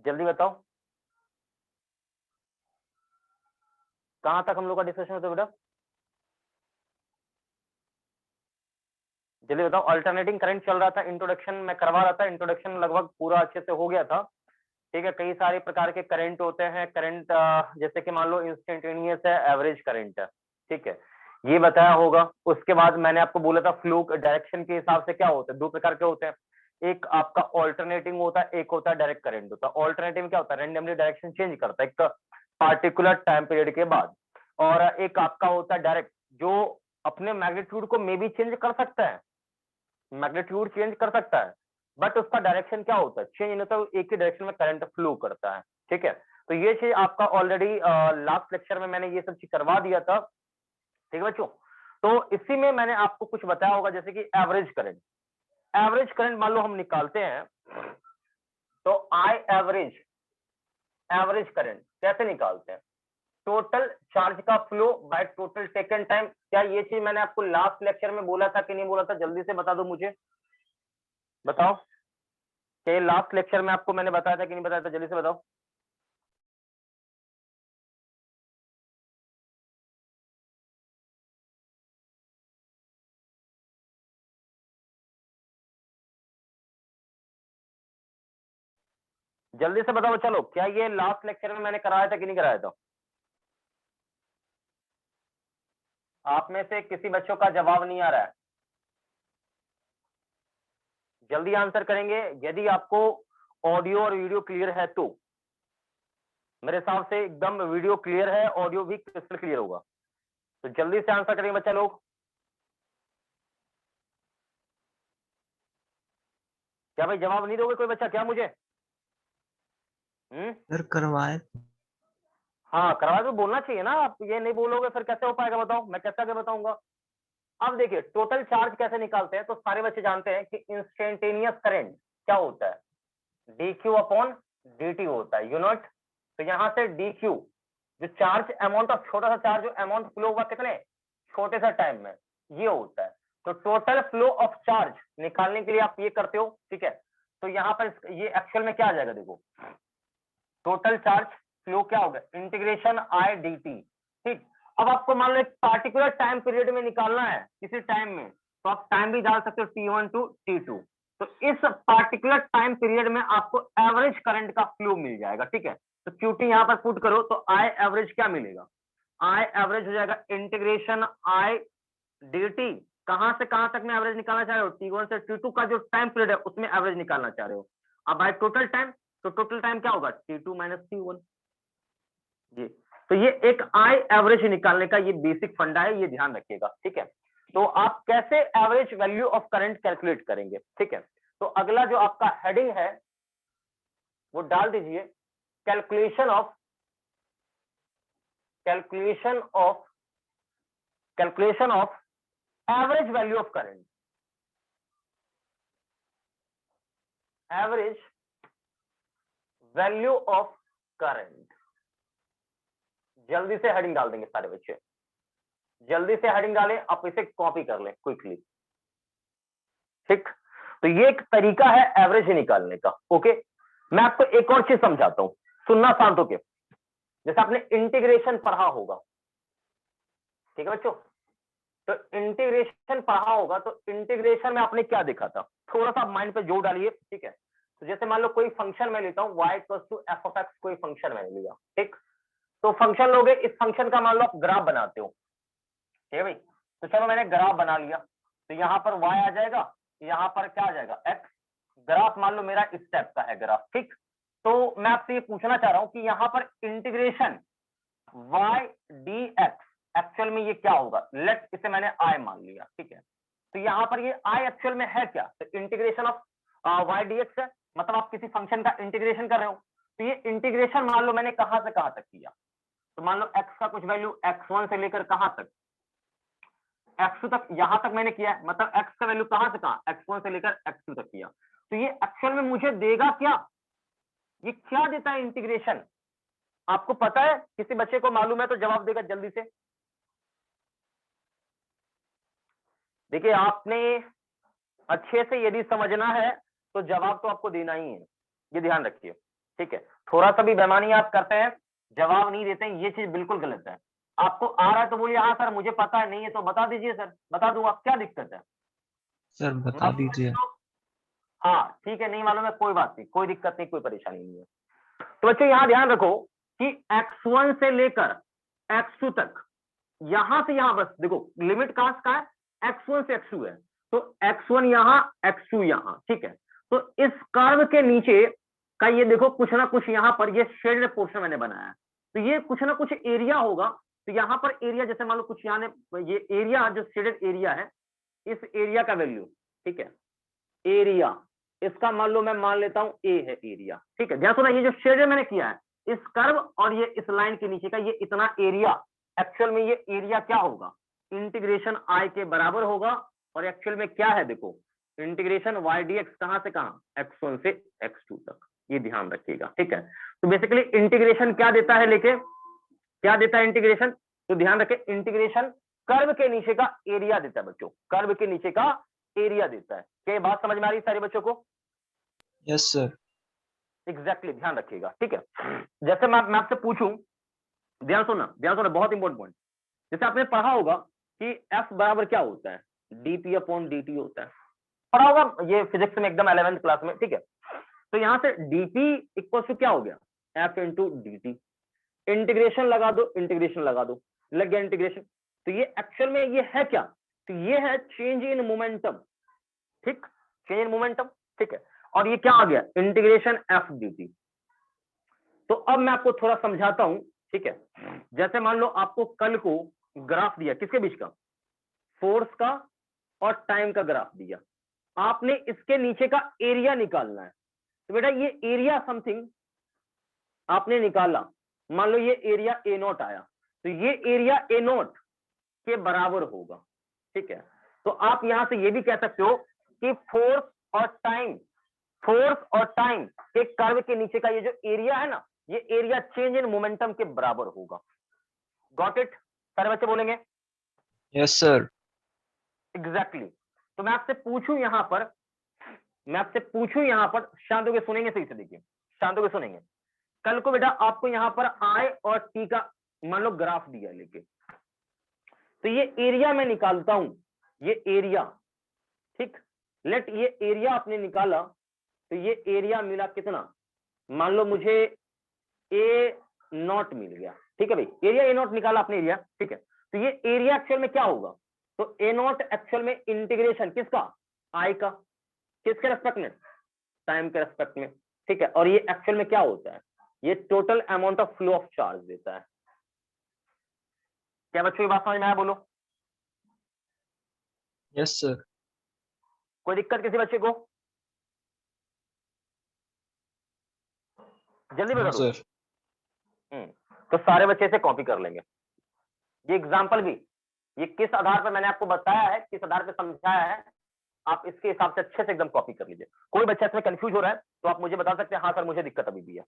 जल्दी बताओ, कहां तक हम लोग का डिस्कशन होता है बेटा? जल्दी बताओ। अल्टरनेटिंग करंट चल रहा था, इंट्रोडक्शन मैं करवा रहा था, इंट्रोडक्शन लगभग पूरा अच्छे से हो गया था। ठीक है, कई सारे प्रकार के करंट होते हैं। करंट जैसे कि मान लो इंस्टेंटेनियस है, एवरेज करंट है। ठीक है, ये बताया होगा। उसके बाद मैंने आपको बोला था फ्लो डायरेक्शन के हिसाब से क्या होता है, दो प्रकार के होते हैं। एक आपका ऑल्टरनेटिंग होता है, एक होता है डायरेक्ट करंट होता है। ऑल्टरनेटिंग क्या होता है, रेंडमली डायरेक्शन चेंज करता है एक पार्टिकुलर टाइम पीरियड के बाद। और एक आपका होता है डायरेक्ट, जो अपने मैग्नीट्यूड को मे भी चेंज कर सकता है, मैग्नीट्यूड चेंज कर सकता है, बट उसका डायरेक्शन क्या होता है, चेंज नहीं होता, एक ही डायरेक्शन में करंट फ्लो करता है। ठीक है, तो ये चीज आपका ऑलरेडी लास्ट लेक्चर में मैंने ये सब चीज करवा दिया था। ठीक है बच्चों, तो इसी में मैंने आपको कुछ बताया होगा, जैसे कि एवरेज करंट। एवरेज करंट मान लो हम निकालते हैं, तो आई एवरेज, एवरेज करंट कैसे निकालते हैं, टोटल चार्ज का flow by total taken time. क्या ये चीज मैंने आपको लास्ट लेक्चर में बोला था कि नहीं बोला था, जल्दी से बता दो मुझे, बताओ। कि लास्ट लेक्चर में आपको मैंने बताया था कि नहीं बताया था, जल्दी से बताओ। जल्दी से बताओ चलो, क्या ये लास्ट लेक्चर में मैंने कराया था कि नहीं कराया था? आप में से किसी बच्चों का जवाब नहीं आ रहा है, जल्दी आंसर करेंगे। यदि आपको ऑडियो और वीडियो क्लियर है तो, मेरे हिसाब से एकदम वीडियो क्लियर है, ऑडियो भी क्रिस्टल क्लियर होगा, तो जल्दी से आंसर करेंगे बच्चा लोग। क्या भाई जवाब नहीं दोगे कोई बच्चा क्या मुझे? सर करवाए। हाँ करवा तो बोलना चाहिए ना, आप ये नहीं बोलोगे फिर कैसे हो पाएगा, बताओ मैं कैसे आगे बताऊंगा। अब देखिए टोटल चार्ज कैसे निकालते हैं, तो सारे बच्चे जानते हैं कि इंस्टेंटेनियस करंट क्या होता है, dq अपॉन dt होता है, यूनिट। तो यहां से dq जो चार्ज अमाउंट ऑफ, छोटा सा चार्ज जो अमाउंट फ्लो हुआ कितने छोटे सा टाइम में, ये होता है। तो टोटल फ्लो ऑफ चार्ज निकालने के लिए आप ये करते हो। ठीक है, तो यहाँ पर ये एक्चुअल में क्या आ जाएगा, देखो टोटल चार्ज फ्लो क्या होगा, इंटीग्रेशन आई डी टी। ठीक, अब आपको मान लो एक पार्टिकुलर टाइम पीरियड में निकालना है किसी टाइम में, तो आप टाइम भी डाल सकते हो T1 टू T2। तो इस पार्टिकुलर टाइम पीरियड में आपको एवरेज करंट का फ्लो मिल जाएगा। ठीक है, तो क्यूटी यहां पर पुट करो तो आई एवरेज क्या मिलेगा, आई एवरेज हो जाएगा इंटीग्रेशन आई डी टी। कहां से कहां तक में एवरेज निकालना चाह रहे हो, T1 से T2 का जो टाइम पीरियड है उसमें एवरेज निकालना चाह रहे हो। अब बाय टोटल टाइम, तो टोटल टाइम क्या होगा, T2 माइनस T1। जी, तो ये एक आई एवरेज निकालने का ये बेसिक फंडा है, ये ध्यान रखिएगा। ठीक है, तो आप कैसे average value of current calculate करेंगे। ठीक है, तो अगला जो आपका हेडिंग है वो डाल दीजिए, calculation of, calculation of, calculation of average value of current, average value of current. जल्दी से हेडिंग डाल देंगे सारे बच्चे, जल्दी से हेडिंग डालें, आप इसे कॉपी कर लें क्विकली। ठीक, तो ये एक तरीका है एवरेज निकालने का। ओके, मैं आपको एक और चीज समझाता हूं, सुनना शांत होके। जैसे आपने इंटीग्रेशन पढ़ा होगा, ठीक है बच्चों, तो इंटीग्रेशन पढ़ा होगा, तो इंटीग्रेशन में आपने क्या देखा था, थोड़ा सा माइंड पे जोर डालिए। ठीक है, तो जैसे मान लो कोई फंक्शन मैं लेता हूं y equal to F of x, कोई फंक्शन मैंने लिया। ठीक, तो फंक्शन लोगे, इस फंक्शन का मान लो आप ग्राफ बनाते हो। ठीक है भाई, तो चलो मैंने ग्राफ बना लिया, तो यहां पर y आ जाएगा, यहां पर क्या आ जाएगा x। ग्राफ मान लो मेरा इस टाइप का है ग्राफ। ठीक, तो मैं आपसे ये पूछना चाह रहा हूं कि यहां पर इंटीग्रेशन y dx एक्चुअल में ये क्या होगा, लेट इसे मैंने i मान लिया। ठीक है, तो यहां पर ये i एक्चुअल में है क्या, तो इंटीग्रेशन ऑफ y dx है, मतलब आप किसी फंक्शन का इंटीग्रेशन कर रहे हो। तो ये इंटीग्रेशन मान लो मैंने कहां से कहां तक किया, तो मान लो x का कुछ वैल्यू x1 से लेकर कहां तक, x2 तक, यहां तक मैंने किया है, मतलब x का वैल्यू कहां से कहां, x1 से लेकर x2 तक किया। तो ये एक्चुअल में मुझे देगा क्या, ये क्या देता है इंटीग्रेशन, आपको पता है, किसी बच्चे को मालूम है तो जवाब देगा जल्दी से। देखिए आपने अच्छे से यदि समझना है तो जवाब तो आपको देना ही है, ये ध्यान रखिए। ठीक है, थोड़ा सा भी बेईमानी आप करते हैं, जवाब नहीं देते हैं, ये चीज बिल्कुल गलत है। आपको आ रहा है तो बोलिए हाँ सर मुझे पता है, नहीं है तो बता दीजिए सर, बता दूंगा, क्या दिक्कत है। सर बता दीजिए। हाँ ठीक है, नहीं मालूम है कोई बात नहीं, कोई दिक्कत नहीं, कोई परेशानी नहीं है। तो बच्चों यहाँ ध्यान रखो कि x1 से लेकर x2 तक, यहां से यहां बस देखो लिमिट कहां का है, x1 से x2 है, तो x1 यहां x2 यहां, ठीक है। तो इस कर्व के नीचे का ये देखो कुछ ना कुछ यहां पर ये शेडेड पोर्शन मैंने बनाया है, तो ये कुछ ना कुछ एरिया होगा। तो यहां पर एरिया जैसे मान लो कुछ यहाँ ये एरिया जो शेडेड एरिया है, इस एरिया का वैल्यू, ठीक है, एरिया इसका मान लो मैं मान लेता हूं ए है एरिया, ठीक है। ध्यान सुना, ये जो शेडेड मैंने किया है इस कर्व और ये इस लाइन के नीचे का ये इतना एरिया, एक्चुअल में ये एरिया क्या होगा, इंटीग्रेशन आई के बराबर होगा। और एक्चुअल में क्या है देखो, इंटीग्रेशन वाई डी एक्स कहां से कहां, x1 से x2 तक, ये ध्यान रखिएगा, ठीक है। तो बेसिकली इंटीग्रेशन क्या देता है लेके, क्या देता है इंटीग्रेशन, तो ध्यान रखें इंटीग्रेशन कर्व के नीचे का एरिया देता है बच्चों, कर्व के नीचे का एरिया देता है। क्या ये बात समझ में आ रही है सारे बच्चों को? Yes sir. एग्जैक्टली ध्यान रखिएगा, ठीक है। जैसे मैं आपसे पूछूं, ध्यान सुनना बहुत इंपॉर्टेंट पॉइंट। जैसे आपने पढ़ा होगा कि F बराबर क्या होता है, dp अपॉन dt होता है, पढ़ा होगा ये फिजिक्स में एकदम 11th क्लास में, ठीक है। तो यहां से dp इक्वल टू क्या हो गया, F इंटू dt, इंटीग्रेशन लगा दो, इंटीग्रेशन लगा दो, लग गया इंटीग्रेशन। तो ये एक्चुअल में ये है क्या, तो ये है चेंज इन मोमेंटम, ठीक, चेंज इन मोमेंटम, ठीक है। और ये क्या आ गया, इंटीग्रेशन एफ dt। तो अब मैं आपको थोड़ा समझाता हूं, ठीक है। जैसे मान लो आपको कल को ग्राफ दिया, किसके बीच का, फोर्स का और टाइम का ग्राफ दिया, आपने इसके नीचे का एरिया निकालना है। तो बेटा ये एरिया समथिंग आपने निकाला, मान लो ये एरिया ए नॉट आया, तो ये एरिया ए नॉट के बराबर होगा, ठीक है। तो आप यहां से ये भी कह सकते हो कि फोर्स और टाइम, फोर्स और टाइम के कर्व के नीचे का ये जो एरिया है ना, ये एरिया चेंज इन मोमेंटम के बराबर होगा। गॉट इट, सारे बच्चे बोलेंगे यस सर। एग्जैक्टली। तो मैं आपसे पूछूं यहां पर, मैं आपसे पूछूं यहां पर, शांत होकर सुनेंगे सही से, देखिए शांत होकर सुनेंगे। कल को बेटा आपको यहां पर आई और टी का मान लो ग्राफ दिया लेके, तो ये एरिया मैं निकालता हूं, ये एरिया, ठीक, लेट ये एरिया आपने निकाला, तो ये एरिया मिला कितना, मान लो मुझे ए नॉट मिल गया, ठीक है भाई, एरिया ए नॉट निकाला आपने एरिया, ठीक है। तो ये एरिया एक्चुअल में क्या होगा, तो ए नॉट एक्चुअल में इंटीग्रेशन किसका, आई का, किसके रेस्पेक्ट में, टाइम के रेस्पेक्ट में, ठीक है। और ये एक्चुअल में क्या होता है, ये total amount of flow of charge देता है। क्या बच्चों ये बात समझ में आया, बोलो। Yes sir. कोई दिक्कत किसी बच्चे को, जल्दी नो बता दो। सर। तो सारे बच्चे इसे कॉपी कर लेंगे। ये एग्जाम्पल भी, ये किस आधार पर मैंने आपको बताया है, किस आधार पर समझाया है, आप इसके हिसाब से अच्छे से एकदम कॉपी कर लीजिए। कोई बच्चा इसमें कंफ्यूज हो रहा है तो आप मुझे बता सकते हैं, हाँ सर मुझे दिक्कत अभी भी है,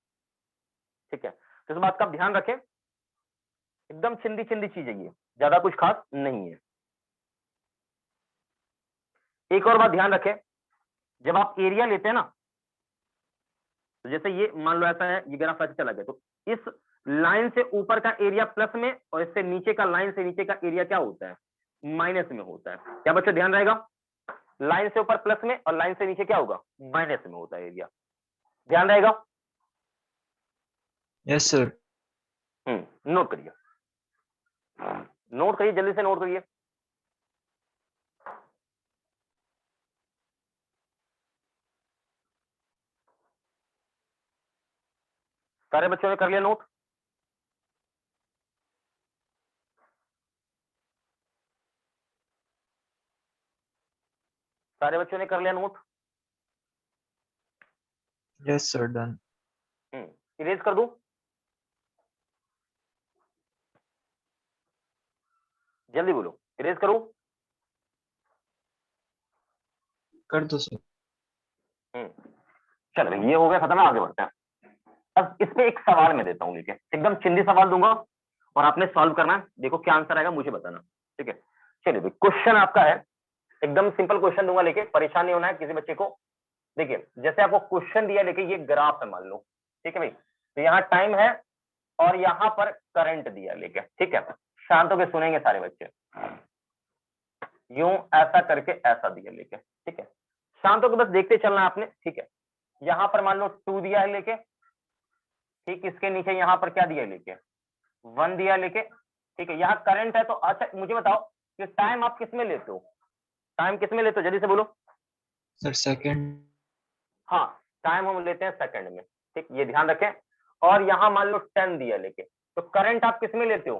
ठीक है। तो इस बात का आप ध्यान रखें, एकदम चिंदी चिंदी चीज है ये, ज्यादा कुछ खास नहीं है। एक और बात ध्यान रखें, जब आप एरिया लेते हैं ना, तो जैसे ये मान लो ऐसा है, ये ग्राफ ऐसे चला गया, तो इस लाइन से ऊपर का एरिया प्लस में और इससे नीचे का, लाइन से नीचे का एरिया क्या होता है, माइनस में होता है। क्या बच्चों ध्यान रहेगा, लाइन से ऊपर प्लस में और लाइन से नीचे क्या होगा, माइनस में होता है एरिया, ध्यान रहेगा। Yes sir. नोट करिए, नोट करिए, जल्दी से नोट करिए। सारे बच्चों ने कर लिया नोट, सारे बच्चों ने कर लिया note. Yes sir done. Erase कर दूं, जल्दी बोलो, इरेज करूं। कर दो सर। चलो ये हो गया खत्म, आगे बढ़ते हैं। अब इस पे एक सवाल मैं देता हूं लेके, एकदम चिंदी सवाल दूंगा और आपने सॉल्व करना है, देखो क्या आंसर आएगा मुझे बताना, ठीक है। चलिए भाई, क्वेश्चन आपका है, एकदम सिंपल क्वेश्चन दूंगा लेके, परेशान नहीं होना है किसी बच्चे को। देखिए जैसे आपको क्वेश्चन दिया लेके, ये ग्राफ है मान लो, ठीक है भाई। तो यहाँ टाइम है और यहाँ पर करंट दिया लेके, ठीक है। शांत होकर सुनेंगे सारे बच्चे, यूं ऐसा करके ऐसा दिया लेके, ठीक है। शांत होकर बस देखते चलना है आपने, ठीक है। यहाँ पर मान लो 2 दिया है लेके, ठीक, इसके नीचे यहाँ पर क्या दिया है लेके, 1 दिया लेके, ठीक है। यहाँ करंट है तो अच्छा मुझे बताओ कि टाइम आप किस में लेते हो, टाइम किस में लेते हो, जल्दी से बोलो। Sir second. हाँ, टाइम हम लेते हैं सेकंड में, ठीक, ये ध्यान रखें। और यहाँ मान लो 10 दिया लेके, तो करंट आप किस में लेते हो,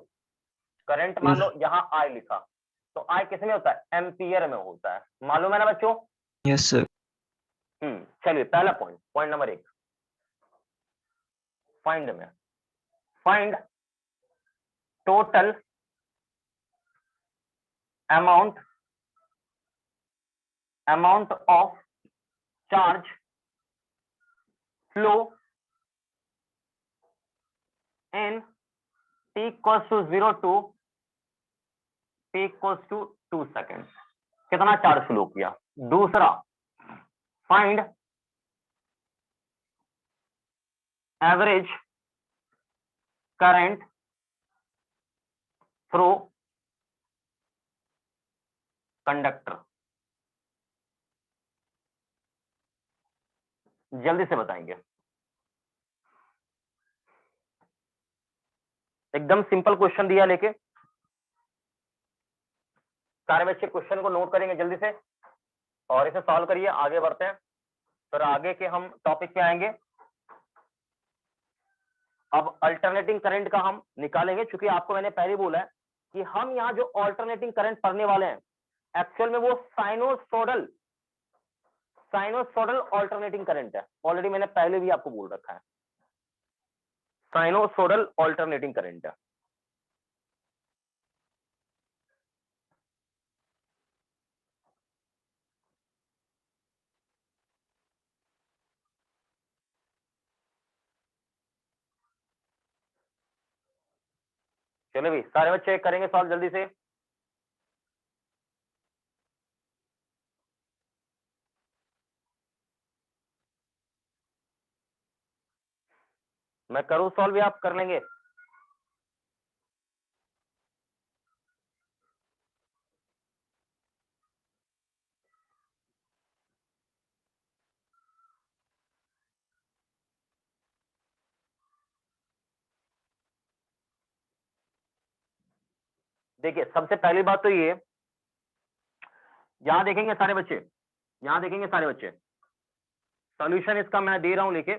करंट मान लो यहाँ आई लिखा, तो आई किस में होता है, एम्पियर में होता है, मालूम है ना बच्चों। Yes sir. चलिए पहला पॉइंट, पॉइंट नंबर 1, फाइंड में, find total amount of charge flow in t equals to 0 to t equals to 2 second, कितना चार्ज फ्लो किया। दूसरा, find average current through conductor, जल्दी से बताएंगे, एकदम सिंपल क्वेश्चन दिया लेके, सारे बच्चे क्वेश्चन को नोट करेंगे जल्दी से और इसे सॉल्व करिए, आगे बढ़ते हैं, फिर आगे के हम टॉपिक पे आएंगे। अब अल्टरनेटिंग करंट का हम निकालेंगे, क्योंकि आपको मैंने पहले बोला है कि हम यहाँ जो अल्टरनेटिंग करंट पढ़ने वाले हैं एक्चुअल में वो साइनोसोडल अल्टरनेटिंग करंट है, ऑलरेडी मैंने पहले भी आपको बोल रखा है, साइनोसोडल अल्टरनेटिंग करंट है। चलो भी सारे बच्चे करेंगे सॉल्व जल्दी से। मैं करूं सॉल्व या आप कर लेंगे। देखिए सबसे पहली बात तो ये, यहां देखेंगे सारे बच्चे, यहां देखेंगे सारे बच्चे, सॉल्यूशन इसका मैं दे रहा हूं लेके,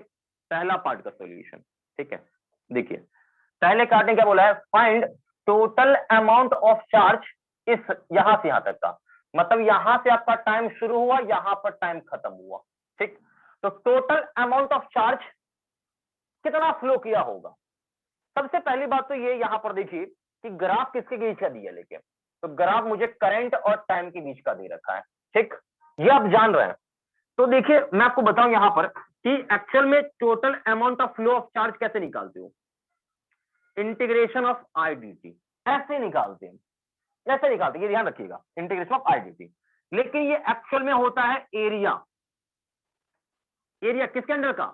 पहला पार्ट का सॉल्यूशन, ठीक है। देखिए पहले पार्ट ने क्या बोला है, find total amount of charge, इस यहां से यहां तक का, मतलब यहां से आपका टाइम शुरू हुआ, यहां पर टाइम खत्म हुआ, ठीक। तो टोटल अमाउंट ऑफ चार्ज कितना फ्लो किया होगा। सबसे पहली बात तो ये यहां पर देखिए कि ग्राफ किसके बीच का दिया लेके, तो ग्राफ मुझे करंट और टाइम के बीच का दे रखा है, ठीक, ये आप जान रहे हैं। तो देखिए मैं आपको बताऊं यहां पर कि एक्चुअल में total amount of flow of charge कैसे निकालते हो, integration of I D T, ऐसे निकालते हैं, ऐसे निकालते हैं, ये ध्यान रखिएगा, integration of I D T. लेकिन ये एक्चुअल में होता है एरिया, एरिया किसके अंडर का,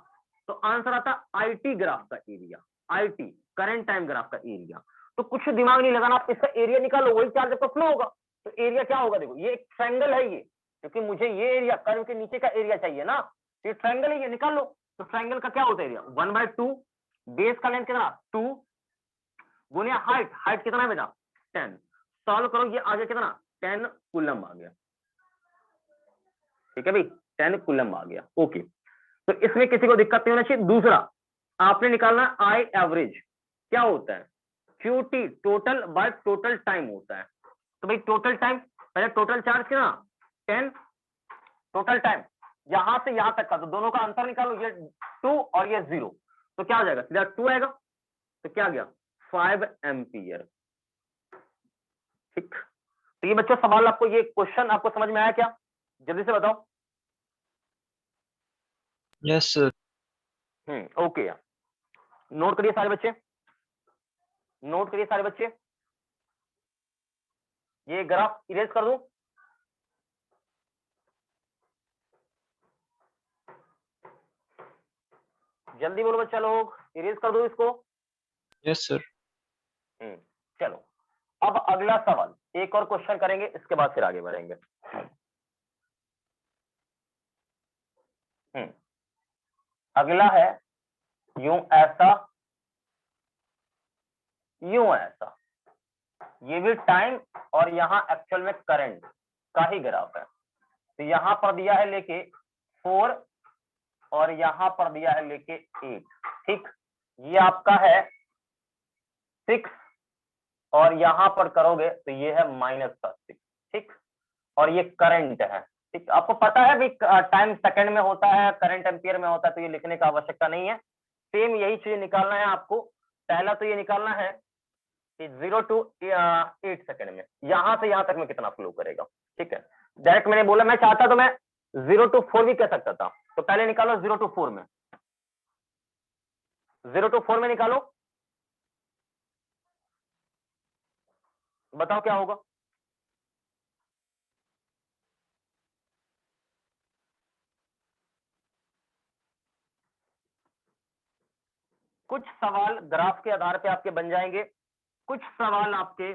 तो आंसर आता है आईटी ग्राफ का area, IT current time graph का एरिया। तो कुछ दिमाग नहीं लगाना, आप इसका एरिया निकालो, वही चार्ज आपका फ्लो होगा। तो एरिया क्या होगा, देखो ये एक ट्रायंगल है ये, क्योंकि मुझे ये एरिया कर्व के नीचे का एरिया चाहिए ना, तो ये ट्रायंगल है, ये निकाल लो। तो ट्रायंगल का क्या होता है एरिया, 1/2, बेस का लेंथ कितना 2 गुने हाइट, हाइट कितना है बेटा 10, सॉल्व करो ये आ गया कितना 10 कूलम आ गया, ठीक है भाई 10 कूलम आ गया, ओके। तो इसमें किसी को दिक्कत नहीं होना चाहिए। दूसरा आपने निकालना आई एवरेज, क्या होता है, QT total by total time होता है। तो भाई टोटल टाइम, पहले टोटल चार्ज कितना 10, टोटल टाइम यहां से यहां तक का, तो दोनों का अंतर निकालो, ये 2 और ये 0, तो क्या हो जाएगा, सीधा 2 आएगा, तो क्या आ गया 5 एम्पियर, ठीक। तो ये बच्चों सवाल आपको, ये क्वेश्चन आपको समझ में आया क्या, जल्दी से बताओ। Yes sir. ओके, नोट करिए सारे बच्चे, नोट करिए सारे बच्चे, ये ग्राफ इरेज कर दूं, जल्दी बोलो बच्चा लोग, इरेज कर दो इसको। Yes, sir. चलो अब अगला सवाल, एक और क्वेश्चन करेंगे, इसके बाद फिर आगे बढ़ेंगे। अगला है यूं ऐसा, यूं ऐसा, ये भी टाइम और यहाँ एक्चुअल में करंट का ही ग्राफ है। तो यहाँ पर दिया है लेके 4 और यहाँ पर दिया है लेके 8, ठीक। ये आपका है 6 और यहाँ पर करोगे तो ये है -6, ठीक। और ये करंट है, ठीक। आपको पता है भाई टाइम सेकंड में होता है, करंट एम्पियर में होता है, तो ये लिखने का आवश्यकता नहीं है। सेम यही चीज निकालना है आपको। पहला तो ये निकालना है कि 0 to 8 सेकंड में यहां से यहां तक में कितना फ्लो करेगा, ठीक है। डायरेक्ट मैंने बोला, मैं चाहता तो मैं 0 to 4 भी कह सकता था। तो पहले निकालो 0 to 4 में, 0 to 4 में निकालो, बताओ क्या होगा। कुछ सवाल ग्राफ के आधार पे आपके बन जाएंगे, कुछ सवाल आपके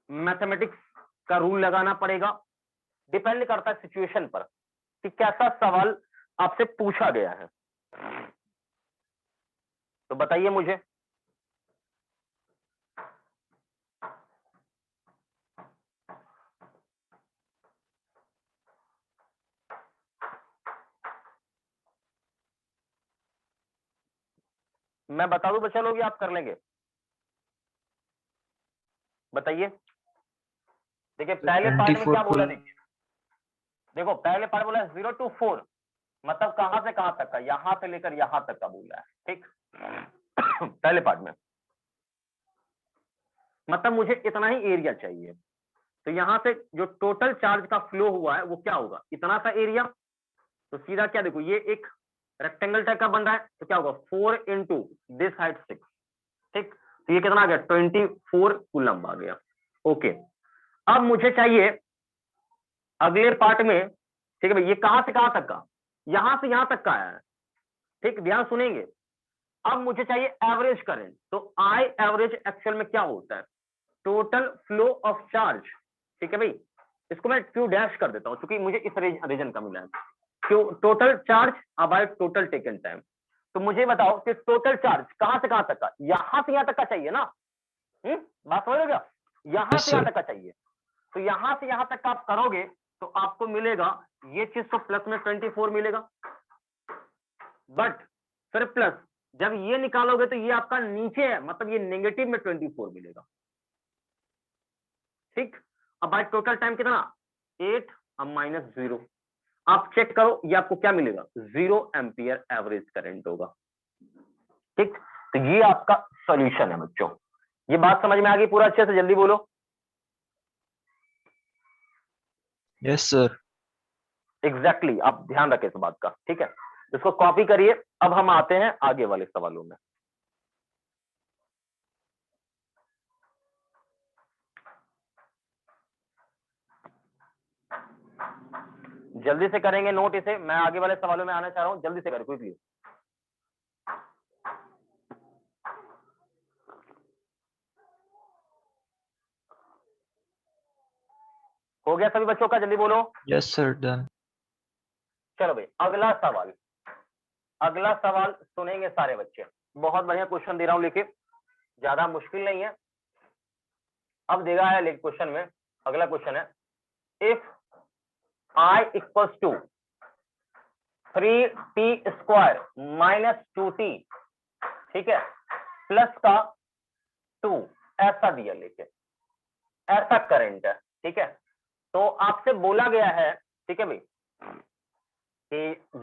मैथमेटिक्स का रूल लगाना पड़ेगा। डिपेंड करता है सिचुएशन पर कि कैसा सवाल आपसे पूछा गया है। तो बताइए मुझे, मैं बता दूं बच्चा लोग, आप कर लेंगे? बताइए। देखिए पहले पार्ट में क्या बोला, देखिए देखो पहले पार्ट बोला 0 to 4, मतलब कहां से कहां तक का, यहां से लेकर यहां तक का बोला है, ठीक। पहले पार्ट में मतलब मुझे इतना ही एरिया चाहिए। तो यहां से जो टोटल चार्ज का फ्लो हुआ है वो क्या होगा, इतना सा एरिया। तो सीधा क्या देखो, ये एक रेक्टेंगल टाइप का बन रहा है, तो क्या होगा 4 into दिस हाइट 6, ठीक। तो ये कितना आ गया, 24 कूलम्ब आ गया। ओके, अब मुझे चाहिए अगले पार्ट में, ठीक है भाई, ये कहां से कहां तक का, यहां से यहां तक का आया है, ठीक। ध्यान सुनेंगे। अब मुझे चाहिए एवरेज करंट। तो आई एवरेज एक्चुअल में क्या होता है, टोटल फ्लो ऑफ चार्ज, ठीक है भाई। इसको मैं क्यू डैश कर देता हूं क्योंकि मुझे इस रीजन का मिला है। Q total charge about total taken time. तो मुझे बताओ कि टोटल चार्ज कहां से कहां तक का, यहां से यहां तक का चाहिए ना। बात समझ लो क्या, यहां Yes, से यहां sir. तक का चाहिए। तो यहां से यहां तक का आप करोगे तो आपको मिलेगा ये चीज, तो प्लस में 24 मिलेगा, बट फिर प्लस जब ये निकालोगे तो ये आपका नीचे है, मतलब ये नेगेटिव में 24 मिलेगा, ठीक। अब बाय टोटल टाइम कितना, 8 अब -0, आप चेक करो ये आपको क्या मिलेगा, 0 एम्पियर एवरेज करंट होगा, ठीक। तो ये आपका सॉल्यूशन है बच्चों। ये बात समझ में आ गई पूरा अच्छे से, जल्दी बोलो। Yes, sir. एग्जैक्टली आप ध्यान रखें इस बात का, ठीक है। इसको कॉपी करिए। अब हम आते हैं आगे वाले सवालों में। जल्दी से करेंगे नोट इसे, मैं आगे वाले सवालों में आना चाह रहा हूं, जल्दी से करें क्विकली। हो गया सभी बच्चों का, जल्दी बोलो। Yes, sir. Done. चलो भाई अगला सवाल, अगला सवाल सुनेंगे सारे बच्चे। बहुत बढ़िया क्वेश्चन दे रहा हूं, लेकिन ज्यादा मुश्किल नहीं है। अब देगा है लेकिन क्वेश्चन में, अगला क्वेश्चन है, if I equals to 3t² - 2t, ठीक है, प्लस का 2, ऐसा दिया, लेके ऐसा करंट है, ठीक है। तो आपसे बोला गया है, ठीक है भाई, कि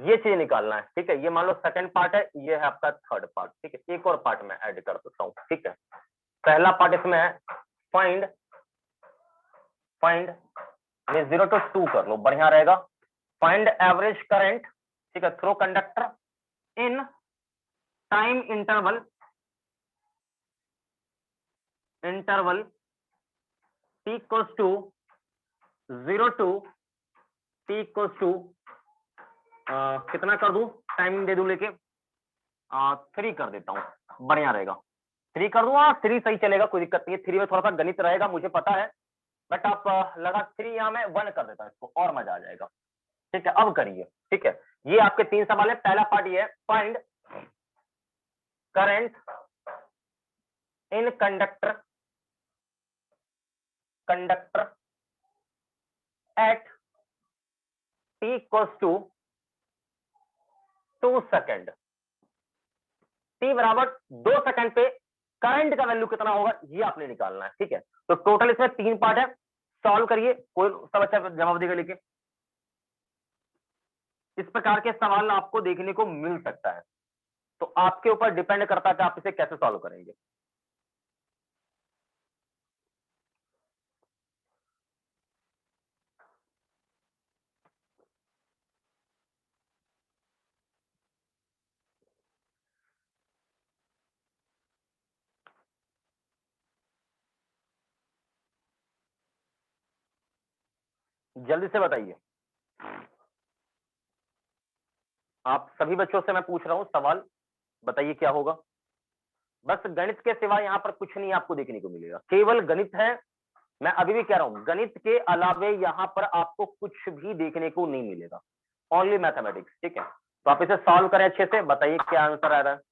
ये चीज निकालना है, ठीक है। ये मान लो सेकंड पार्ट है, ये है आपका थर्ड पार्ट, ठीक है। एक और पार्ट में ऐड कर देता हूं, ठीक है। पहला पार्ट इसमें है फाइंड, ये 0 to 2 कर लो, बढ़िया रहेगा। फाइंड एवरेज करंट, ठीक है, through conductor in time interval t equals to 0 to t equals to कितना कर दूं, टाइमिंग दे दूं लेके 3 कर देता हूँ, बढ़िया रहेगा। 3 कर दूंगा, 3 सही चलेगा, कोई दिक्कत नहीं है। 3 में थोड़ा सा गणित रहेगा मुझे पता है, बट आप लगा 3 यहाँ मैं 1 कर देता हूँ इसको, और मजा आ जाएगा। ठीक है, अब करिए। ठीक है, ये आपके 3 सवाल है। पहला पार्ट ये है, find current in conductor at t equals to 2 second. t बराबर 2 सेकेंड पे करंट का वैल्यू कितना होगा ये आपने निकालना है। ठीक है, तो टोटल इसमें 3 पार्ट है, सॉल्व करिए, कोई सब अच्छा जवाब देगा लेके। इस प्रकार के सवाल आपको देखने को मिल सकता है, तो आपके ऊपर डिपेंड करता है कि आप इसे कैसे सॉल्व करेंगे। जल्दी से बताइए, आप सभी बच्चों से मैं पूछ रहा हूं सवाल, बताइए क्या होगा। बस गणित के सिवा यहां पर कुछ नहीं आपको देखने को मिलेगा, केवल गणित है। मैं अभी भी कह रहा हूं, गणित के अलावे यहां पर आपको कुछ भी देखने को नहीं मिलेगा, ओनली मैथमेटिक्स। ठीक है, तो आप इसे सॉल्व करें अच्छे से, बताइए क्या आंसर आ रहा है।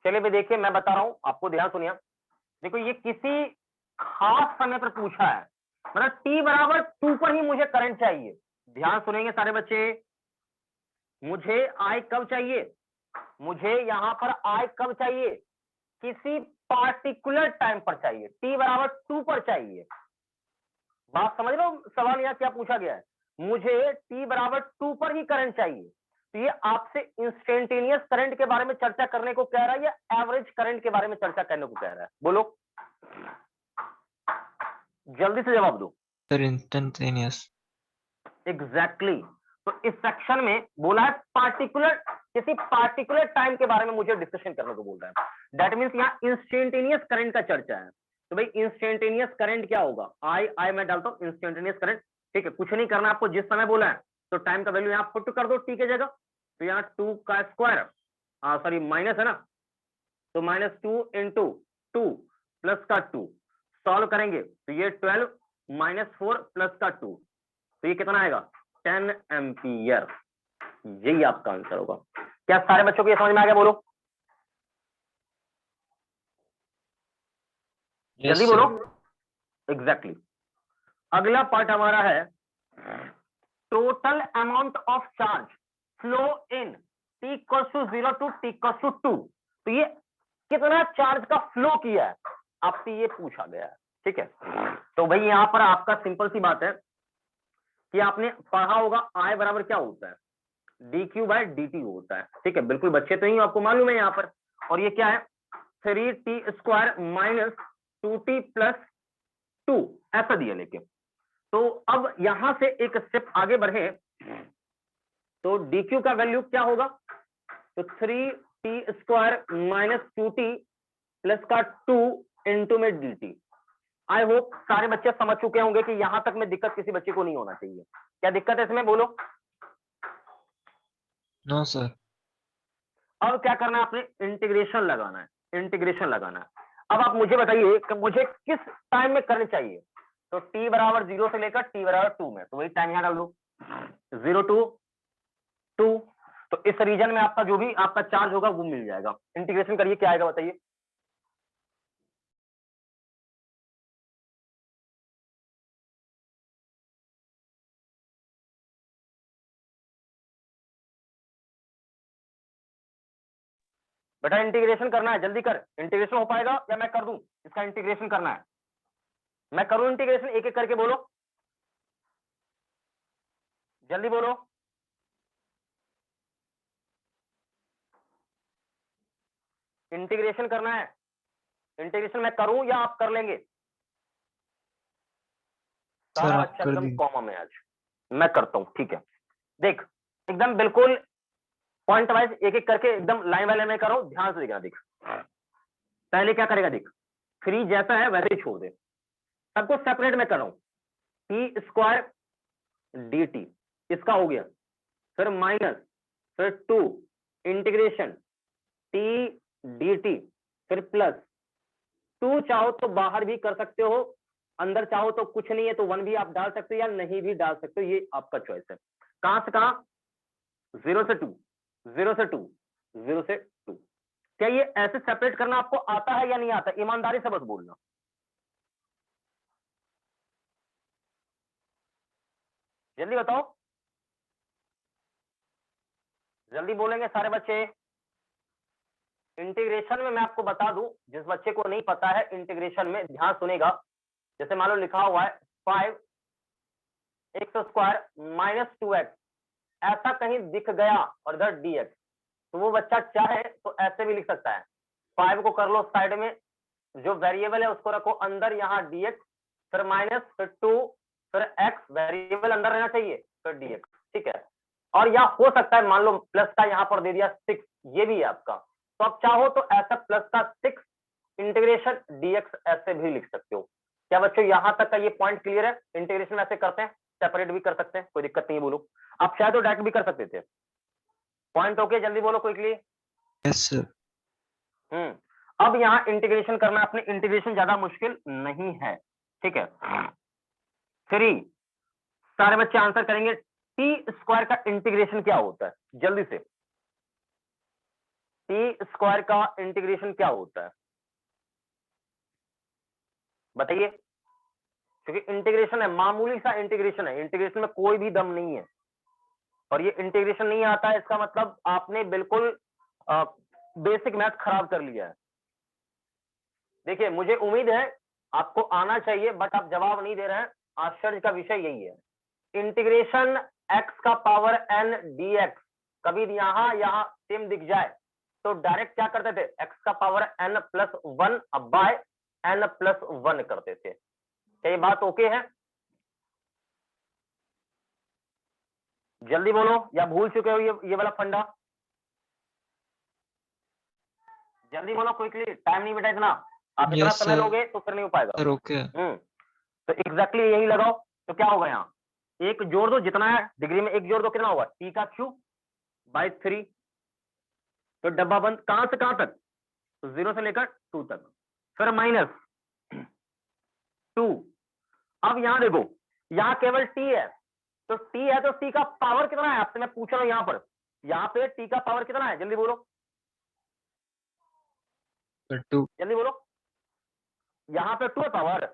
चलिए भी देखिए, मैं बता रहा हूं आपको, ध्यान सुनिए। देखो, ये किसी खास समय पर पूछा है, मतलब t बराबर 2 पर ही मुझे करंट चाहिए। ध्यान सुनेंगे सारे बच्चे, मुझे I कब चाहिए, मुझे यहां पर I कब चाहिए, किसी पार्टिकुलर टाइम पर चाहिए, t बराबर 2 पर चाहिए। बात समझ रहे हो, सवाल यहाँ क्या पूछा गया है, मुझे t बराबर 2 पर ही करंट चाहिए। तो ये आपसे इंस्टेंटेनियस करंट के बारे में चर्चा करने को कह रहा है या एवरेज करंट के बारे में चर्चा करने को कह रहा है, बोलो जल्दी से जवाब दो। Sir, instantaneous. एग्जैक्टली तो इस सेक्शन में बोला है पार्टिकुलर, किसी पार्टिकुलर टाइम के बारे में मुझे डिस्कशन करने को बोल रहा है। दैट मींस यहाँ इंस्टेंटेनियस करंट का चर्चा है। तो भाई इंस्टेंटेनियस करंट क्या होगा, आई मैं डालता हूँ इंस्टेंटेनियस करंट। ठीक है, कुछ नहीं करना आपको, जिस समय बोला है तो टाइम का वैल्यू यहाँ पुट कर दो टी के जगह। तो यहाँ 2 का स्क्वायर, सॉरी माइनस है ना, तो -2 इंटू 2 प्लस का 2, सॉल्व करेंगे तो ये 12 -4 प्लस का 2, तो ये कितना आएगा 10 एम्पियर। यही आपका आंसर होगा। क्या सारे बच्चों को ये समझ में आ गया, बोलो Yes, जल्दी sir. बोलो। एग्जैक्टली अगला पार्ट हमारा है total amount of charge flow in t equals to 0 to t equals to 2। तो ये कितना चार्ज का फ्लो किया है आपसे ये पूछा गया है। ठीक है, तो भाई यहां पर आपका सिंपल सी बात है कि आपने पढ़ा होगा I बराबर क्या होता है, dq बाय dt होता है। ठीक है, बिल्कुल बच्चे तो ही आपको मालूम है यहाँ पर। और ये क्या है 3t square minus 2t plus 2, ऐसा दिया लेके। तो अब यहां से एक स्टेप आगे बढ़े तो dq का वैल्यू क्या होगा, तो 3t square minus 2t plus का 2 इंटू में dt। आई होप सारे बच्चे समझ चुके होंगे कि यहां तक में दिक्कत किसी बच्चे को नहीं होना चाहिए। क्या दिक्कत है इसमें, बोलो। No, sir. अब क्या करना है, आपने इंटीग्रेशन लगाना है, इंटीग्रेशन लगाना है। अब आप मुझे बताइए कि मुझे किस टाइम में करनी चाहिए, तो t बराबर 0 से लेकर t बराबर 2 में, तो वही टाइम यहां डाल दो 0 टू 2। तो इस रीजन में आपका जो भी आपका चार्ज होगा वो मिल जाएगा। इंटीग्रेशन करिए, क्या आएगा बताइए। बेटा इंटीग्रेशन करना है, जल्दी कर। इंटीग्रेशन हो पाएगा या मैं कर दूं, इसका इंटीग्रेशन करना है, मैं करूं इंटीग्रेशन, एक एक करके बोलो, जल्दी बोलो। इंटीग्रेशन करना है, इंटीग्रेशन मैं करूं या आप कर लेंगे? सर सारा आप बच्चा कर एकदम दीजिए। कॉमा में, आज मैं करता हूं, ठीक है। देख एकदम बिल्कुल पॉइंट वाइज एक एक करके एकदम लाइन बाय लाइन में करो, ध्यान से देखना। देख पहले क्या करेगा, देख 3 जैसा है वैसे ही छोड़ दे, सबको सेपरेट में कर रहा हूं। टी स्क्वायर डी टी इसका हो गया, फिर माइनस, फिर 2 इंटीग्रेशन टी डी टी, फिर प्लस 2 चाहो तो बाहर भी कर सकते हो, अंदर चाहो तो कुछ नहीं है तो 1 भी आप डाल सकते हो या नहीं भी डाल सकते हो, ये आपका चॉइस है। कहां से कहां? 0 से 2, 0 से 2, 0 से 2। क्या ये ऐसे सेपरेट करना आपको आता है या नहीं आता? ईमानदारी से बस बोलना, जल्दी बताओ, जल्दी बोलेंगे सारे बच्चे। इंटीग्रेशन में मैं आपको बता दूं, जिस बच्चे को नहीं पता है इंटीग्रेशन में ध्यान सुनेगा, जैसे मान लो लिखा हुआ है 5x स्क्वायर माइनस 2x, ऐसा कहीं दिख गया और इधर dx, तो वो बच्चा चाहे तो ऐसे भी लिख सकता है, 5 को कर लो साइड में, जो वेरिएबल है उसको रखो अंदर, यहाँ dx, फिर माइनस, फिर 2, फिर x, वेरिएबल अंदर रहना चाहिए, फिर dx, ठीक है। और यहाँ हो सकता है मान लो प्लस का यहाँ पर दे दिया 6, ये भी है आपका, तो आप चाहो तो ऐसा प्लस का 6 इंटीग्रेशन dx ऐसे भी लिख सकते हो। क्या बच्चों यहां तक का ये पॉइंट क्लियर है? इंटीग्रेशन ऐसे करते हैं, सेपरेट भी कर सकते हैं, कोई दिक्कत नहीं है, बोलो। आप शायद तो डायरेक्ट भी कर सकते थे। पॉइंट ओके, जल्दी बोलो कोई क्लियर? Yes sir. अब यहाँ इंटीग्रेशन करना अपने, इंटीग्रेशन ज्यादा मुश्किल नहीं है, ठीक है। 3 सारे बच्चे आंसर करेंगे, टी स्क्वायर का इंटीग्रेशन क्या होता है? जल्दी से, टी स्क्वायर का इंटीग्रेशन क्या होता है बताइए? क्योंकि इंटीग्रेशन है, मामूली सा इंटीग्रेशन है, इंटीग्रेशन में कोई भी दम नहीं है, और ये इंटीग्रेशन नहीं आता है इसका मतलब आपने बिल्कुल बेसिक मैथ खराब कर लिया है। देखिए मुझे उम्मीद है आपको आना चाहिए, बट आप जवाब नहीं दे रहे हैं, आश्चर्य का विषय यही है। इंटीग्रेशन x का पावर n dx कभी यहाँ यहाँ सेम दिख जाए तो डायरेक्ट क्या करते थे, x का power n plus 1 by n plus 1 करते थे। क्या ये बात ओके है? जल्दी बोलो, या भूल चुके हो ये वाला फंडा? जल्दी बोलो क्विकली, टाइम नहीं बेटा इतना, आप इतना यस समय सर। लोगे तो फिर नहीं हो पाएगा। Sir okay. तो एग्जैक्टली यही लगाओ, तो क्या होगा यहाँ, एक जोड़ दो, जितना है डिग्री में एक जोड़ दो, कितना होगा, टी का क्यूब बाई 3, तो डब्बा बंद। कहां से कहां तक? तो 0 से लेकर 2 तक, फिर माइनस 2। अब यहां देखो, यहां केवल टी है, तो टी है तो टी का पावर कितना है आपसे मैं पूछ रहा हूं, यहां पे टी का पावर कितना है, जल्दी बोलो, सर 2। जल्दी बोलो। यहां पे 2 है पावर,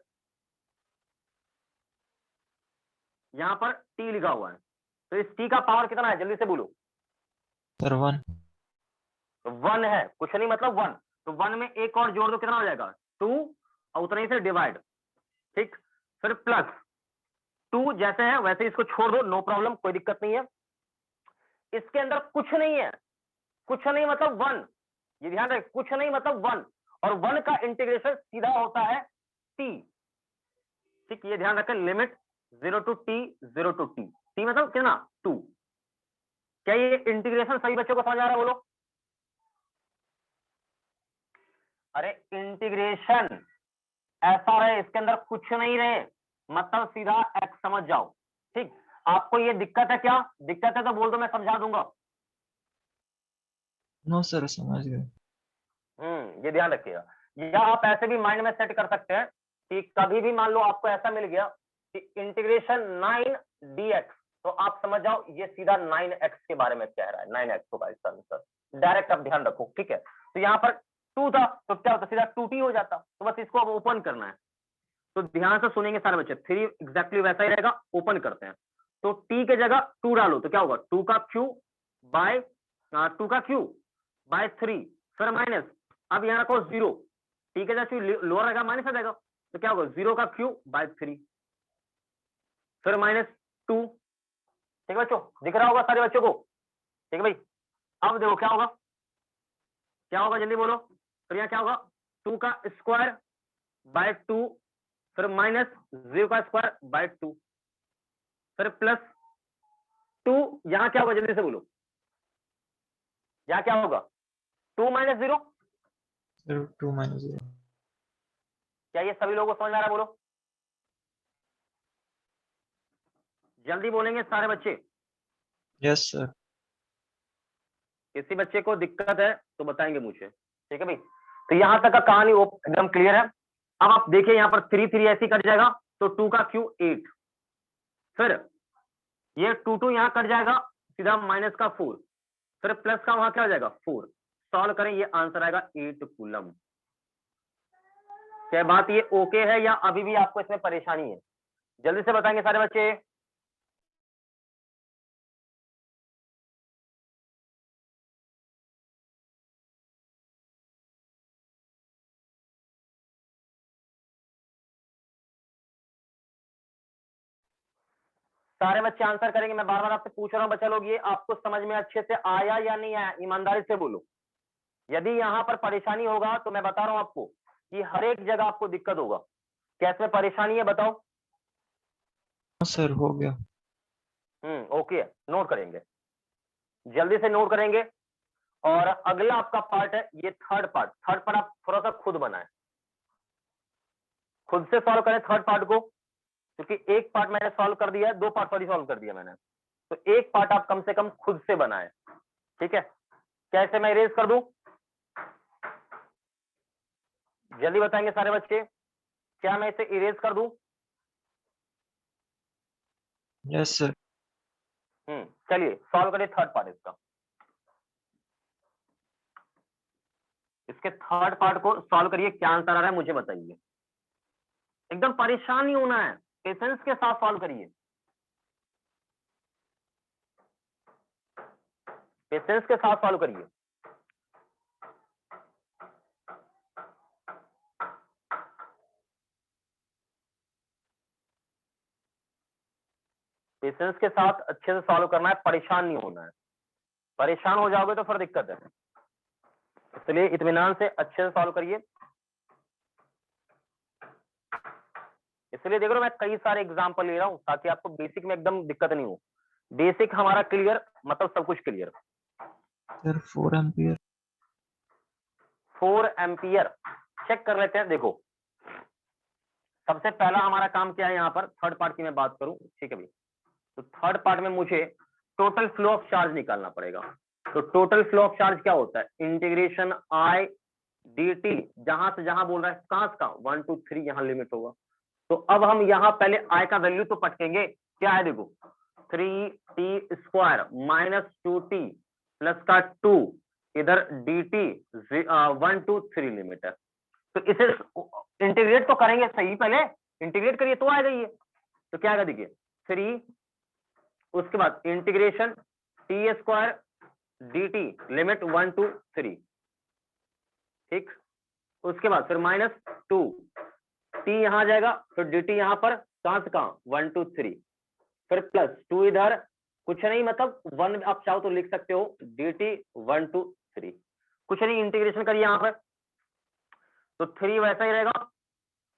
यहां पर टी लिखा हुआ है, तो इस टी का पावर कितना है, जल्दी से बोलो। सर 1। तो 1 है, कुछ नहीं मतलब 1, तो 1 में एक और जोड़ दो, कितना हो जाएगा 2, और उतने ही से डिवाइड, ठीक। फिर प्लस 2 जैसे है वैसे इसको छोड़ दो, नो प्रॉब्लम, कोई दिक्कत नहीं है। इसके अंदर कुछ नहीं है, कुछ नहीं मतलब 1, ये ध्यान रखें, कुछ नहीं मतलब 1, और 1 का इंटीग्रेशन सीधा होता है t, ठीक, ये ध्यान रखें, limit 0 to t, 0 to t, t मतलब कितना 2। क्या ये इंटीग्रेशन सभी बच्चों को समझ आ रहा है, बोलो? अरे इंटीग्रेशन ऐसा है, इसके अंदर कुछ नहीं रहे, मतलब सीधा x समझ जाओ, ठीक। आपको ये दिक्कत है क्या? दिक्कत है तो बोल दो, मैं समझा दूंगा। नो सर समझ गए। ये ध्यान रखिएगा, या आप ऐसे भी माइंड में सेट कर सकते हैं कि कभी भी मान लो आपको ऐसा मिल गया कि इंटीग्रेशन 9 dx, तो आप समझ जाओ ये सीधा 9x के बारे में कह रहा है, 9x होगा इसका आंसर, डायरेक्ट आप ध्यान रखो, ठीक है। तो यहाँ पर 2 था तो क्या होता, सीधा 2t हो जाता, तो बस इसको अब ओपन करना है, तो ध्यान से सुनेंगे सारे बच्चे, 3 एग्जैक्टली वैसा ही रहेगा, ओपन करते हैं, तो t के जगह 2 डालो तो क्या होगा, 2 का क्यूब बाय 2 का क्यूब बाय 3, फिर माइनस, अब यहाँ रखो 0, ठीक है, जैसे लोअर रहेगा माइनस आ जाएगा, तो क्या होगा 0 का क्यूब बाय 3, फिर माइनस 2, ठीक है बच्चों, दिख रहा होगा सारे बच्चों को, ठीक है भाई। अब देखो क्या होगा, क्या होगा जल्दी बोलो, फिर यहाँ क्या होगा, 2 का स्क्वायर बाय 2, फिर माइनस 0 का स्क्वायर बाय 2, फिर प्लस 2, यहां क्या होगा जल्दी से बोलो, यहां क्या होगा 2 माइनस 0, सर 2 minus 0. क्या ये सभी लोगों को समझ में आ रहा है? बोलो जल्दी बोलेंगे सारे बच्चे। Yes sir. किसी बच्चे को दिक्कत है तो बताएंगे मुझे, ठीक है भाई। तो यहां तक का कहानी वो एकदम क्लियर है। अब आप देखिए यहाँ पर 3 3 ऐसे ही कट जाएगा, तो 2 का क्यू 8, फिर ये 2 2 यहाँ कट जाएगा, सीधा माइनस का 4, फिर प्लस का वहां क्या हो जाएगा 4, सॉल्व करें ये आंसर आएगा 8 कूलम। क्या बात ये ओके है या अभी भी आपको इसमें परेशानी है? जल्दी से बताएंगे सारे बच्चे। सारे बच्चे आंसर करेंगे। मैं बार बार आपसे पूछ रहा हूं बच्चा लोग, ये आपको समझ में अच्छे से आया या नहीं आया? ईमानदारी से बोलो। यदि यहां पर परेशानी होगा तो मैं बता रहा हूं आपको कि हर एक जगह आपको दिक्कत होगा। क्या इसमें परेशानी है बताओ? हाँ सर हो गया. ओके, नोट करेंगे, जल्दी से नोट करेंगे। और अगला आपका पार्ट है ये थर्ड पार्ट। थर्ड पार्ट आप थोड़ा सा खुद बनाएं, खुद से सॉल्व करें थर्ड पार्ट को, क्योंकि एक पार्ट मैंने सॉल्व कर दिया है, 2 पार्ट सॉरी सॉल्व कर दिया मैंने, तो एक पार्ट आप कम से कम खुद से बनाएं, ठीक है? कैसे मैं इरेज कर दूं? जल्दी बताएंगे सारे बच्चे, क्या मैं इसे इरेज कर दूं? Yes sir. चलिए सॉल्व करिए थर्ड पार्ट इसका। इसके थर्ड पार्ट को सॉल्व करिए, क्या आंसर आ रहा है मुझे बताइए। एकदम परेशान नहीं होना है, पेशेंस के साथ सॉल्व करिए, पेशेंस के साथ सॉल्व करिए। पेशेंस के साथ अच्छे से सॉल्व करना है, परेशान नहीं होना है। परेशान हो जाओगे तो फिर दिक्कत है, इसलिए इत्मीनान से अच्छे से सॉल्व करिए। इसलिए देख रहे हो मैं कई सारे एग्जांपल ले रहा हूं ताकि आपको बेसिक में एकदम दिक्कत नहीं हो। बेसिक हमारा क्लियर मतलब सब कुछ clear. Sir 4 ampere. 4 ampere check कर लेते हैं। देखो सबसे पहला हमारा काम क्या है, यहाँ पर थर्ड पार्ट की मैं बात करूं, ठीक है भाई। तो थर्ड पार्ट में मुझे टोटल फ्लो ऑफ चार्ज निकालना पड़ेगा। तो टोटल फ्लो ऑफ चार्ज क्या होता है? इंटीग्रेशन आई डी टी, जहां से जहां बोल रहा है कहां से कहां 1 2 3 यहां लिमिट होगा। तो अब हम यहाँ पहले आई का वैल्यू तो पटकेंगे, क्या है देखो 3t square minus 2t plus का 2 इधर dt 1 2 3 लिमिट है। तो इसे इंटीग्रेट तो करेंगे, सही पहले इंटीग्रेट करिए तो आएगा ये। तो क्या आएगा देखिए 3, उसके बाद integration T square dt limit 1 2 3, ठीक। उसके बाद फिर माइनस 2 टी यहां आ जाएगा, फिर dt यहां पर कहां से कहां 1 2 3, फिर प्लस 2 इधर, कुछ नहीं मतलब 1 आप चाहो तो लिख सकते हो dt 1 2 3, कुछ नहीं इंटीग्रेशन करिए यहां पर। तो 3 वैसा ही रहेगा।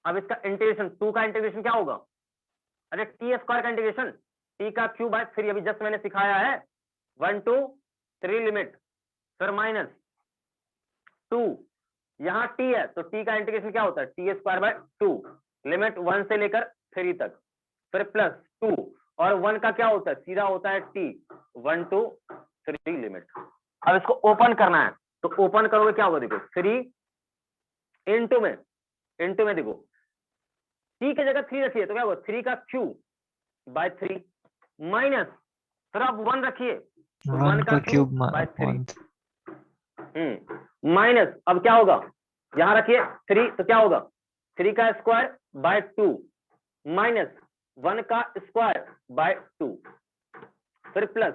अब इसका इंटीग्रेशन 2 का इंटीग्रेशन क्या होगा? अरे टी स्क्वायर का इंटीग्रेशन टी का क्यूब बाय 3, अभी जस्ट मैंने सिखाया है 1 2 3 लिमिट, फिर माइनस 2 यहाँ टी है तो टी का इंटीग्रेशन क्या होता है टी स्क्वायर बाय 2 लिमिट 1 से लेकर 3 तक, फिर प्लस 2 और 1 का क्या होता है सीधा होता है टी 1 2 3 लिमिट। अब इसको ओपन करना है तो ओपन करोगे क्या होगा देखो 3 इंटू में देखो टी की जगह 3 रखिए तो क्या होगा 3 का क्यूब बाय 3 माइनस फिर आप 1 रखिए तो 1 का क्यूब बाय 3 1. माइनस अब क्या होगा यहां रखिए 3 तो क्या होगा 3 का स्क्वायर बाय 2 माइनस 1 का स्क्वायर बाय 2, फिर प्लस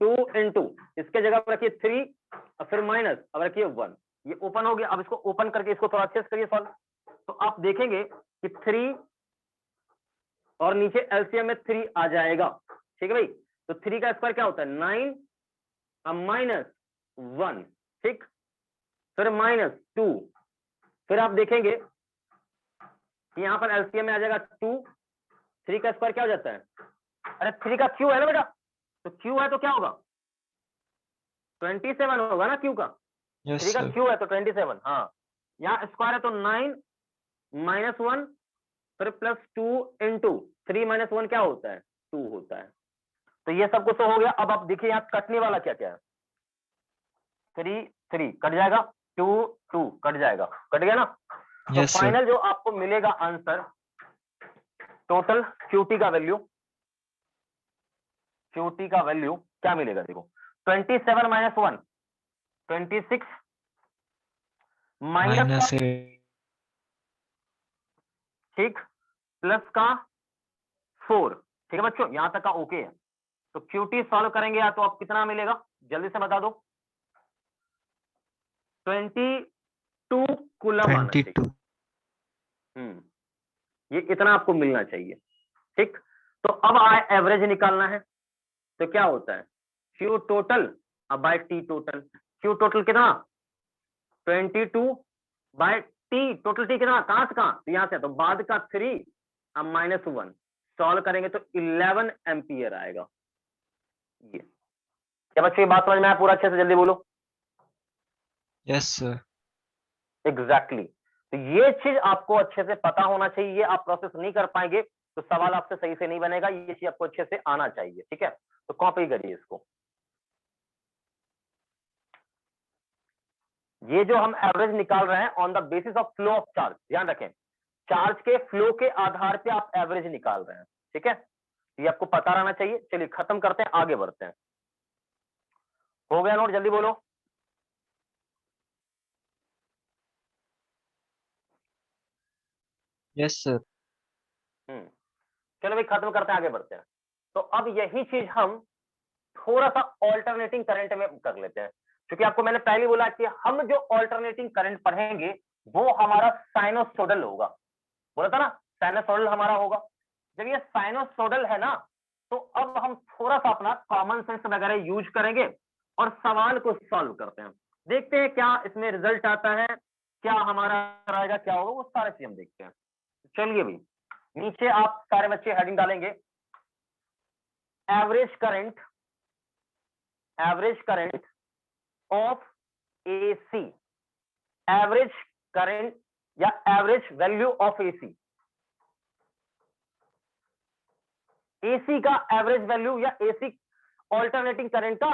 2 इंटू इसके जगह पर रखिए 3 और फिर माइनस अब रखिए 1। ये ओपन हो गया। अब इसको ओपन करके इसको थोड़ा अच्छे से करिए सॉल्व, तो आप देखेंगे कि 3 और नीचे एलसीएम में 3 आ जाएगा, ठीक है भाई। तो 3 का स्क्वायर क्या होता है 9 अब माइनस 1, ठीक, फिर माइनस 2, फिर आप देखेंगे कि यहाँ पर एलसीएम में आ जाएगा 2, 3 का स्क्वायर क्या हो जाता है, अरे 3 का क्यू है ना बेटा, तो क्यू है तो क्या होगा 27 होगा ना क्यू का, yes 3 का sir, क्यू है तो 27। हाँ, यहाँ स्क्वायर है तो 9 -1 फिर +2 इंटू 3 - 1 क्या होता है 2 होता है। तो ये सब कुछ तो हो गया। अब आप देखिए यहाँ कटने वाला क्या क्या है, 3 3 कट जाएगा, 2 2 कट जाएगा, कट गया ना। तो yes sir, फाइनल जो आपको मिलेगा आंसर, टोटल क्यूटी का वैल्यू, क्यूटी का वैल्यू क्या मिलेगा देखो, 27 - 1 26 माइनस का, -8, ठीक, प्लस का 4, ठीक है बच्चों, यहां तक का ओके है। तो क्यूटी सॉल्व करेंगे या तो आप कितना मिलेगा जल्दी से बता दो, 22 कूलम आना चाहिए। 22, ये इतना आपको मिलना चाहिए, ठीक। तो अब आए एवरेज निकालना है, तो क्या होता है क्यू टोटल अब by T total, Q total कितना 22 बाय टी टोटल, टी कितना कहां से कहां, तो यहां से, तो बाद का 3 अब -1 सॉल्व करेंगे तो 11 एम्पियर आएगा। ये क्या बच्चों ये बात समझ में आया पूरा, अच्छे से जल्दी बोलो। yes sir, एग्जैक्टली तो ये चीज आपको अच्छे से पता होना चाहिए, ये आप प्रोसेस नहीं कर पाएंगे तो सवाल आपसे सही से नहीं बनेगा, ये चीज आपको अच्छे से आना चाहिए, ठीक है। तो कॉपी करिए इसको। ये जो हम एवरेज निकाल रहे हैं on the basis of flow of charge, ध्यान रखें, चार्ज के फ्लो के आधार पे आप एवरेज निकाल रहे हैं, ठीक है, ये आपको पता रहना चाहिए। चलिए खत्म करते हैं, आगे बढ़ते हैं। हो गया नोट, जल्दी बोलो। yes sir, चलो भाई खत्म करते हैं, आगे बढ़ते हैं। तो अब यही चीज हम थोड़ा सा ऑल्टरनेटिंग करंट में कर लेते हैं, क्योंकि आपको मैंने पहले बोला कि हम जो ऑल्टरनेटिंग करंट पढ़ेंगे वो हमारा साइनोसोडल होगा, बोला था ना साइनोसोडल हमारा होगा। जब ये साइनोसोडल है ना, तो अब हम थोड़ा सा अपना कॉमन सेंस वगैरह यूज करेंगे और सवाल को सॉल्व करते हैं, देखते हैं क्या इसमें रिजल्ट आता है, क्या हमारा रहेगा, क्या होगा, वो सारे चीज हम देखते हैं। चलिए भाई, नीचे आप सारे बच्चे हेडिंग डालेंगे, average current, average current of AC, average current या average value of AC, AC का एवरेज वैल्यू या एसी ऑल्टरनेटिंग करंट का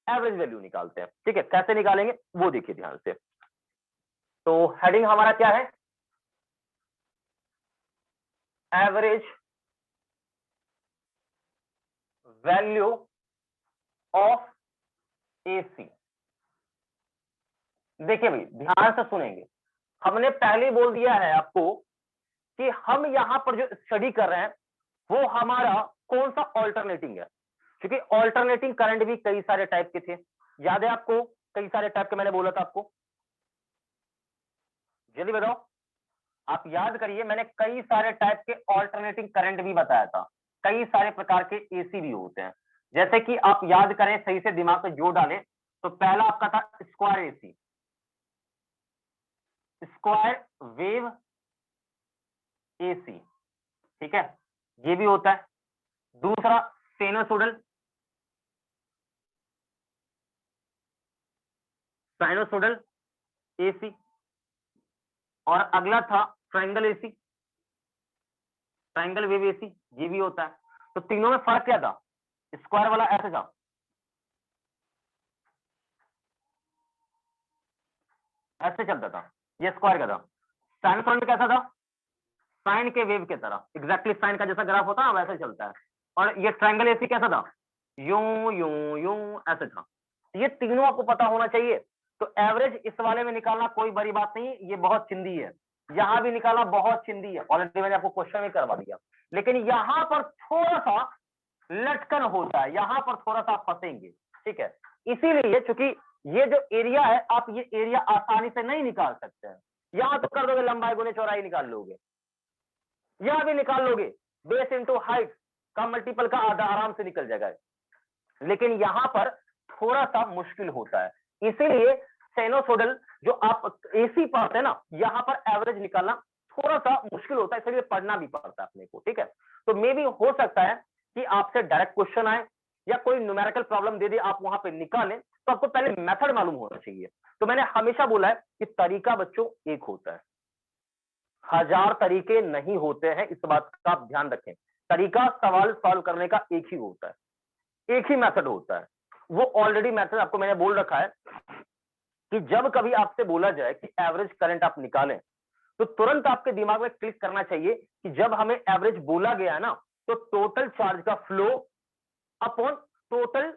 एवरेज वैल्यू निकालते हैं, ठीक है। कैसे निकालेंगे वो देखिए ध्यान से। तो हेडिंग हमारा क्या है, एवरेज वैल्यू ऑफ एसी। देखिए भाई ध्यान से सुनेंगे, हमने पहले बोल दिया है आपको कि हम यहां पर जो स्टडी कर रहे हैं वो हमारा कौन सा ऑल्टरनेटिंग है, क्योंकि ऑल्टरनेटिंग करंट भी कई सारे टाइप के थे, याद है आपको, कई सारे टाइप के मैंने बोला था आपको, जल्दी बताओ, आप याद करिए, मैंने कई सारे टाइप के ऑल्टरनेटिंग करंट भी बताया था, कई सारे प्रकार के एसी भी होते हैं। जैसे कि आप याद करें, सही से दिमाग पे जोर डालें, तो पहला आपका था square AC, square wave AC, ठीक है, ये भी होता है। दूसरा साइनोसोडल, साइनोसोडल एसी, और अगला था triangle AC, triangle wave AC, ये भी होता है। तो तीनों में फर्क क्या था, स्क्वायर वाला ऐसे था, ऐसे चलता था, ये स्क्वायर का था। साइनोसॉइड कैसा था, साइन के वेव की तरह, एग्जैक्टली साइन का जैसा ग्राफ होता है वैसे चलता है। और ये ट्रायंगल एसी कैसा था, यूं यूं यूं ऐसे था। ये तीनों आपको पता होना चाहिए। तो एवरेज इस वाले में निकालना कोई बड़ी बात नहीं, ये बहुत चिंदी है, यहां भी निकालना बहुत चिंदी है, ऑलरेडी मैंने आपको क्वेश्चन में करवा दिया। लेकिन यहां पर थोड़ा सा लटकन होता है, यहां पर थोड़ा सा फंसेंगे, ठीक है। इसीलिए चूंकि ये जो एरिया है, आप ये एरिया आसानी से नहीं निकाल सकते हैं, यहां तो कर दोगे लंबाई गुने चौड़ाई निकाल लोगे, यहां भी निकाल लोगे, बेस इंटू हाइट का मल्टीपल का आधा आराम से निकल जाएगा, लेकिन यहां पर थोड़ा सा मुश्किल होता है। इसीलिए साइनोसोडल जो आप एसी पढ़ते हैं ना, यहाँ पर एवरेज निकालना थोड़ा सा मुश्किल होता है, इसलिए पढ़ना भी पड़ता है अपने को, ठीक है। तो मे भी हो सकता है कि आपसे डायरेक्ट क्वेश्चन आए या कोई न्यूमेरिकल प्रॉब्लम दे दे, आप वहां पे निकालें, तो आपको पहले मेथड मालूम होना चाहिए। तो मैंने हमेशा बोला है कि तरीका बच्चों एक होता है, 1000 तरीके नहीं होते हैं, इस बात का आप ध्यान रखें। तरीका सवाल सॉल्व करने का एक ही होता है, एक ही मेथड होता है। वो ऑलरेडी मेथड आपको मैंने बोल रखा है कि जब कभी आपसे बोला जाए कि एवरेज करंट आप निकालें, तो तुरंत आपके दिमाग में क्लिक करना चाहिए कि जब हमें एवरेज बोला गया है ना, तो टोटल चार्ज का फ्लो अपॉन टोटल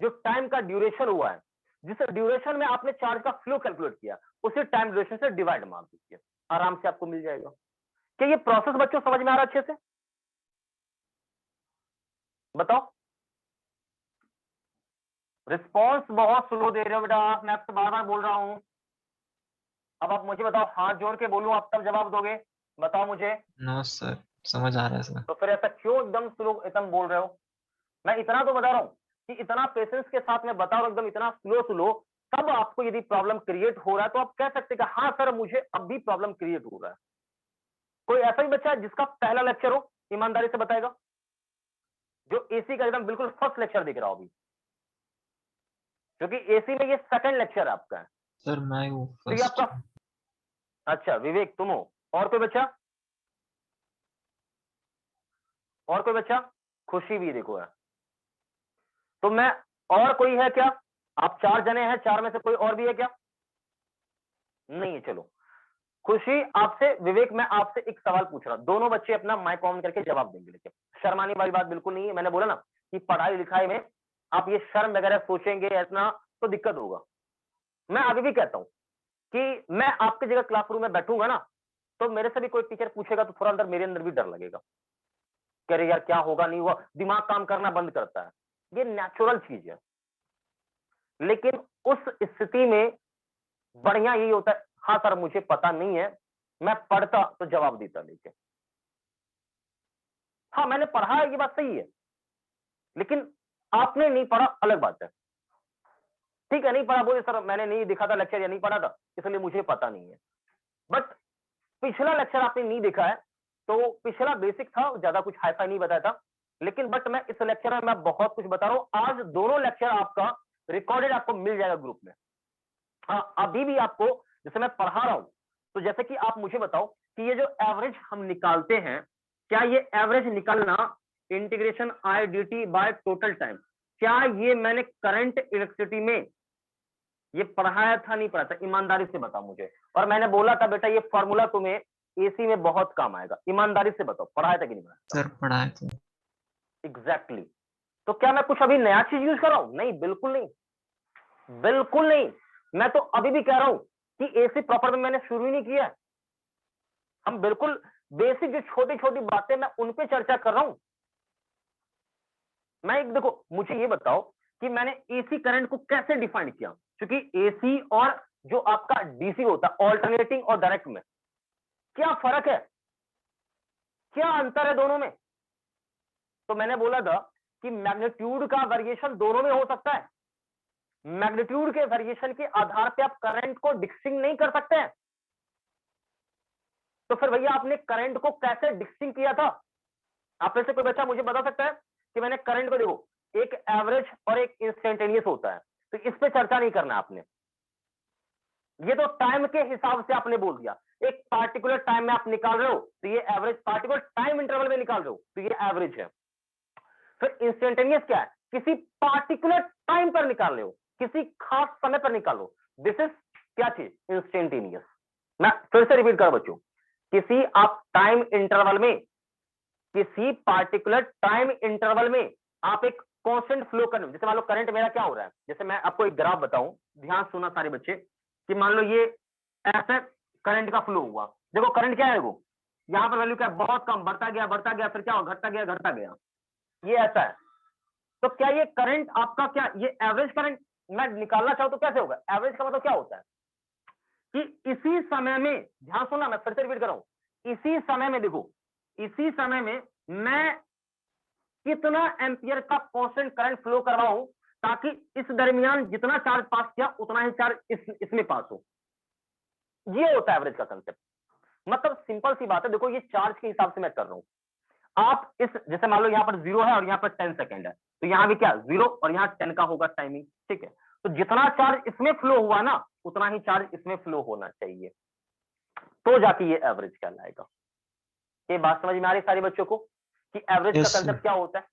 जो टाइम का ड्यूरेशन हुआ है, जिस ड्यूरेशन में आपने चार्ज का फ्लो कैलकुलेट किया, उसी टाइम ड्यूरेशन से डिवाइड मार दीजिए, आराम से आपको मिल जाएगा। क्या ये प्रोसेस बच्चों समझ में आ रहा है अच्छे से? बताओ। रिस्पॉन्स बहुत स्लो दे रहे हो बेटा, मैं आपसे बार बार बोल रहा हूं। अब आप मुझे बताओ, हाथ जोड़ के बोलूं आप तब जवाब दोगे? बताओ मुझे। नो सर, समझ आ रहा है सर। तो फिर ऐसा क्यों एकदम स्लो एकदम बोल रहे हो? मैं इतना तो बता रहा हूं कि इतना पेशेंस के साथ में बता रहा हूं, एकदम इतना स्लो स्लो, तब आपको यदि प्रॉब्लम क्रिएट हो रहा है तो आप कह सकते हैं कि हाँ सर मुझे अब भी प्रॉब्लम क्रिएट हो रहा है। कोई ऐसा ही बच्चा है जिसका पहला लेक्चर हो, ईमानदारी से बताएगा, जो एसी का एकदम बिल्कुल फर्स्ट लेक्चर दिख रहा हो अभी, क्योंकि एसी में ये सेकंड लेक्चर आपका है। सर मैं वो तो ये फर्स्ट। आपका, अच्छा विवेक तुम हो, और कोई बच्चा? और कोई बच्चा? खुशी भी देखो है। तो मैं, और कोई है क्या? आप 4 जने हैं, 4 में से कोई और भी है क्या? नहीं है, चलो। खुशी आपसे, विवेक मैं आपसे एक सवाल पूछ रहा हूं, दोनों बच्चे अपना माइक ऑन करके जवाब देंगे, लेकिन शर्माने वाली बात बिल्कुल नहीं है। मैंने बोला ना कि पढ़ाई लिखाई में आप ये शर्म वगैरह सोचेंगे इतना तो दिक्कत होगा। मैं अभी भी कहता हूं कि मैं आपकी जगह क्लासरूम में बैठूंगा ना, तो मेरे से भी कोई टीचर पूछेगा तो थोड़ा अंदर मेरे अंदर भी डर लगेगा, कह रहे यार क्या होगा नहीं हुआ, दिमाग काम करना बंद करता है, ये नेचुरल चीज है। लेकिन उस स्थिति में बढ़िया यही होता है, हाँ सर मुझे पता नहीं है, मैं पढ़ता तो जवाब देता, लेके हाँ मैंने पढ़ा है, ये बात सही है, लेकिन आपने नहीं पढ़ा अलग बात है। ठीक है, नहीं पढ़ा बोले सर मैंने नहीं देखा था लेक्चर या नहीं पढ़ा था इसलिए मुझे पता नहीं है, बट पिछला लेक्चर आपने नहीं देखा है, तो पिछला बेसिक था, ज्यादा कुछ हाईफाई नहीं बताया था, लेकिन बट मैं इस लेक्चर में मैं बहुत कुछ बता रहा हूं। आज दोनों लेक्चर आपका रिकॉर्डेड आपको मिल जाएगा ग्रुप में। हाँ अभी भी आपको, जैसे मैं पढ़ा रहा हूं, तो जैसे कि आप मुझे बताओ कि ये जो एवरेज हम निकालते हैं, क्या ये एवरेज निकालना integration I D T by total time, क्या ये मैंने करंट इलेक्ट्रिसिटी में ये पढ़ाया था नहीं पढ़ाया था? ईमानदारी से बताओ मुझे। और मैंने बोला था बेटा ये फॉर्मूला तुम्हें एसी में बहुत काम आएगा, ईमानदारी से बताओ पढ़ाया था कि नहीं पढ़ाया? सर पढ़ाए थे। एग्जैक्टली। तो क्या मैं कुछ अभी नया चीज यूज कर रहा हूं? नहीं, बिल्कुल नहीं, बिल्कुल नहीं। मैं तो अभी भी कह रहा हूं कि एसी प्रॉपर में मैंने शुरू ही नहीं किया है। हम बिल्कुल बेसिक जो छोटी छोटी बातें मैं उन पे चर्चा कर रहा हूं। मैं एक देखो, मुझे ये बताओ कि मैंने एसी करंट को कैसे डिफाइन किया, क्योंकि एसी और जो आपका डीसी होता है ऑल्टरनेटिंग और डायरेक्ट में क्या फर्क है, क्या अंतर है दोनों में? तो मैंने बोला था कि मैग्नीट्यूड का वेरिएशन दोनों में हो सकता है, मैग्नीट्यूड के वेरिएशन के आधार पे आप करंट को डिस्टिंग नहीं कर सकते हैं। तो फिर भैया आपने करंट को कैसे डिस्टिंग किया था? आप में से कोई बच्चा मुझे बता सकता है कि मैंने करंट को, देखो एक एवरेज और एक इंस्टेंटेनियस होता है, तो इस पे चर्चा नहीं करना आपने, ये तो टाइम के हिसाब से आपने बोल दिया, एक पार्टिकुलर टाइम में आप निकाल रहे हो तो ये एवरेज, पार्टिकुलर टाइम इंटरवल में निकाल रहे हो तो ये एवरेज है। फिर इंस्टेंटेनियस क्या है? किसी पार्टिकुलर टाइम पर निकाल रहे हो, किसी खास समय पर निकाल लो, दिस इज क्या चीज? इंस्टेंटेनियस। मैं फिर से रिपीट कर बच्चों, किसी आप टाइम इंटरवल में, किसी पार्टिकुलर टाइम इंटरवल में आप एक कांस्टेंट फ्लो कर, जैसे मान लो करंट मेरा क्या हो रहा है, जैसे मैं आपको एक ग्राफ बताऊं, ध्यान सुना सारे बच्चे, कि मान लो ये ऐसा करंट का फ्लो हुआ, देखो करंट क्या है, वो यहां पर वैल्यू क्या है, बहुत कम, बढ़ता गया, फिर क्या हुआ, घटता गया, ये ऐसा है। तो क्या ये करंट आपका, क्या ये एवरेज करंट मैं निकालना चाहूं तो कैसे होगा? एवरेज का मतलब क्या होता है कि इसी समय में, ध्यान सुनना मैं फिर से रिपीट कर रहा हूं, इसी समय में, देखो इसी समय में मैं कितना एम्पियर का कांस्टेंट करंट फ्लो करवाऊं ताकि इस दरमियान जितना चार्ज पास किया उतना ही चार्ज इसमें पास हो। ये होता है एवरेज का कंसेप्ट। मतलब सिंपल सी बात है, देखो ये चार्ज के हिसाब से मैं कर रहा हूं। आप इस जैसे मान लो यहाँ पर 0 है और यहाँ पर 10 सेकेंड है, तो यहाँ भी क्या 0 और यहाँ 10 का होगा टाइमिंग, ठीक है। तो जितना चार्ज इसमें फ्लो हुआ ना उतना ही चार्ज इसमें फ्लो होना चाहिए, तो जाके ये एवरेज कहलाएगा। ये बात समझ में आ रही सारी बच्चों को कि एवरेज यस का सर। कंसेप्ट क्या होता है?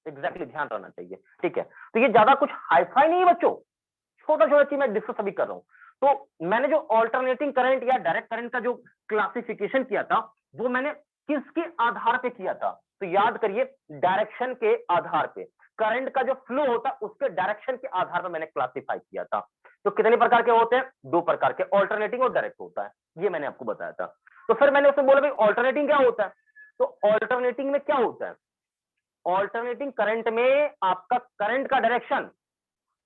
एग्जैक्टली ध्यान रहना चाहिए, ठीक है। तो ये ज्यादा कुछ हाईफाई नहीं है बच्चों, छोटा छोटा चीज मैं डिस्कस अभी कर रहा हूं। तो मैंने जो ऑल्टरनेटिंग करंट या डायरेक्ट करंट का जो क्लासिफिकेशन किया था वो मैंने किसके आधार पे किया था? तो याद करिए, डायरेक्शन के आधार पे, करंट का जो फ्लो होता है उसके डायरेक्शन के आधार पर मैंने क्लासिफाई किया था। तो कितने प्रकार के होते हैं? 2 प्रकार के, ऑल्टरनेटिंग और डायरेक्ट होता है, ये मैंने आपको बताया था। तो फिर मैंने उसमें बोला भाई ऑल्टरनेटिंग क्या होता है? तो ऑल्टरनेटिंग में क्या होता है? ऑल्टरनेटिंग करंट में आपका करंट का डायरेक्शन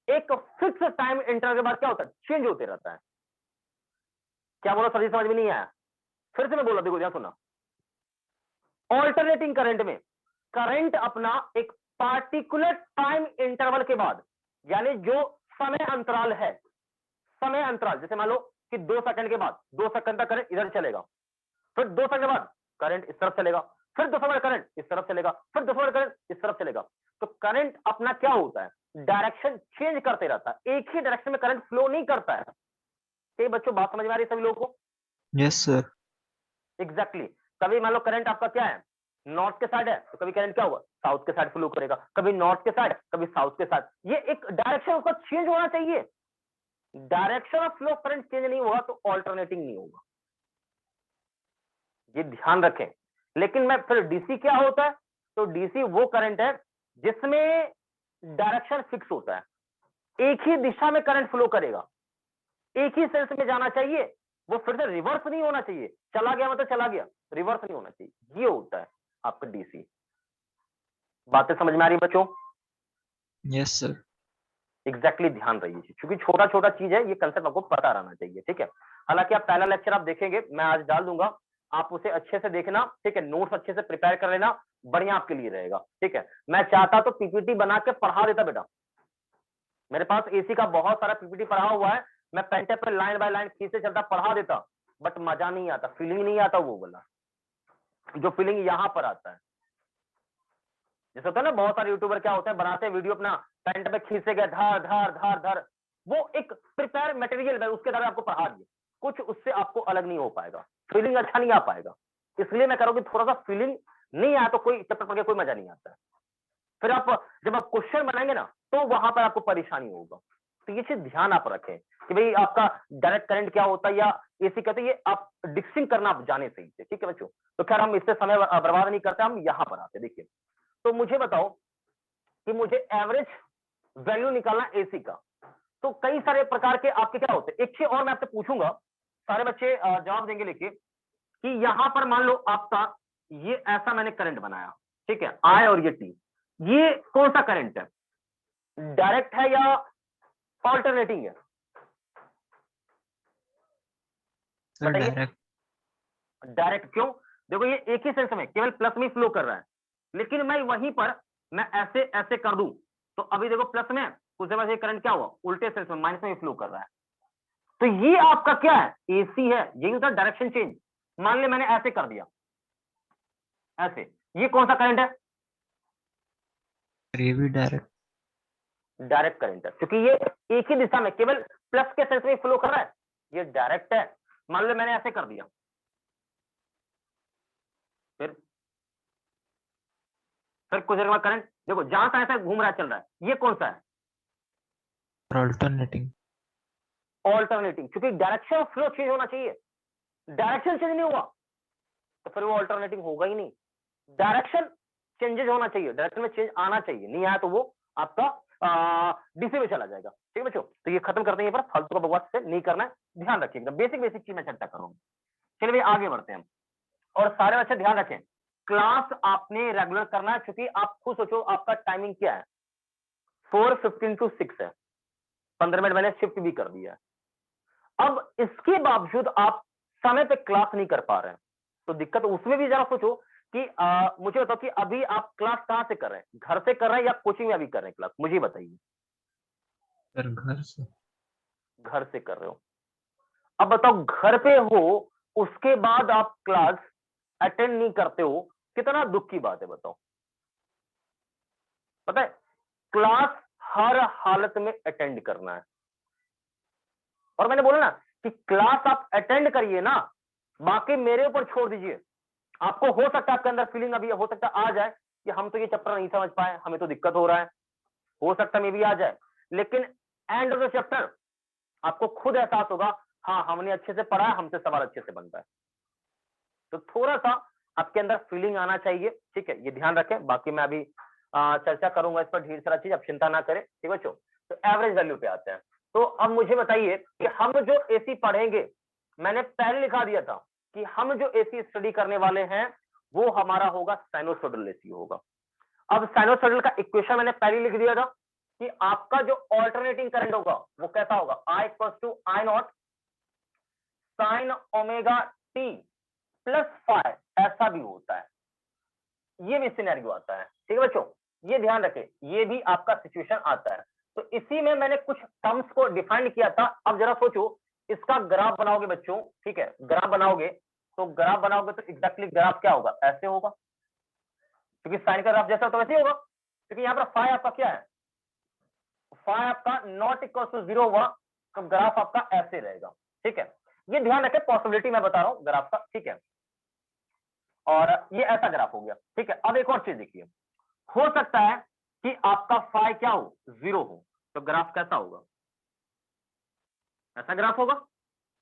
एक फिक्स टाइम इंटरवल के बाद क्या होता है? चेंज होते रहता है। क्या बोला सर जी, समझ में नहीं आया? फिर से मैं बोला, देखो ध्यान सुना। ऑल्टरनेटिंग करंट में करंट अपना एक पार्टिकुलर टाइम इंटरवल के बाद, यानी जो समय अंतराल है, समय अंतराल जैसे मान लो कि 2 सेकंड के बाद, 2 सेकंड तक करंट इधर चलेगा, फिर 2 सेकंड के बाद करंट इस तरफ चलेगा, फिर 2 सेकंड करंट इस तरफ चलेगा, फिर 2 सेकंड करंट इस तरफ चलेगा। तो करंट अपना क्या होता है? डायरेक्शन चेंज करते रहता है, एक ही डायरेक्शन में करंट फ्लो नहीं करता है। ये बच्चों बात समझ में आ रही है सभी लोगों को? Yes sir. एग्जैक्टली। कभी मान लो करंट आपका क्या है, नॉर्थ के साइड है, तो कभी करंट क्या होगा? साउथ के साइड फ्लो करेगा, कभी नॉर्थ के साइड, कभी साउथ के साइड। ये एक डायरेक्शन उसका चेंज होना चाहिए। Direction of flow current change नहीं होगा तो ऑल्टरनेटिंग नहीं होगा, ये ध्यान रखें। लेकिन मैं फिर डीसी क्या होता है? तो डीसी वो करंट है जिसमें डायरेक्शन फिक्स होता है, एक ही दिशा में करंट फ्लो करेगा, एक ही सेंस में जाना चाहिए, वो फिर से रिवर्स नहीं होना चाहिए। चला गया मतलब चला गया, रिवर्स नहीं होना चाहिए। ये होता है आपका डीसी। बातें समझ में आ रही बच्चों? Yes sir. एग्जैक्टली ध्यान रहिए, क्योंकि छोटा छोटा चीज है, ये कंसेप्ट आपको पता रहना चाहिए, ठीक है। हालांकि आप पहला लेक्चर आप देखेंगे, मैं आज डाल दूंगा, आप उसे अच्छे से देखना, ठीक है। नोट्स अच्छे से प्रिपेयर कर लेना, बढ़िया आपके लिए रहेगा, ठीक है। मैं चाहता तो पीपीटी बना के पढ़ा देता बेटा, मेरे पास एसी का बहुत सारा पीपीटी पढ़ा हुआ है, मैं पेन टेप पे लाइन बाय लाइन खींचते चलता पढ़ा देता, बट मजा नहीं आता, फीलिंग नहीं आता वो वाला, जो फीलिंग यहाँ पर आता है। जैसे होता है ना, बहुत सारे यूट्यूबर क्या होते हैं, बनाते हैं वीडियो अपना पेन पे खींचे गए धर धर धर धर, वो एक प्रिपेयर मटेरियल है, उसके द्वारा आपको पढ़ा दिए, कुछ उससे आपको अलग नहीं हो पाएगा, फीलिंग अच्छा नहीं आ पाएगा। इसलिए मैं कह रहा हूं कि थोड़ा सा फीलिंग नहीं आया तो कोई चैप्टर पढ़ के कोई मजा नहीं आता है। फिर आप जब आप क्वेश्चन बनाएंगे ना तो वहां पर आपको परेशानी होगा। तो ये चीज ध्यान आप रखें कि भाई आपका डायरेक्ट करंट क्या होता है या एसी कहते हैं, ये आप डिक्सिंग करना आप जाने से ही, ठीक है बच्चों। तो खैर हम इससे समय बर्बाद नहीं करते, हम यहां पर आते। देखिए, तो मुझे बताओ कि मुझे एवरेज वैल्यू निकालना एसी का, तो कई सारे प्रकार के आपके क्या होते हैं। एक चीज और मैं आपसे पूछूंगा, सारे बच्चे जवाब देंगे लेके, कि यहां पर मान लो आपका ये ऐसा मैंने करंट बनाया, ठीक है, आई और ये टी, ये कौन सा करंट है? डायरेक्ट है या ऑल्टरनेटिंग है? सर बताइए। डायरेक्ट। डायरेक्ट क्यों? देखो ये एक ही सेंस में केवल प्लस में फ्लो कर रहा है, लेकिन मैं वहीं पर मैं ऐसे ऐसे कर दूं तो अभी देखो प्लस में कुछ देर बाद ये करंट क्या हुआ, उल्टे सेंस में माइनस में फ्लो कर रहा है। तो ये आपका क्या है? एसी है, यही होता है डायरेक्शन चेंज। मान ले मैंने ऐसे कर दिया, ऐसे, ये कौन सा करंट है? ये भी डायरेक्ट। डायरेक्ट करंट है, क्योंकि ये एक ही दिशा में केवल प्लस के सेंस में फ्लो कर रहा है, ये डायरेक्ट है। मान लो मैंने ऐसे कर दिया, फिर कुछ देर बाद करंट देखो जहां से ऐसा घूम रहा है, चल रहा है, ये कौन सा है? ऑल्टरनेटिंग। ऑल्टरनेटिंग, क्योंकि डायरेक्शन ऑफ फ्लो चेंज होना चाहिए, डायरेक्शन चेंज नहीं हुआ तो फिर वो ऑल्टरनेटिंग होगा ही नहीं। डायरेक्शन चेंजेज होना चाहिए, डायरेक्शन में चेंज आना चाहिए, नहीं आया तो वो आपका डीसी में चला जाएगा, ठीक है बच्चों। तो ये खत्म करते हैं, पर फालतू का बकवास से नहीं करना है, ध्यान रखिए, एकदम बेसिक बेसिक चीज मैं चर्चा कर रहा हूँ। चलिए भाई आगे बढ़ते हैं, और सारे बच्चे ध्यान रखें, क्लास आपने रेगुलर करना है, क्योंकि आप खुद सोचो आपका टाइमिंग क्या है, 4:15 to 6 है, 15 मिनट मैंने शिफ्ट भी कर दिया है। अब इसके बावजूद आप समय पे क्लास नहीं कर पा रहे हैं, तो दिक्कत उसमें भी जरा सोचो कि मुझे बताओ कि अभी आप क्लास कहां से कर रहे हैं, घर से कर रहे हैं या कोचिंग में अभी कर रहे हैं क्लास, मुझे बताइए। सर घर से। घर से कर रहे हो। अब बताओ घर पे हो, उसके बाद आप क्लास अटेंड नहीं करते हो, कितना दुख की बात है बताओ। पता है क्लास हर हालत में अटेंड करना है। और मैंने बोला ना कि क्लास आप अटेंड करिए ना, बाकी मेरे ऊपर छोड़ दीजिए। आपको हो सकता है आपके अंदर फीलिंग अभी हो सकता आ जाए कि हम तो ये चैप्टर नहीं समझ पाए, हमें तो दिक्कत हो रहा है, हो सकता मे भी आ जाए, लेकिन एंड ऑफ द चैप्टर आपको खुद एहसास होगा हाँ हमने अच्छे से पढ़ा है, हमसे सवाल अच्छे से बनता है। तो थोड़ा सा आपके अंदर फीलिंग आना चाहिए, ठीक है, ये ध्यान रखें। बाकी मैं अभी चर्चा करूंगा इस पर ढेर सारा चीज, आप चिंता ना करें, ठीक है बच्चों। तो एवरेज वैल्यू पे आते हैं। तो अब मुझे बताइए कि हम जो एसी पढ़ेंगे, मैंने पहले लिखा दिया था कि हम जो एसी स्टडी करने वाले हैं वो हमारा होगा साइनोसॉइडल एसी होगा। अब साइनोसॉइडल का इक्वेशन मैंने पहले लिख दिया था कि आपका जो ऑल्टरनेटिंग करंट होगा वो कैसा होगा, I equals to I not sine omega T plus five, ऐसा भी होता है, ये भी सिनेरियो आता है, ठीक है बच्चों, ये ध्यान रखें, ये भी आपका सिचुएशन आता है। तो इसी में मैंने कुछ टर्म्स को डिफाइन किया था। अब जरा सोचो, इसका ग्राफ बनाओगे बच्चों, ठीक है, ग्राफ बनाओगे तो एग्जैक्टली ग्राफ क्या होगा, ऐसे होगा, क्योंकि साइन का ग्राफ जैसा तो वैसे ही होगा, क्योंकि यहाँ पर फाइव आपका क्या है, फाइव आपका नॉट इक्वल टू जीरो हुआ, तो ग्राफ आपका ऐसे रहेगा, ठीक है। ये ध्यान रखें, पॉसिबिलिटी मैं बता रहा हूं ग्राफ का, ठीक है, और ये ऐसा ग्राफ हो गया, ठीक है। अब एक और चीज देखिए, हो सकता है कि आपका फाइव क्या हो, जीरो हो, तो ग्राफ कैसा होगा, ऐसा ग्राफ होगा,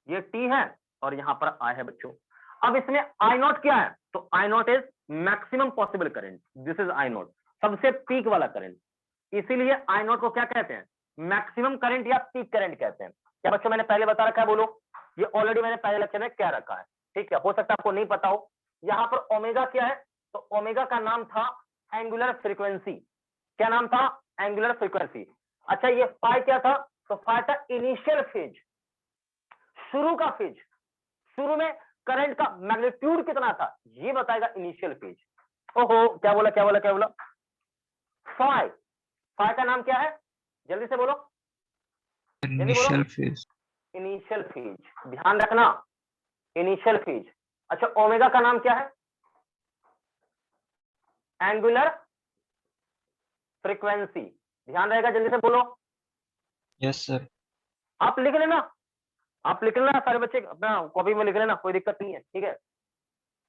ये टी है और यहां पर आई है बच्चों। अब इसमें आई नॉट क्या है, तो I not is maximum possible current, this is I not, सबसे पीक वाला करंट, इसीलिए आई नॉट को क्या कहते हैं, मैक्सिमम करंट या पीक करंट कहते हैं। क्या बच्चों मैंने पहले बता रखा है, बोलो, ये ऑलरेडी मैंने पहले लेक्चर में क्या रखा है, ठीक है, हो सकता है आपको नहीं पता हो। यहां पर ओमेगा क्या है, तो ओमेगा का नाम था एंगुलर फ्रीक्वेंसी, क्या नाम था, एंगुलर फ्रीक्वेंसी। अच्छा ये फाइव क्या था, तो फाइव था इनिशियल फेज, शुरू का फेज, शुरू में करंट का मैग्नीट्यूड कितना था ये बताएगा इनिशियल फेज। ओहो क्या बोला क्या बोला क्या बोला, फाइव, फाइव का नाम क्या है, जल्दी से बोलो, इनिशियल फेज। इनिशियल फेज, ध्यान रखना, इनिशियल फेज। अच्छा ओमेगा का नाम क्या है, एंगुलर फ्रीक्वेंसी, ध्यान रहेगा, जल्दी से बोलो। Yes sir. आप लिख लेना, आप लिख लेना, सारे बच्चे अपना कॉपी में लिख लेना, कोई दिक्कत नहीं है, ठीक है।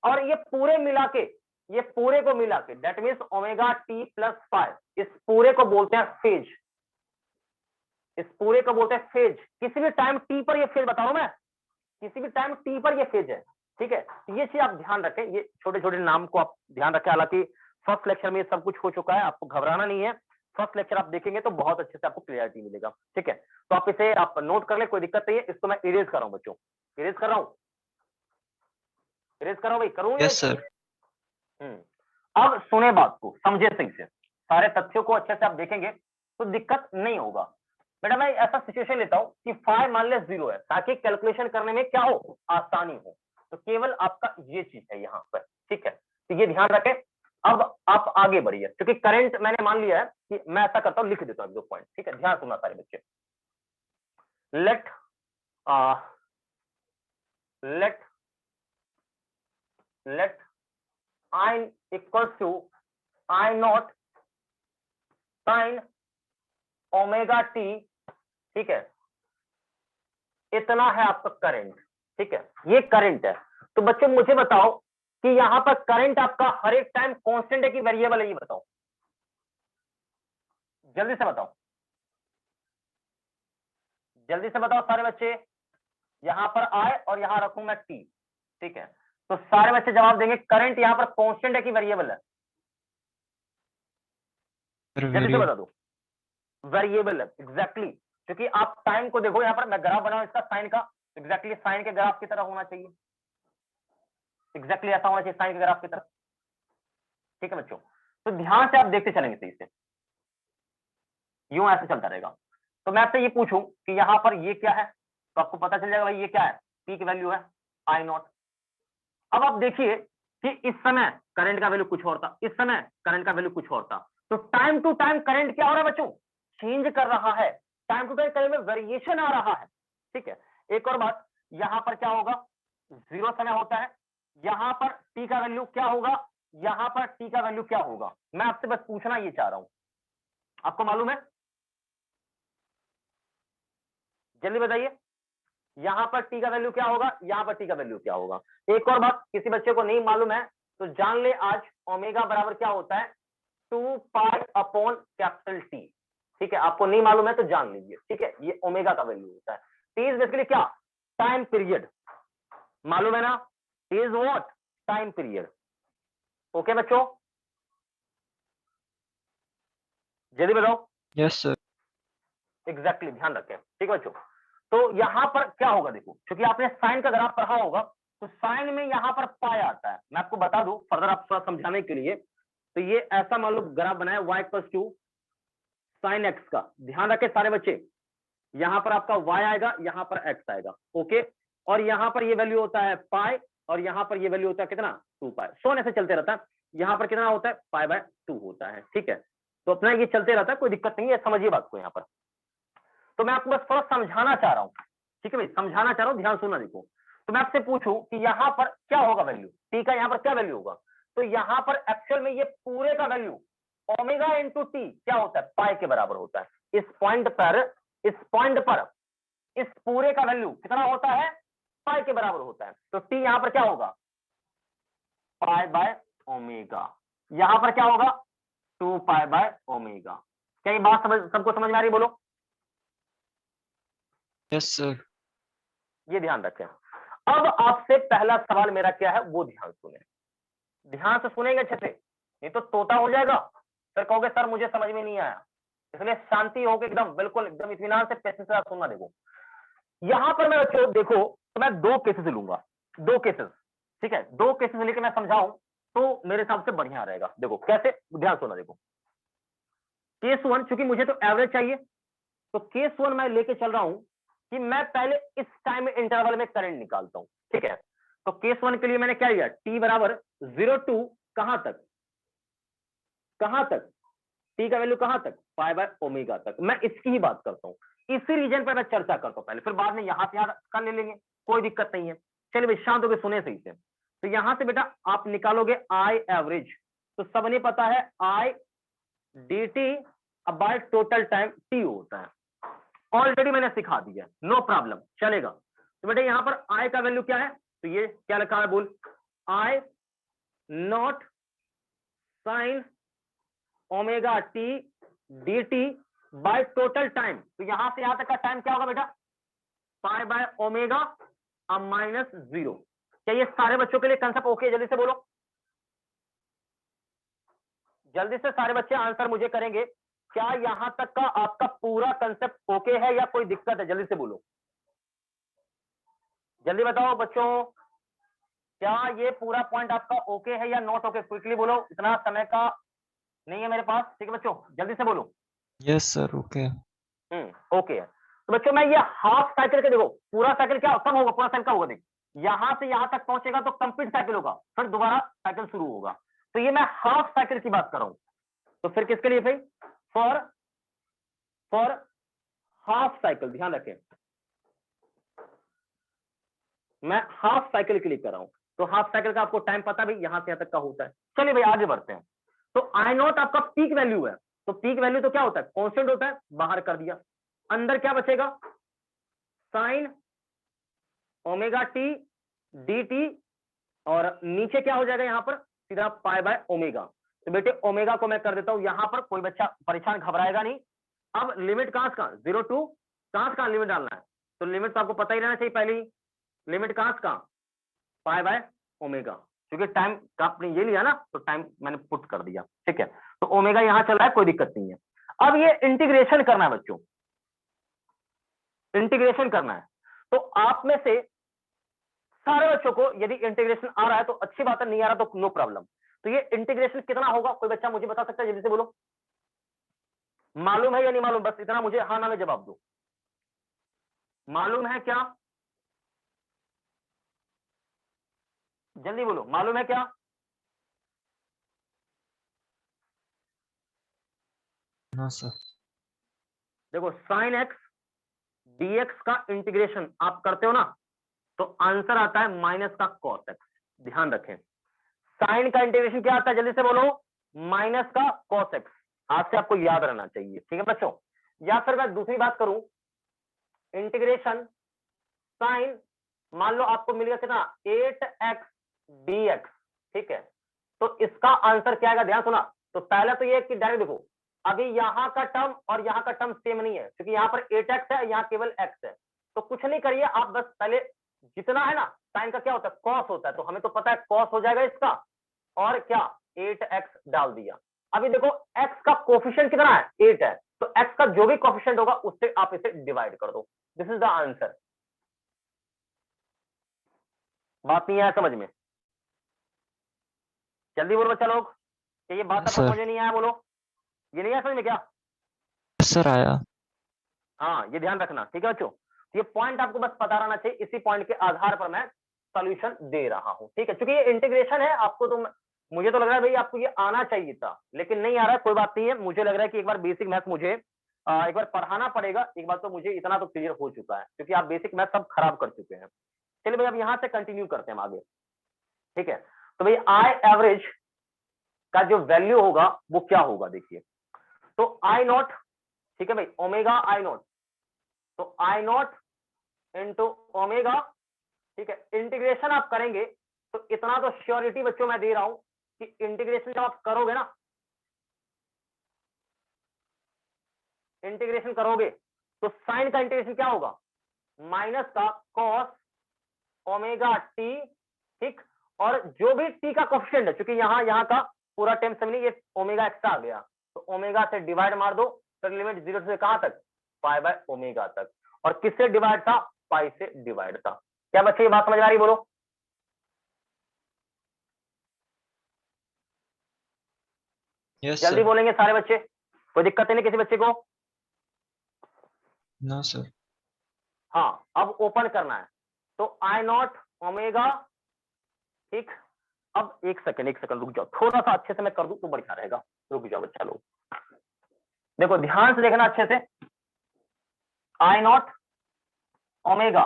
और ये पूरे मिला के, ये पूरे को मिला के that means omega T plus five, इस पूरे को बोलते हैं फेज, इस पूरे को बोलते हैं फेज। किसी भी टाइम टी पर ये फेज बता रहा हूं मैं, किसी भी टाइम टी पर ये फेज है, ठीक है। ये चीज आप ध्यान रखें, ये छोटे छोटे नाम को आप ध्यान रखें, हालांकि फर्स्ट लेक्चर में ये सब कुछ हो चुका है, आपको घबराना नहीं है, फर्स्ट लेक्चर आप देखेंगे तो बहुत अच्छे से आपको क्लियरिटी मिलेगा, ठीक है। तो आप इसे आप नोट कर ले, कोई दिक्कत नहीं है। इसको मैं इरेज कर रहा हूं बच्चों, इरेज कर रहा हूं, इरेज कर रहा हूं भाई, करूं यस सर। अब सुने बात को, समझे सही से, सारे तथ्यों को अच्छे से आप देखेंगे तो दिक्कत नहीं होगा। बेटा मैं ऐसा सिचुएशन लेता हूं कि फाइव मान ले जीरो है, ताकि कैलकुलेशन करने में क्या हो, आसानी हो, तो केवल आपका ये चीज है यहाँ पर, ठीक है, तो ये ध्यान रखें। अब आप आगे बढ़िए, क्योंकि करंट मैंने मान लिया है कि मैं ऐसा करता हूं, लिख देता हूं एक दो पॉइंट, ठीक है, ध्यान सुनना सारे बच्चे। Let let I equals to I not sine omega T, ठीक है, इतना है आपका करंट, ठीक है, ये करंट है। तो बच्चे मुझे बताओ कि यहां पर करंट आपका हर एक टाइम कांस्टेंट है कि वेरिएबल है, ये बताओ, जल्दी से बताओ, जल्दी से बताओ सारे बच्चे। यहां पर आए और यहां रखूं मैं टी, ठीक है, तो सारे बच्चे जवाब देंगे करंट यहां पर कांस्टेंट है कि वेरिएबल है, जल्दी से बता दो। वेरिएबल है, एग्जैक्टली, क्योंकि आप टाइम को देखो, यहां पर मैं ग्राफ बनाऊं इसका साइन का, एग्जैक्टली साइन के ग्राफ की तरह होना चाहिए, एग्जैक्टली ऐसा होना चाहिए साइन के ग्राफ की तरह, ठीक है बच्चों। तो ध्यान से आप देखते चलेंगे सही से, यूं ऐसे चलता रहेगा। तो मैं आपसे ये पूछूं कि यहां पर ये क्या है, तो आपको पता चल जाएगा भाई ये क्या है, पीक वैल्यू है आई नॉट। अब आप देखिए कि इस समय करंट का वैल्यू कुछ और था, इस समय करंट का वैल्यू कुछ और था, तो टाइम टू टाइम करंट क्या हो रहा है बच्चों, चेंज कर रहा है, टाइम टू टाइम में वेरिएशन आ रहा है, ठीक है। एक और बात, यहां पर क्या होगा, 0 समय होता है, यहां पर टी का वैल्यू क्या होगा, यहां पर टी का वैल्यू क्या होगा, मैं आपसे बस पूछना ये चाह रहा हूं, आपको मालूम है, जल्दी बताइए, यहां पर टी का वैल्यू क्या होगा, यहां पर टी का वैल्यू क्या होगा। एक और बात, किसी बच्चे को नहीं मालूम है तो जान ले, आज ओमेगा बराबर क्या होता है, 2 पाई अपॉन कैपिटल टी, ठीक है। आपको नहीं मालूम है तो जान लीजिए, ठीक है, ये ओमेगा का वैल्यू होता है। टी इज बेसिकली क्या, टाइम पीरियड, मालूम है ना, T is what, time period. Okay बच्चों, जल्दी बताओ। Yes, sir. एग्जैक्टली ध्यान रखें, ठीक है बच्चों। तो यहां पर क्या होगा, देखो, क्योंकि आपने साइन का ग्राफ पढ़ा होगा, तो साइन में यहां पर पाई आता है, मैं आपको बता दूं फर्दर आप थोड़ा समझाने के लिए। तो ये ऐसा मान लो ग्राफ बनाया y equals to sine x का, ध्यान रखें सारे बच्चे, यहां पर आपका y आएगा, यहां पर x आएगा, ओके। और यहां पर ये वैल्यू होता है पाई, और यहां पर ये वैल्यू होता है कितना, 2 पाई, सोन ऐसे चलते रहता है। यहां पर कितना होता है, पाई बाय 2 होता है, ठीक है। तो अपना ये चलते रहता है, कोई दिक्कत नहीं है, समझिए बात को। यहां पर तो मैं आपको बस थोड़ा समझाना चाह रहा हूं, ठीक है भाई, समझाना चाह रहा हूं, ध्यान सुनना। देखो, तो मैं आपसे पूछूं कि यहां पर क्या होगा वैल्यू, टी का यहां पर क्या वैल्यू होगा, तो यहां पर एक्चुअल में ये पूरे का वैल्यू ओमेगा इंटू टी क्या होता है, पाई के बराबर होता है। इस पॉइंट पर, इस पॉइंट पर इस पूरे का वैल्यू कितना होता है, पाई के बराबर होता है। तो टी यहां पर क्या होगा, पाई बाय ओमेगा, यहां पर क्या होगा, 2 पाई बाय ओमेगा। क्या ये बात सबको समझ में आ रही है, बोलो। Yes, sir. ये ध्यान रखें। अब आपसे पहला सवाल मेरा क्या है, वो ध्यान सुने, ध्यान से सुनेंगे अच्छे से, नहीं तो तोता हो जाएगा, फिर कहोगे सर मुझे समझ में नहीं आया। इसलिए शांति होकर एकदम बिल्कुल एकदम इत्मीनान से पेशेंस से सुनना। देखो, यहां पर मैं बच्चों देखो, तो मैं 2 केसेस लूंगा, 2 केसेस, ठीक है, 2 केसेस लेके मैं समझाऊं तो मेरे हिसाब से बढ़िया रहेगा। देखो कैसे, ध्यान सुनना। देखो, केस 1, चूंकि मुझे तो एवरेज चाहिए, तो केस 1 मैं लेके चल रहा हूं कि मैं पहले इस टाइम इंटरवल में करंट निकालता हूं, ठीक है। तो केस 1 के लिए मैंने क्या लिया, टी बराबर 0 टू कहां तक, कहां तक, टी का वैल्यू कहां तक, पाई बाय ओमेगा तक। मैं इसकी ही बात करता हूं, इसी रीजन पर मैं चर्चा करता हूं पहले, फिर बाद में यहां से यहां कर ले लेंगे, कोई दिक्कत नहीं है। चलिए भाई शांत होकर सुने सही से। तो यहां से बेटा आप निकालोगे आई एवरेज, तो सबने पता है I D T by total time T होता है, ऑलरेडी मैंने सिखा दिया, नो प्रॉब्लम, चलेगा। तो बेटा यहां पर आई का वैल्यू क्या है, तो ये क्या लिखा है, बोल, I not sine omega T D T by total time. तो यहां से यहां तक का टाइम क्या होगा बेटा, पाई बाय ओमेगा माइनस 0। क्या ये सारे बच्चों के लिए कंसेप्ट ओके, जल्दी से बोलो, जल्दी से सारे बच्चे आंसर मुझे करेंगे। क्या यहां तक का आपका पूरा कंसेप्ट ओके है या कोई दिक्कत है, जल्दी से बोलो, जल्दी बताओ बच्चों, क्या ये पूरा पॉइंट आपका ओके है या नॉट ओके, क्विकली बोलो, इतना समय का नहीं है मेरे पास, ठीक है बच्चों, जल्दी से बोलो। Yes, sir. Okay. ओके है। तो बच्चों मैं ये हाफ साइकिल के, देखो पूरा साइकिल क्या कब होगा, पूरा साइकिल कब होगा, देख, यहां से यहां तक पहुंचेगा तो कंप्लीट साइकिल होगा, फिर दोबारा साइकिल शुरू होगा। तो ये मैं हाफ साइकिल की बात कर रहा हूं, तो फिर किसके लिए भाई, फॉर फॉर हाफ साइकिल, ध्यान रखें, मैं हाफ साइकिल के लिए कर रहा हूं। तो हाफ साइकिल का आपको टाइम पता भाई यहां से यहां तक का होता है। चलिए भाई आगे बढ़ते हैं। तो आई नॉट आपका पीक वैल्यू है, तो पीक वैल्यू तो क्या होता है, कांस्टेंट होता है, बाहर कर दिया, अंदर क्या बचेगा, sign omega T D T, और नीचे क्या हो जाएगा, यहां पर सीधा पाई बाय ओमेगा। तो बेटे ओमेगा को मैं कर देता हूं यहां पर, कोई बच्चा परेशान घबराएगा नहीं। अब लिमिट कहां से कहां, 0 टू कहां से कहां लिमिट डालना है, तो लिमिट तो आपको पता ही रहना चाहिए पहले ही, लिमिट कहां से कहां, पाई बाय ओमेगा, क्योंकि टाइम का आपने ये लिया ना, तो टाइम मैंने पुट कर दिया, ठीक है। तो ओमेगा यहां चल रहा है, कोई दिक्कत नहीं है। अब ये इंटीग्रेशन करना है बच्चों, इंटीग्रेशन करना है। तो आप में से सारे बच्चों को यदि इंटीग्रेशन आ रहा है तो अच्छी बात है, नहीं आ रहा तो नो प्रॉब्लम। तो ये इंटीग्रेशन कितना होगा, कोई बच्चा मुझे बता सकता है, जल्दी से बोलो, मालूम है या नहीं मालूम, बस इतना मुझे हाँ ना में जवाब दो, मालूम है क्या, जल्दी बोलो, मालूम है क्या। No, sir. देखो साइन एक्स dx का इंटीग्रेशन आप करते हो ना, तो आंसर आता है माइनस का cos x। ध्यान रखें, साइन का इंटीग्रेशन क्या आता है, जल्दी से बोलो, माइनस का cos x। आज से आपको याद रहना चाहिए, ठीक है बच्चों। या फिर मैं दूसरी बात करूं, इंटीग्रेशन साइन, मान लो आपको मिल गया कितना, 8x dx, ठीक है। तो इसका आंसर क्या आएगा, ध्यान सुना। तो पहले तो ये कि डायरेक्ट देखो, अभी यहां का टर्म और यहां का टर्म सेम नहीं है, क्योंकि यहां पर 8x है, यहां केवल x है। तो कुछ नहीं करिए आप, बस पहले जितना है ना, साइन का क्या होता है, कॉस होता है, तो हमें तो पता है कॉस हो जाएगा इसका, और क्या 8x डाल दिया। अभी देखो x का कोफिशिएंट कितना है, 8 है, तो x का जो भी कोफिशिएंट होगा उससे आप इसे डिवाइड कर दो। This is the answer. बात नहीं आया समझ में, जल्दी बोलो बच्चा लोग, कि ये बात यस आपको सर। समझ नहीं आया, बोलो। ये नहीं आया समझ में क्या? यस सर आया। हाँ, ये ध्यान रखना, ठीक है बच्चों। ये पॉइंट आपको बस पता रहना चाहिए, इसी पॉइंट के आधार पर मैं सॉल्यूशन दे रहा हूं, ठीक है। क्योंकि ये इंटीग्रेशन है, आपको तो, मुझे तो लग रहा है भाई आपको ये आना चाहिए था, लेकिन नहीं आ रहा है, कोई बात नहीं है। मुझे लग रहा है कि एक बार बेसिक मैथ मुझे एक बार पढ़ाना पड़ेगा। एक बार तो मुझे इतना तो क्लियर हो चुका है, क्योंकि आप बेसिक मैथ सब खराब कर चुके हैं। चलिए भाई अब यहां से कंटिन्यू करते हैं आगे, ठीक है। तो भाई आई एवरेज का जो वैल्यू होगा वो क्या होगा, देखिए। तो आई नॉट, ठीक है भाई, ओमेगा आई नॉट, तो आई नॉट इंटू ओमेगा, ठीक है। इंटीग्रेशन आप करेंगे तो इतना तो श्योरिटी बच्चों मैं दे रहा हूं कि इंटीग्रेशन जब आप करोगे ना, इंटीग्रेशन करोगे तो साइन का इंटीग्रेशन क्या होगा, माइनस का कॉस ओमेगा टी, ठीक। और जो भी टी का कोफिशिएंट है, क्योंकि यहाँ का पूरा टाइम समझ नहीं, ये ओमेगा एक्स्ट्रा आ गया, तो ओमेगा से डिवाइड मार दो, फिर लिमिट 0 से कहां तक, पाई बाय ओमेगा तक। और किससे डिवाइड था, पाई से डिवाइड था। क्या बच्चे ये बात समझ आ रही, बोलो। यस जल्दी सर। बोलेंगे सारे बच्चे, कोई दिक्कत नहीं किसी बच्चे को? No sir. हाँ, अब ओपन करना है, तो आई नॉट ओमेगा, ठीक। अब एक सेकंड रुक जाओ, थोड़ा सा अच्छे से मैं कर दूं तो बढ़िया रहेगा। रुक जाओ बच्चा लोग, देखो ध्यान से देखना अच्छे से। आई नॉट ओमेगा,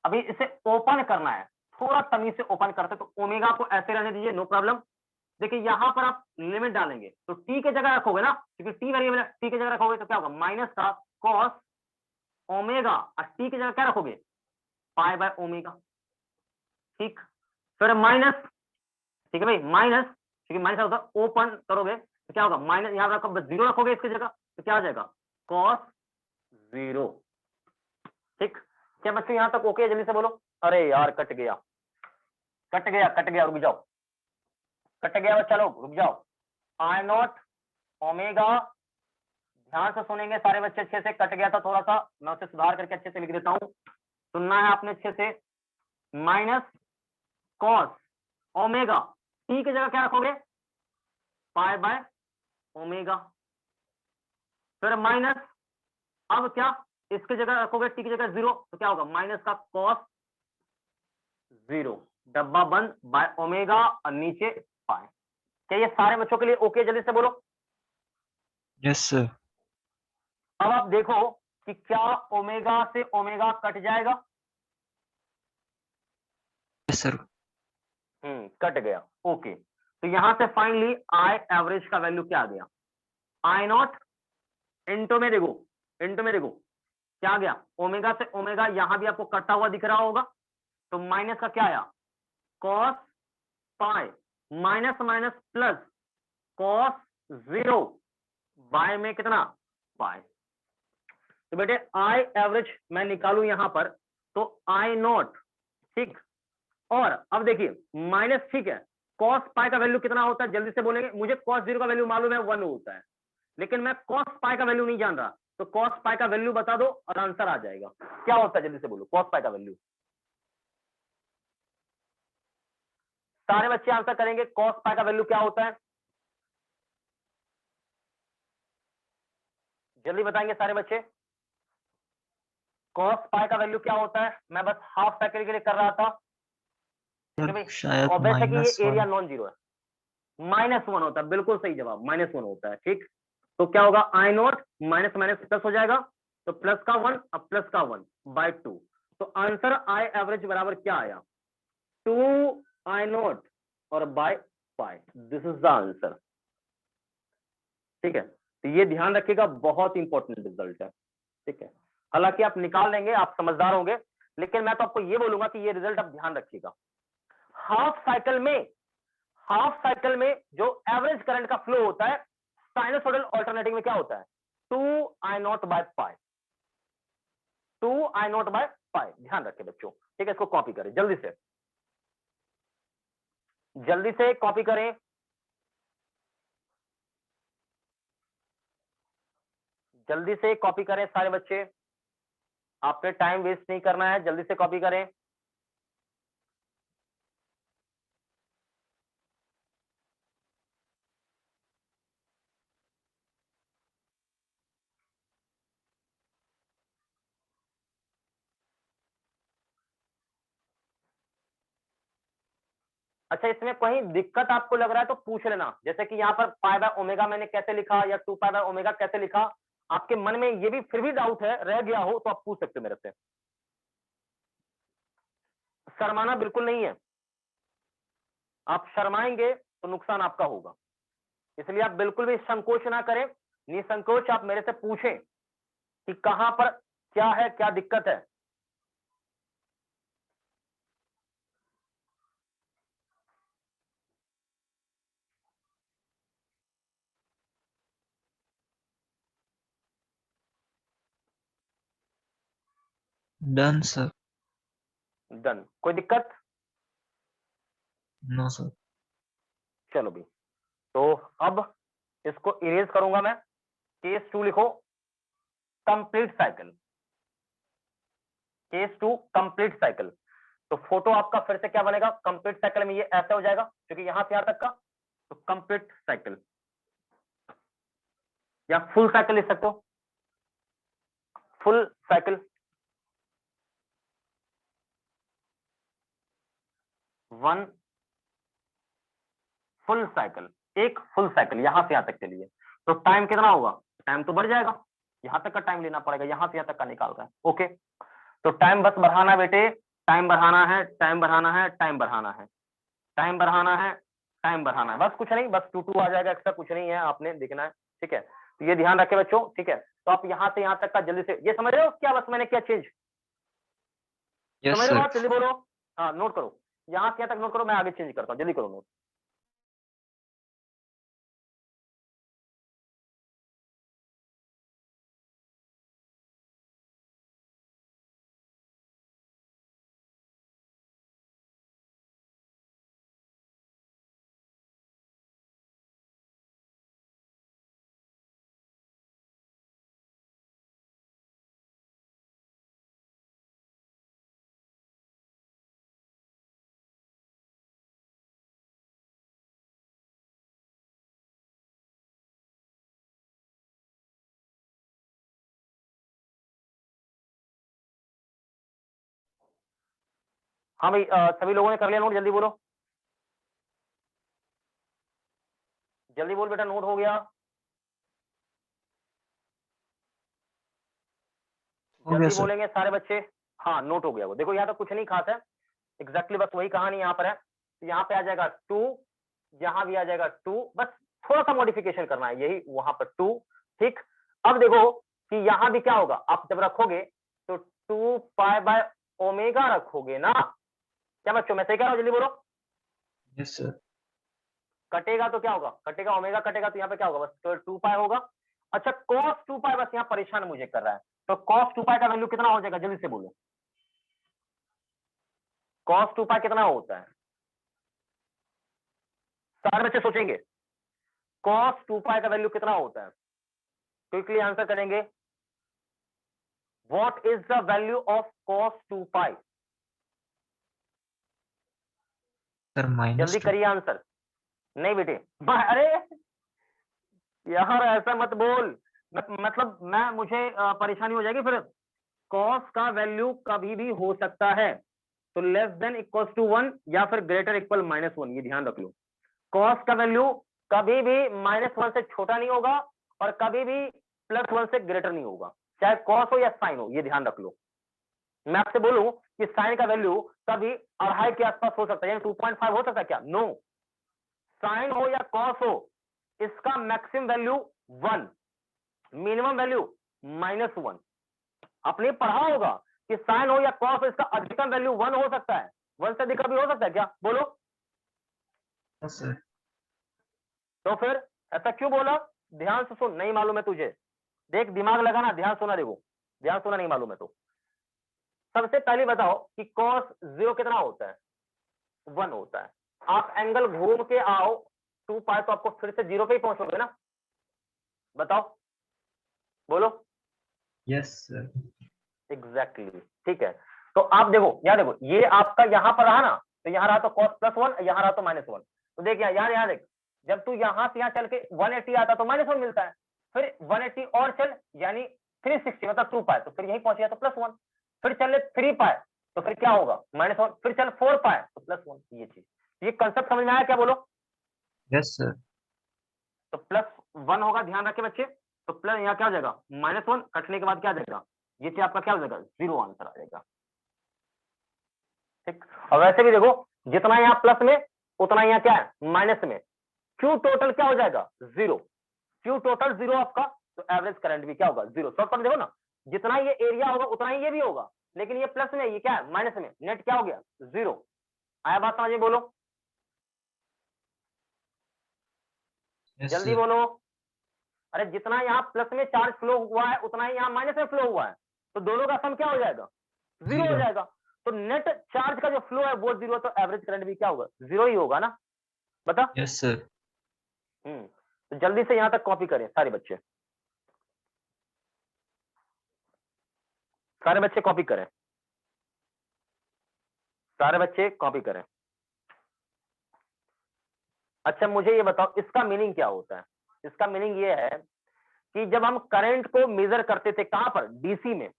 अभी इसे ओपन करना है, थोड़ा तमीज से ओपन करते, तो ओमेगा को ऐसे रहने दीजिए, नो प्रॉब्लम। देखिए यहां पर आप लिमिट डालेंगे, तो टी के जगह रखोगे ना, क्योंकि टी वेरिएबल है, टी के जगह रखोगे तो क्या होगा, माइनस का कॉस ओमेगा, और टी की जगह क्या रखोगे, पाई बाय ओमेगा, ठीक। फिर माइनस, ठीक है भाई, माइनस, क्योंकि माइनस होता है, ओपन करोगे तो क्या होगा, माइनस, यहां रखो, जीरो रखोगे इसकी जगह, तो क्या आ जाएगा, कॉस 0, ठीक। क्या बच्चों यहां तक ओके, जल्दी से बोलो। अरे यार कट गया, रुक जाओ, कट गया बच्चा लोग, रुक जाओ। आई नॉट ओमेगा, ध्यान से सुनेंगे सारे बच्चे अच्छे से, कट गया था थोड़ा सा, मैं उसे सुधार करके अच्छे से लिख देता हूं, सुनना है आपने अच्छे से। माइनस कॉस ओमेगा, टी की जगह क्या रखोगे, पाई बाय ओमेगा, फिर माइनस, अब क्या, इसकी जगह रखोगे टी की जगह 0, तो क्या होगा, माइनस का कॉस 0, डब्बा बंद बाय ओमेगा, और नीचे पाई। क्या ये सारे बच्चों के लिए ओके, जल्दी से बोलो। Yes sir. अब आप देखो कि क्या ओमेगा से ओमेगा कट जाएगा, यस सर। कट गया, ओके। तो यहां से फाइनली आई एवरेज का वैल्यू क्या आ गया, आई नॉट इंटू में देखो, क्या आ गया, ओमेगा से ओमेगा, यहां भी आपको कटा हुआ दिख रहा होगा, तो माइनस का क्या आया, cos pi, minus minus plus cos 0 by में कितना, पाई। तो बेटे आई एवरेज मैं निकालू यहां पर, तो आई नॉट, ठीक। और अब देखिए माइनस, ठीक है, कॉस पाई का वैल्यू कितना होता है, जल्दी से बोलेंगे। मुझे कॉस 0 का वैल्यू मालूम है 1 होता है, लेकिन मैं कॉस पाई का वैल्यू नहीं जान रहा, तो कॉस पाई का वैल्यू बता दो और आंसर आ जाएगा। क्या होता है, जल्दी से बोलो, कॉस पाई का वैल्यू। सारे बच्चे आंसर करेंगे, कॉस पाई का वैल्यू क्या होता है, जल्दी बताएंगे सारे बच्चे। कॉस पाई का वैल्यू क्या होता है, मैं बस हाफ सेकंड के लिए कर रहा था, ठीक है सर भाई। शायद ऑब्वियस है कि ये एरिया -1। नॉन जीरो है, -1 होता है, बिल्कुल सही जवाब, -1 होता है, ठीक। तो क्या होगा, I not minus minus plus हो जाएगा, तो प्लस का 1 अब प्लस का 1 बाय 2, तो आंसर आई एवरेज बराबर क्या आया 2I0 और by pi, this is the answer. ठीक है, तो ये ध्यान रखिएगा, बहुत इंपॉर्टेंट रिजल्ट है। ठीक है, हालांकि आप निकाल लेंगे, आप समझदार होंगे, लेकिन मैं तो आपको ये बोलूंगा कि ये रिजल्ट आप ध्यान रखिएगा। हाफ साइकिल में जो एवरेज करंट का फ्लो होता है साइनसोइडल अल्टरनेटिंग में क्या होता है 2I0 by pi, 2I0 by pi, ध्यान रखें बच्चों। ठीक है, इसको कॉपी करें जल्दी से कॉपी करें, जल्दी से कॉपी करें सारे बच्चे, आपने टाइम वेस्ट नहीं करना है, जल्दी से कॉपी करें। अच्छा, इसमें कोई दिक्कत आपको लग रहा है तो पूछ लेना, जैसे कि यहाँ पर पाई बाय ओमेगा मैंने कैसे लिखा या 2 पाई बाय ओमेगा कैसे लिखा, आपके मन में ये भी फिर भी डाउट है, रह गया हो तो आप पूछ सकते हो मेरे से। शर्माना बिल्कुल नहीं है, आप शर्माएंगे तो नुकसान आपका होगा, इसलिए आप बिल्कुल भी संकोच ना करें, निसंकोच आप मेरे से पूछें कि कहां पर क्या है, क्या दिक्कत है। Done sir. डन, कोई दिक्कत? No sir. चलो भी, तो अब इसको इरेज करूंगा मैं। केस 2 लिखो, complete cycle, case 2 complete cycle. तो फोटो आपका फिर से क्या बनेगा, कंप्लीट साइकिल में ये ऐसा हो जाएगा क्योंकि यहां से यहां तक का, तो कंप्लीट साइकिल या फुल साइकिल लिख सकते हो, फुल साइकिल, 1 फुल साइकिल, एक फुल साइकिल यहां से यहां तक के लिए। तो टाइम कितना होगा, टाइम तो बढ़ जाएगा, यहां तक का टाइम लेना पड़ेगा, यहां से यहां तक का निकाल रहा है। ओके, तो टाइम बस बढ़ाना बेटे, टाइम बढ़ाना है, टाइम बढ़ाना है, टाइम बढ़ाना है, टाइम बढ़ाना है, टाइम बढ़ाना है, बस कुछ नहीं, बस 2 आ जाएगा, एक्स्ट्रा कुछ नहीं है, आपने देखना है। ठीक है, तो ये ध्यान रखे बच्चों। ठीक है, तो आप यहां से यहां तक का जल्दी से, ये समझ रहे हो क्या बस मैंने क्या चेंज, यस समझ रहे हो सर। आप, जल्दी बोलो। हाँ, नोट करो, यहां से यहां तक नोट करो, मैं आगे चेंज करता हूँ, जल्दी करो नोट। हाँ भाई, सभी लोगों ने कर लिया नोट, जल्दी बोलो, जल्दी बोल बेटा, नोट हो गया, हो गया जल्दी सर। बोलेंगे सारे बच्चे। हाँ, नोट हो गया वो, देखो यहाँ तो कुछ नहीं खास है, एग्जैक्टली बस वही कहानी यहाँ पर है। तो यहाँ पे आ जाएगा 2, यहाँ भी आ जाएगा 2, बस थोड़ा सा मॉडिफिकेशन करना है, यही वहां पर 2। ठीक, अब देखो कि यहाँ भी क्या होगा, आप जब रखोगे तो 2 पाई बाय ओमेगा रखोगे ना, क्या बच्चों मैं सही कह रहा हूँ, जल्दी बोलो। Yes sir. कटेगा तो क्या होगा, कटेगा ओमेगा कटेगा, तो यहाँ पे क्या होगा, बस 2 पाई होगा। अच्छा, cos 2 पाई बस यहाँ परेशान मुझे कर रहा है, तो cos 2 पाई का वैल्यू कितना हो जाएगा, जल्दी से बोलो, cos 2 पाई कितना होता है, सारे बच्चे सोचेंगे cos 2 पाई का वैल्यू कितना होता है, क्विकली आंसर करेंगे, what is the value of cos 2 pi, sir जल्दी -2। करिए आंसर। नहीं बेटे, अरे यार ऐसा मत बोल, मतलब मैं मुझे परेशानी हो जाएगी फिर। cos का वैल्यू कभी भी हो सकता है, तो लेस देन इक्वल टू 1 या फिर ग्रेटर इक्वल -1, ये ध्यान रख लो। cos का वैल्यू कभी भी -1 से छोटा नहीं होगा और कभी भी +1 से ग्रेटर नहीं होगा, चाहे कॉस हो या साइन हो, ये ध्यान रख लो। मैं आपसे बोलूं कि साइन का वैल्यू कभी 2.5 के आसपास हो सकता है, यानी 2.5 हो सकता है क्या? नो, साइन हो या कॉस हो, इसका मैक्सिमम वैल्यू 1, मिनिमम वैल्यू -1। आपने पढ़ा होगा कि साइन हो या कॉस हो, इसका अधिकतम वैल्यू 1 हो सकता है, 1 से अधिक भी हो सकता है क्या? बोलो। yes sir, तो फिर ऐसा क्यों बोला? ध्यान से सुन, नहीं मालूम है तुझे, देख दिमाग लगाना, ध्यान सुना, देखो ध्यान सुना, नहीं मालूम है तो सबसे पहले बताओ कि cos 0 कितना होता है? 1 होता है। आप एंगल घूम के आओ 2 पाई तो आपको फिर से 0 पे ही पहुंचोगे ना? बताओ, बोलो। yes sir, एग्जैक्टली ठीक है। तो आप देखो, यहाँ देखो, ये आपका यहाँ पर रहा ना, तो यहाँ रहा तो cos +1, यहाँ रहा तो -1। तो देख यहाँ देख, जब तू यहाँ से यहाँ चल के 180 आता तो -1 मिलता है, फिर 180 और चल यानी 360 मतलब 2 पाई, तो फिर यही पहुंच गया तो +1। फिर चल 3 पाई तो फिर क्या होगा? -1। फिर चल 4 पाई तो +1। ये चीज, ये कंसेप्ट समझ में आया क्या? बोलो। yes sir, तो +1 होगा, ध्यान रखे बच्चे। तो प्लस यहाँ क्या हो जाएगा? -1 कटने के बाद क्या आ जाएगा? ये चीज आपका क्या हो जाएगा? 0 आंसर आ जाएगा। ठीक, और वैसे भी देखो, जितना यहाँ प्लस में उतना यहाँ क्या है? माइनस में। क्यू टोटल क्या हो जाएगा? 0। क्यू टोटल 0 आपका, तो एवरेज करंट भी क्या होगा? 0। शॉर्ट पर देखो ना, जितना ये एरिया होगा उतना ही ये भी होगा, लेकिन ये प्लस में, ये क्या है? माइनस में। नेट क्या हो गया? 0। आया बात समझ में? बोलो yes जल्दी sir, बोलो। अरे जितना यहाँ प्लस में चार्ज फ्लो हुआ है उतना ही यहाँ माइनस में फ्लो हुआ है, तो दोनों का सम क्या हो जाएगा? 0 हो 0, जाएगा। तो नेट चार्ज का जो फ्लो है वो 0, तो एवरेज करंट भी क्या होगा? 0 ही होगा ना? बता। yes sir, तो जल्दी से यहां तक कॉपी करें सारे बच्चे, सारे बच्चे कॉपी करें, सारे बच्चे कॉपी करें। अच्छा मुझे ये बताओ, इसका मीनिंग क्या होता है? इसका मीनिंग ये है कि जब हम करंट को मेजर करते थे, कहां पर? डीसी में,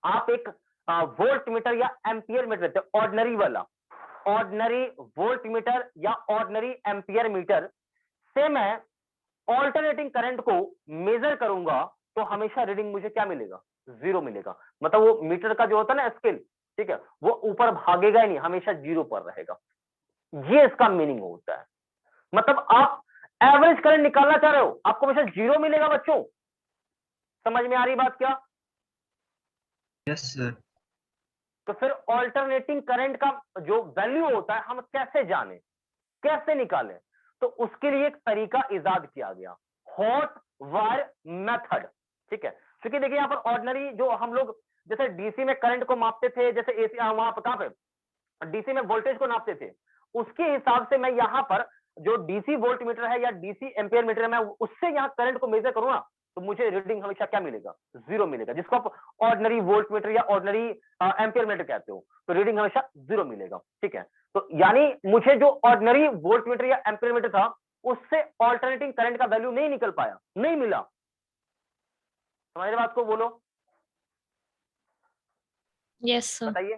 आप एक वोल्ट मीटर या एम्पियर मीटर थे, ऑर्डिनरी वाला, ऑर्डिनरी वोल्ट मीटर या ऑर्डिनरी एम्पियर मीटर से मैं ऑल्टरनेटिंग करंट को मेजर करूंगा तो हमेशा रीडिंग मुझे क्या मिलेगा? 0 मिलेगा। मतलब वो मीटर का जो होता है ना स्केल, ठीक है, वो ऊपर भागेगा ही नहीं, हमेशा 0 पर रहेगा। ये इसका मीनिंग होता है। मतलब आप एवरेज करंट निकालना चाह रहे हो, आपको हमेशा 0 मिलेगा बच्चों। समझ में आ रही बात क्या? yes sir, तो फिर ऑल्टरनेटिंग करंट का जो वैल्यू होता है हम कैसे जाने, कैसे निकालें? तो उसके लिए एक तरीका इजाद किया गया, हॉट वायर मेथड। ठीक है, क्योंकि देखिए यहां पर ऑर्डिनरी जो हम लोग जैसे डीसी में करंट को मापते थे, जैसे एसी वहां पर कहां पे डीसी में वोल्टेज को नापते थे, उसके हिसाब से मैं यहां पर जो डीसी वोल्ट मीटर है या डीसी एम्पियर मीटर है, मैं उससे यहां करंट को मेजर करूं ना, तो मुझे रीडिंग हमेशा क्या मिलेगा? 0 मिलेगा, जिसको आप ऑर्डिनरी वोल्ट मीटर या ऑर्डिनरी एम्पियर मीटर कहते हो, तो रीडिंग हमेशा 0 मिलेगा। ठीक है, तो यानी मुझे जो ऑर्डिनरी वोल्ट मीटर या एम्पियर मीटर था उससे ऑल्टरनेटिंग करंट का वैल्यू नहीं निकल पाया, नहीं मिला। समझ बात को? बोलो Yes, sir. बताइए।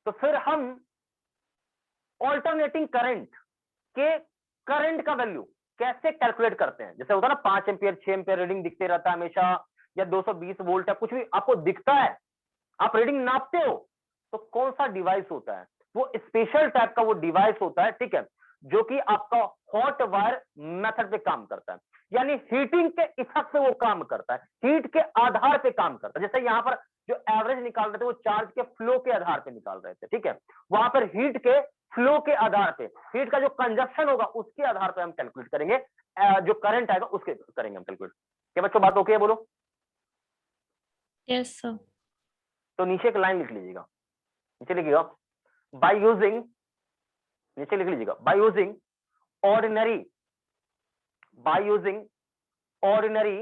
तो फिर हम ऑल्टरनेटिंग करंट के करंट का वैल्यू कैसे कैलकुलेट करते हैं? जैसे होता है ना 5 एम्पियर 6 एम्पियर रीडिंग दिखते रहता है हमेशा, या 220 वोल्ट है, कुछ भी आपको दिखता है, आप रीडिंग नापते हो, तो कौन सा डिवाइस होता है? वो स्पेशल टाइप का वो डिवाइस होता है, ठीक है, जो कि आपका हॉट वायर मेथड पे काम करता है, यानी हीटिंग के इफेक्ट पे वो काम करता है, हीट के आधार पे काम करता है। जैसे यहां पर जो एवरेज निकाल रहे थे वो चार्ज के फ्लो के आधार पे निकाल रहे थे, ठीक है, वहां पर हीट के फ्लो के आधार पे, हीट का जो कंजप्शन होगा उसके आधार पे हम कैलकुलेट करेंगे, जो करंट आएगा उसके करेंगे हम कैलकुलेट। क्या बच्चों बात ओके है? बोलो। Yes, sir. तो नीचे एक लाइन लिख लीजिएगा, नीचे लिखिएगा, बाय यूजिंग, नीचे लिख लीजिएगा, by using ordinary, by using ordinary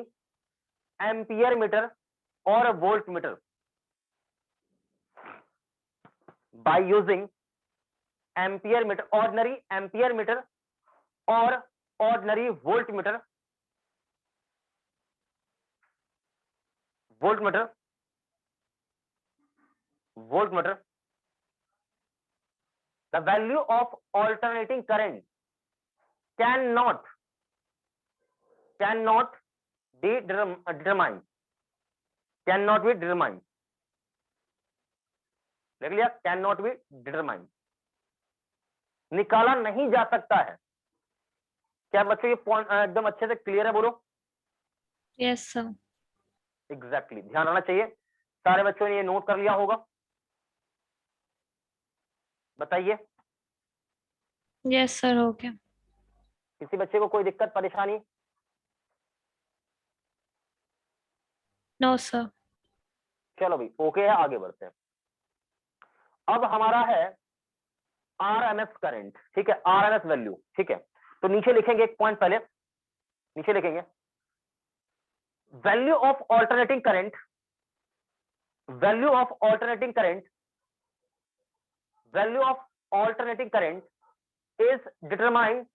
ampere meter और volt meter, by using ampere meter, ordinary ampere meter और ordinary volt meter, volt meter, volt meter, the value of alternating current cannot be determined can not be determined, देख लिया, can not be determined, निकाला नहीं जा सकता है। क्या बच्चों ये पॉइंट एकदम अच्छे से क्लियर है? बोलो। Yes sir. एग्जैक्टली, ध्यान आना चाहिए। सारे बच्चों ने ये नोट कर लिया होगा? बताइए, यस सर, हो गया। किसी बच्चे को कोई दिक्कत परेशानी? No sir. चलो भाई, ओके है, आगे बढ़ते हैं। अब हमारा है आरएमएस करंट, ठीक है, आरएमएस वैल्यू, ठीक है। तो नीचे लिखेंगे एक पॉइंट, पहले नीचे लिखेंगे value of alternating current, value of alternating current, value of alternating current is determined,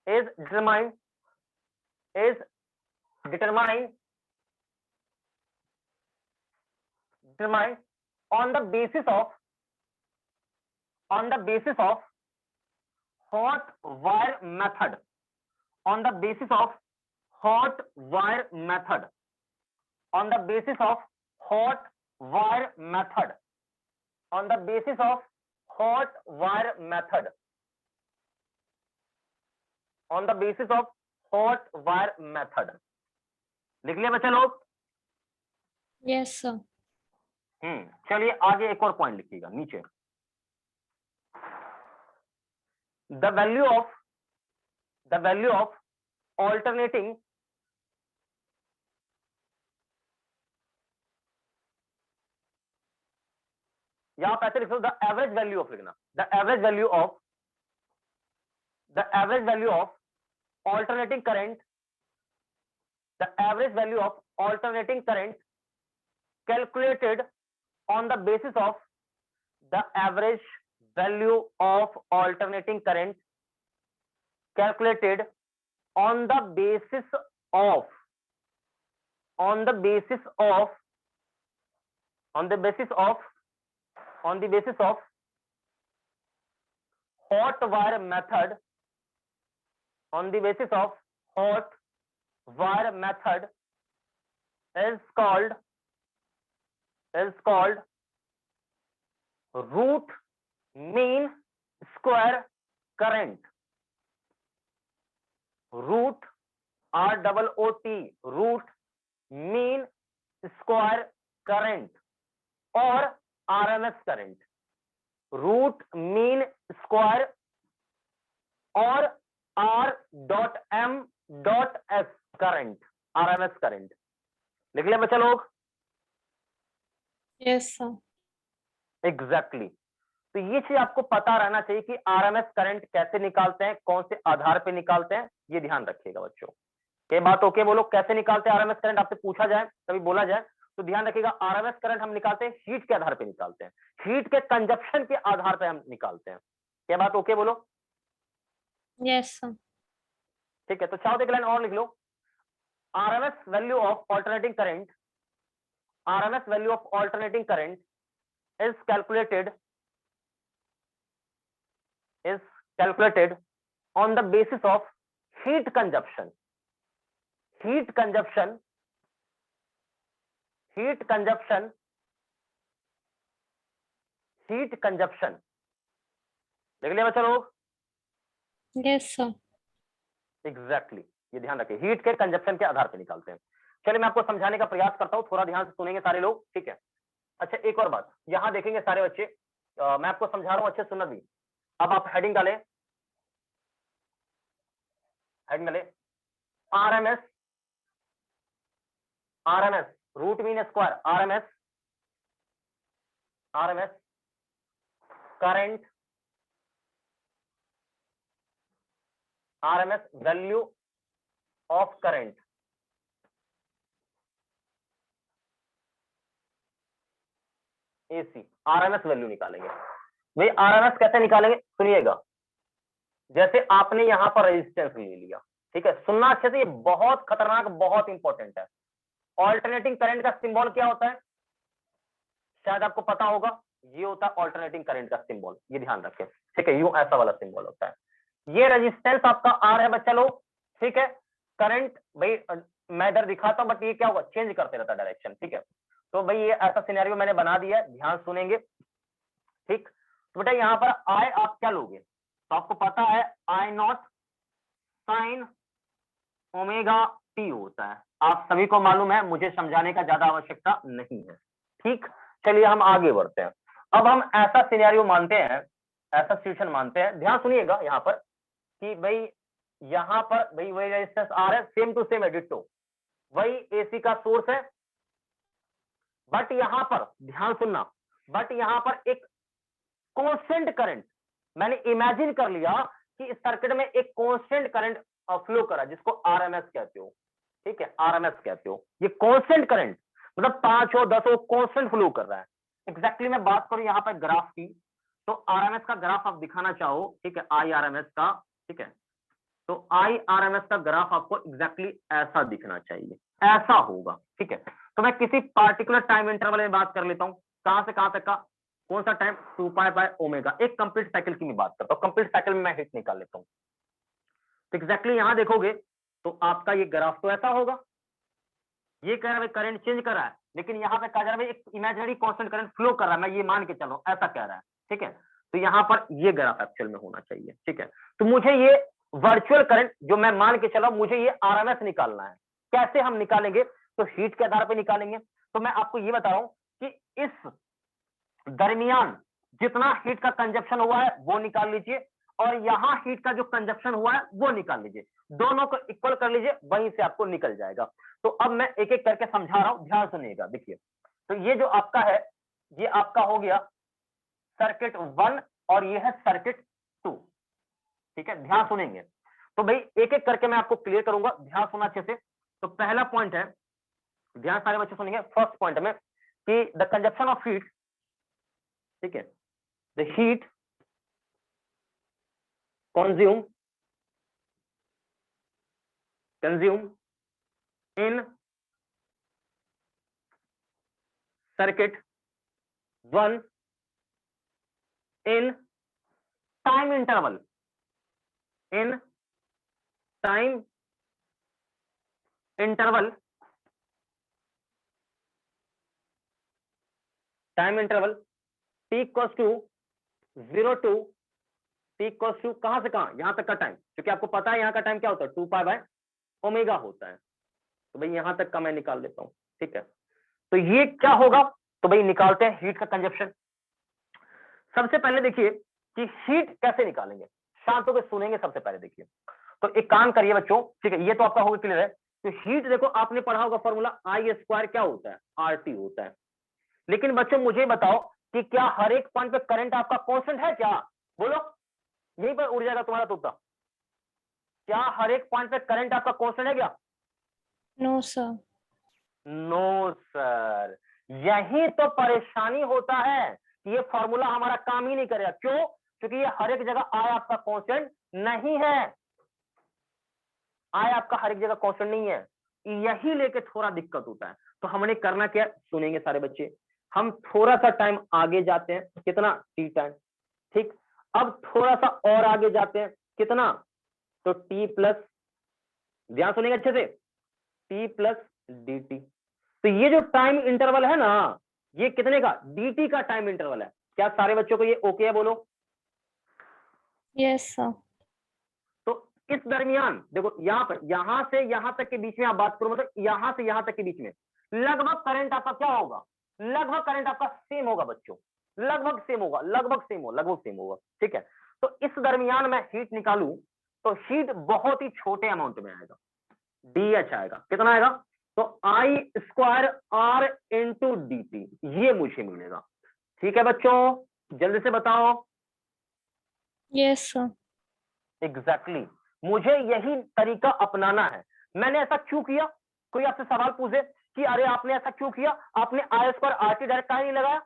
is determined on the basis of hot wire method, on the basis of hot wire method, on the basis of hot wire method, on the basis of hot wire method, on the basis of hot wire method। लिख लिया बच्चा लोग? Yes sir. चलिए आगे एक और point लिखिएगा नीचे, द वैल्यू ऑफ ऑल्टरनेटिंग, यहां आप ऐसे लिख दो, द एवरेज वैल्यू ऑफ, लिखना the average value of alternating current, the average value of alternating current calculated on the basis of the average value of alternating current calculated on the basis of on the basis of hot wire method, on the basis of hot wire method is called root mean square current, root ROOT, root mean square current और RMS current, root mean square और R.M.S current, RMS current. लिख लिया बच्चा लोग? Yes sir. Exactly. तो ये चीज आपको पता रहना चाहिए कि आरएमएस करंट कैसे निकालते हैं, कौन से आधार पे निकालते हैं, ये ध्यान रखिएगा बच्चों। ये बात ओके? बोलो, कैसे निकालते हैं आरएमएस करंट? आपसे पूछा जाए, कभी बोला जाए तो ध्यान रखिएगा, आरएमएस करंट हम निकालते हैं हीट के आधार पे निकालते हैं, हीट के कंजप्शन के आधार पे हम निकालते हैं। क्या बात ओके? बोलो। Yes sir. ठीक है, तो चाहो तो एक लाइन और लिख लो, RMS value of alternating current, RMS value of alternating current is calculated on the basis of heat consumption, heat consumption देख लिया बच्चा लोग? Yes sir. एग्जैक्टली, ये ध्यान रखिए, हीट के कंजप्शन के आधार पर निकालते हैं। चलिए मैं आपको समझाने का प्रयास करता हूं, थोड़ा ध्यान से सुनेंगे सारे लोग, ठीक है? अच्छा, एक और बात यहां देखेंगे सारे बच्चे, मैं आपको समझा रहा हूं, अच्छे सुनना भी। अब आप हेडिंग डालें, RMS root mean square, RMS current, RMS value of current, AC RMS value निकालेंगे। भाई RMS कैसे निकालेंगे? सुनिएगा, जैसे आपने यहां पर रेजिस्टेंस ले लिया, ठीक है, सुनना अच्छे से, ये बहुत खतरनाक, बहुत इंपॉर्टेंट है। ऑल्टरनेटिंग करंट का सिंबल क्या होता है? शायद आपको पता होगा, ये होता है ऑल्टरनेटिंग करंट का सिंबल, ये ध्यान रखें, ठीक है, यूं ऐसा वाला सिंबल होता है। ये रेजिस्टेंस आपका R है बच्चा लोग, ठीक है। करंट, भाई मैं इधर दिखाता हूँ, बट ये क्या होगा, चेंज करते रहता डायरेक्शन। ठीक है, तो भाई ये ऐसा सिनेरियो मैंने बना दिया है, ध्यान सुनेंगे। ठीक, तो बेटा यहाँ पर आई आप क्या लोगे, तो आपको पता है I not sine omega T होता है, आप सभी को मालूम है, मुझे समझाने का ज्यादा आवश्यकता नहीं है। ठीक, चलिए हम आगे बढ़ते हैं। अब हम ऐसा सिनेरियो मानते हैं, ऐसा सिचुएशन मानते हैं, ध्यान सुनिएगा यहाँ पर कि भाई यहाँ पर भाई वही रेजिस्टेंस आर है, सेम टू सेम एडिटो, वही एसी का सोर्स है, बट यहां पर ध्यान सुनना, बट यहां पर एक कांस्टेंट करंट मैंने इमेजिन कर लिया कि इस सर्किट में एक कांस्टेंट करंट फ्लो कर रहा है, जिसको आरएमएस कहते हो। ठीक है, आरएमएस कहते हो, ये कांस्टेंट करंट मतलब 5 हो 10 हो कांस्टेंट फ्लो कर रहा है। एग्जैक्टली मैं बात करूं यहाँ पर ग्राफ की, तो आरएमएस का ग्राफ आप दिखाना चाहो, ठीक है, आई आरएमएस का, ठीक है, तो आई आरएमएस का ग्राफ आपको एग्जैक्टली ऐसा दिखना चाहिए, ऐसा होगा। ठीक है, तो मैं किसी पार्टिकुलर टाइम इंटरवल में बात कर लेता हूं, कहां से कहां तक का, कौन सा टाइम, 2 पाई बाय ओमेगा, एक कंप्लीट साइकिल की मैं बात करता हूं, कंप्लीट साइकिल में मैं हिट निकाल लेता हूं। तो एग्जैक्टली यहां देखोगे तो आपका ये ग्राफ तो ऐसा होगा, ये कह रहा है करंट चेंज कर रहा है, लेकिन यहाँ पे कह रहा है एक इमेजिनरी कांस्टेंट करंट फ्लो कर रहा है, मैं ये मान के चल रहा हूं, ऐसा कह रहा है। ठीक है, तो यहाँ पर ये ग्राफ एक्चुअल में होना चाहिए। ठीक है, तो मुझे ये वर्चुअल करंट जो मैं मान के चला, मुझे ये आरएमएस निकालना है। कैसे हम निकालेंगे, तो हीट के आधार पर निकालेंगे। तो मैं आपको ये बता रहा हूं कि इस दरमियान जितना हीट का कंजप्शन हुआ है वो निकाल लीजिए, और यहां हीट का जो कंजप्शन हुआ है वो निकाल लीजिए, दोनों को इक्वल कर लीजिए, वहीं से आपको निकल जाएगा। तो अब मैं एक एक करके समझा रहा हूं, ध्यान सुनिएगा। देखिए, तो ये जो आपका है, ये आपका हो गया सर्किट 1 और ये है सर्किट 2। ठीक है, ध्यान सुनेंगे, तो भाई एक एक करके मैं आपको क्लियर करूंगा, ध्यान सुना अच्छे से। तो पहला पॉइंट है, ध्यान सारे बच्चे सुनेंगे, फर्स्ट पॉइंट में कि द कंजप्शन ऑफ हीट, ठीक है, the heat consume in circuit 1 in time interval, in time interval, time interval t equals to 0 to t equals to कहां से कहां, यहां तक का टाइम, क्योंकि आपको पता है यहां का टाइम क्या होता है, 2 पाई बाय ओमेगा होता है। तो भाई यहां तक का मैं निकाल देता हूं। ठीक है, तो ये क्या होगा, तो भाई निकालते हैं हीट का कंजप्शन। सबसे पहले देखिए कि हीट कैसे निकालेंगे, शांत होकर सुनेंगे। सबसे पहले देखिए, तो एक काम करिए बच्चों, ठीक है, ये तो आपका होगा क्लियर है। तो हीट देखो, आपने पढ़ा होगा फॉर्मूला आई स्क्वायर क्या होता है, आरटी होता है। लेकिन बच्चों मुझे बताओ कि क्या हर एक पॉइंट पे करंट आपका कांस्टेंट है क्या, बोलो, यहीं पर उड़ जाएगा तुम्हारा तोता। क्या हर एक पॉइंट पे करंट आपका कांस्टेंट है क्या? No sir. नो सर, यही तो परेशानी होता है कि ये फॉर्मूला हमारा काम ही नहीं करेगा। क्यों? क्योंकि ये हर एक जगह आई आपका कांस्टेंट नहीं है, आई आपका हर एक जगह कांस्टेंट नहीं है, यही लेके थोड़ा दिक्कत होता है। तो हमने करना क्या, सुनेंगे सारे बच्चे, हम थोड़ा सा टाइम आगे जाते हैं, कितना, टी टाइम। ठीक, अब थोड़ा सा और आगे जाते हैं, कितना, तो टी प्लस, ध्यान सुनेंगे अच्छे से, टी प्लस डी टी। तो ये जो टाइम इंटरवल है ना, ये कितने का, dt का टाइम इंटरवल है। क्या सारे बच्चों को ये ओके है, बोलो? Yes sir. तो इस दरमियान देखो, यहां पर, यहां से यहां तक के बीच में आप बात करो, मतलब यहां से यहां तक के बीच में लगभग करंट आपका क्या होगा, लगभग करंट आपका सेम होगा बच्चों, लगभग सेम होगा, लगभग सेम होगा, लगभग सेम होगा। ठीक है, तो इस दरमियान मैं हीट निकालूं तो हीट बहुत ही छोटे अमाउंट में आएगा, डी आएगा, कितना आएगा, तो I square R into D T, ये मुझे मिलेगा। ठीक है बच्चों, जल्दी से बताओ। Yes sir. एग्जैक्टली, मुझे यही तरीका अपनाना है। मैंने ऐसा क्यों किया, कोई आपसे सवाल पूछे कि अरे आपने ऐसा क्यों किया, आपने आई स्क्वायर आर टी डायरेक्ट कहां नहीं लगाया?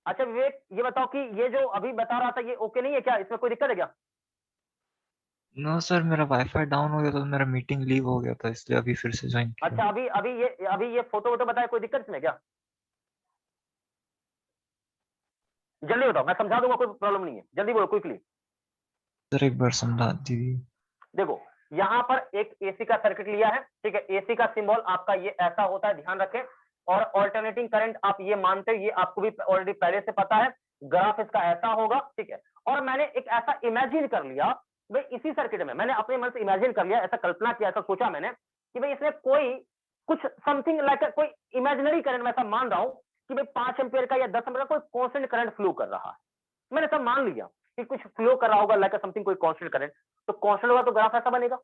अच्छा विवेक, ये बताओ कि ये जो अभी बता रहा था ये ओके नहीं है क्या, इसमें कोई दिक्कत है क्या? नो सर, मेरा वाईफाई डाउन हो गया था, मेरा मीटिंग लीव हो गया था, इसलिए अभी फिर से ज्वाइन किया। अच्छा, अभी ये फोटो वोटो बताया, कोई दिक्कत इसमें क्या? जल्दी बताओ, मैं समझा दूंगा, कोई प्रॉब्लम नहीं है, जल्दी बोलो क्विकली। सर एक बार समझा दीजिए। देखो, यहाँ पर एक एसी का सर्किट लिया है, ठीक है। एसी का सिंबल आपका ये ऐसा होता है, ध्यान रखें। और ऑल्टरनेटिंग करंट आप ये मानते हो, ये आपको भी ऑलरेडी पहले से पता है, ग्राफ इसका ऐसा होगा, ठीक है। और मैंने एक ऐसा इमेजिन कर लिया भाई, इसी सर्किट में मैंने अपने मन से इमेजिन कर लिया, ऐसा कल्पना किया, ऐसा सोचा मैंने कि भाई इसमें कोई कुछ समथिंग लाइक कोई इमेजिनरी करंट, मैं ऐसा मान रहा हूं कि भाई 5 एम्पियर का या 10 एम्पियर का कोई कांस्टेंट करंट फ्लो कर रहा है। मैंने सब मान लिया कि कुछ फ्लो कर रहा होगा लाइक समथिंग, कोई कांस्टेंट करंट। तो कांस्टेंट होगा तो ग्राफ ऐसा बनेगा,